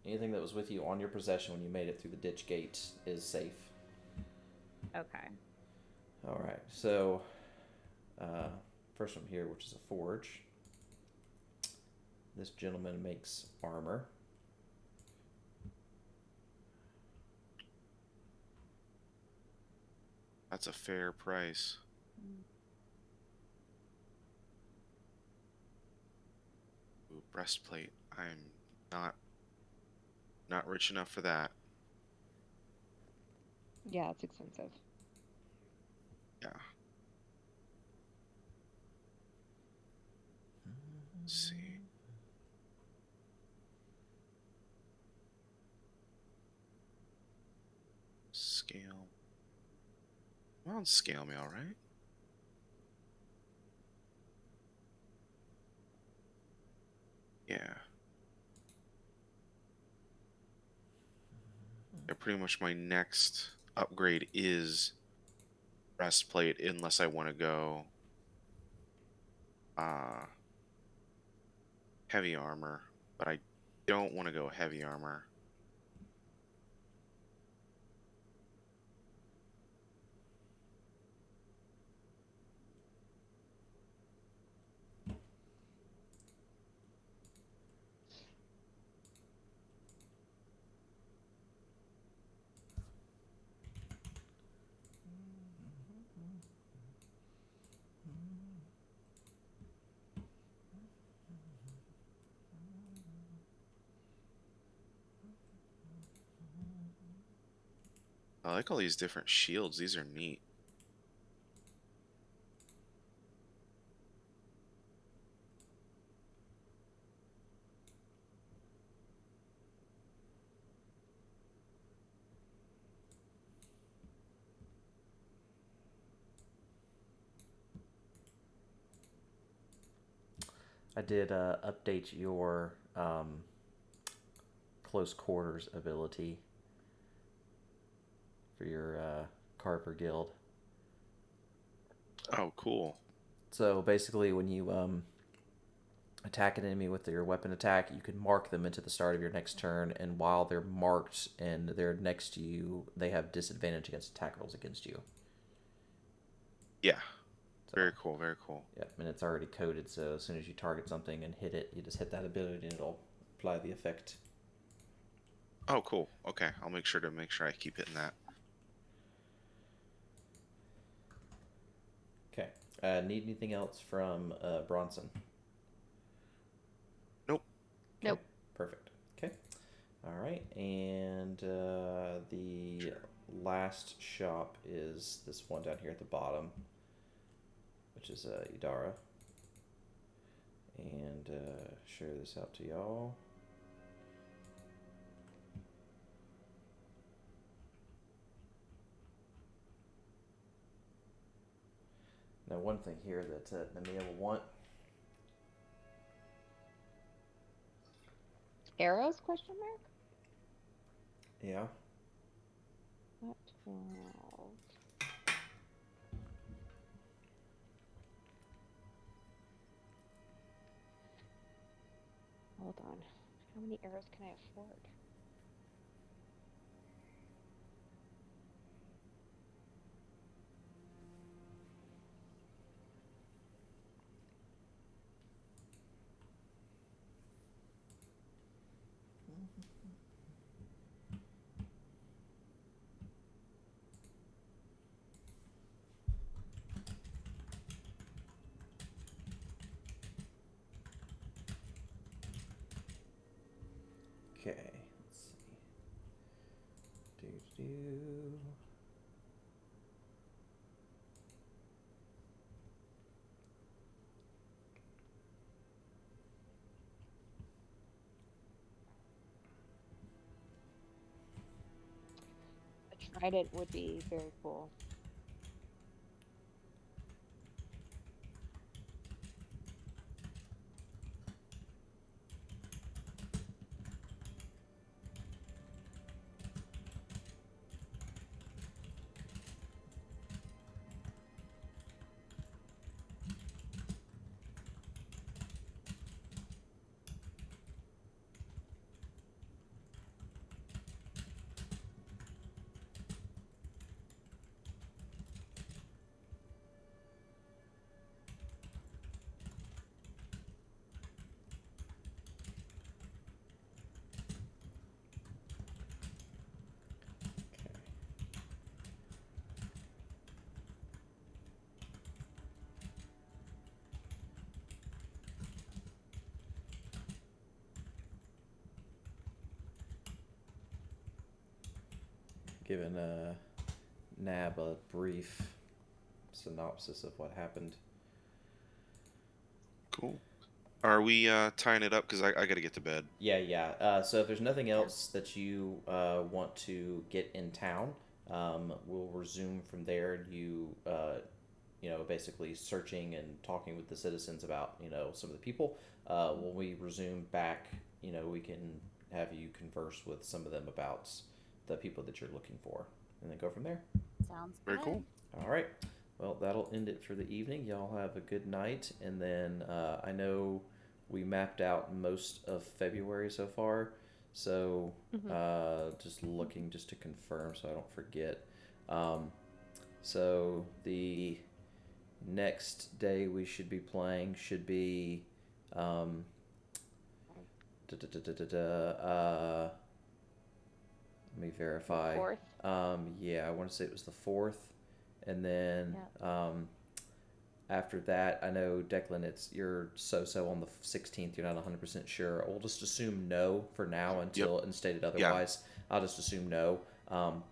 Anything that was with you on your possession when you made it through the ditch gate is safe. Okay. All right. So, first one here, which is a forge. This gentleman makes armor. That's a fair price. Ooh, breastplate. I'm not rich enough for that. Yeah, it's expensive. Yeah. Let's see. Scale. Come on, scale me, all right? Yeah. Yeah, pretty much my next upgrade is breastplate, unless I want to go heavy armor, but I don't want to go heavy armor. I like all these different shields. These are neat. I did update your close quarters ability for your Carver Guild. Oh, cool. So basically, when you attack an enemy with your weapon attack, you can mark them into the start of your next turn, and while they're marked and they're next to you, they have disadvantage against attack rolls against you. Yeah. So, Very cool, very cool. Yep, and it's already coded, so as soon as you target something and hit it, you just hit that ability and it'll apply the effect. Oh, cool. Okay, I'll make sure I keep hitting that. Okay. Need anything else from Bronson? Nope. Okay. Nope. Perfect. Okay. All right, and the last shop is this one down here at the bottom, which is Idara. And share this out to y'all. Now, one thing here that Namia will want. Arrows? Question mark. Yeah. What 12? Hold on. How many arrows can I afford? Okay. Let's see. Do. A trident would be very cool. giving Nab a brief synopsis of what happened. Cool. Are we tying it up? Because I got to get to bed. Yeah. So if there's nothing else that you want to get in town, we'll resume from there. Basically searching and talking with the citizens about, some of the people. When we resume back, we can have you converse with some of them about the people that you're looking for, and then go from there. Sounds Very good. cool. All right. Well, that'll end it for the evening. Y'all have a good night. And then I know we mapped out most of February so far. So just looking just to confirm so I don't forget. So the next day we should be playing should be let me verify. 4th. Yeah, I want to say it was the 4th. And then after that, I know Declan, you're so on the 16th. You're not 100% sure. We'll just assume no for now until stated otherwise. Yeah. I'll just assume no.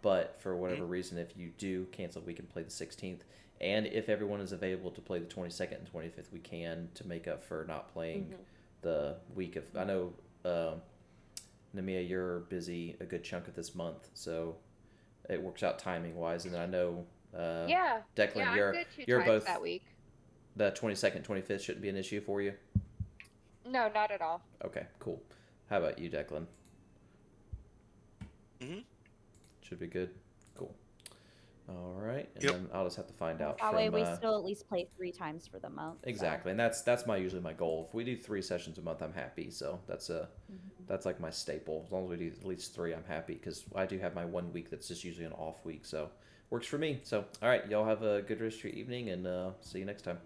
But for whatever reason, if you do cancel, we can play the 16th. And if everyone is available to play the 22nd and 25th, we can, to make up for not playing the week of. I know, Namia, you're busy a good chunk of this month, so it works out timing wise. And then I know. Declan, I'm good you're times both that week. The 22nd, 25th shouldn't be an issue for you. No, not at all. Okay, cool. How about you, Declan? Should be good. Cool. All right, and then I'll just have to find out. That way, we still at least play 3 times for the month. Exactly, and that's usually my goal. If we do 3 sessions a month, I'm happy. So that's like my staple. As long as we do at least 3, I'm happy, because I do have my 1 week that's just usually an off week. So works for me. So all right, y'all have a good rest of your evening, and see you next time.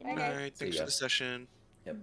All right. Thanks for the session. Yep.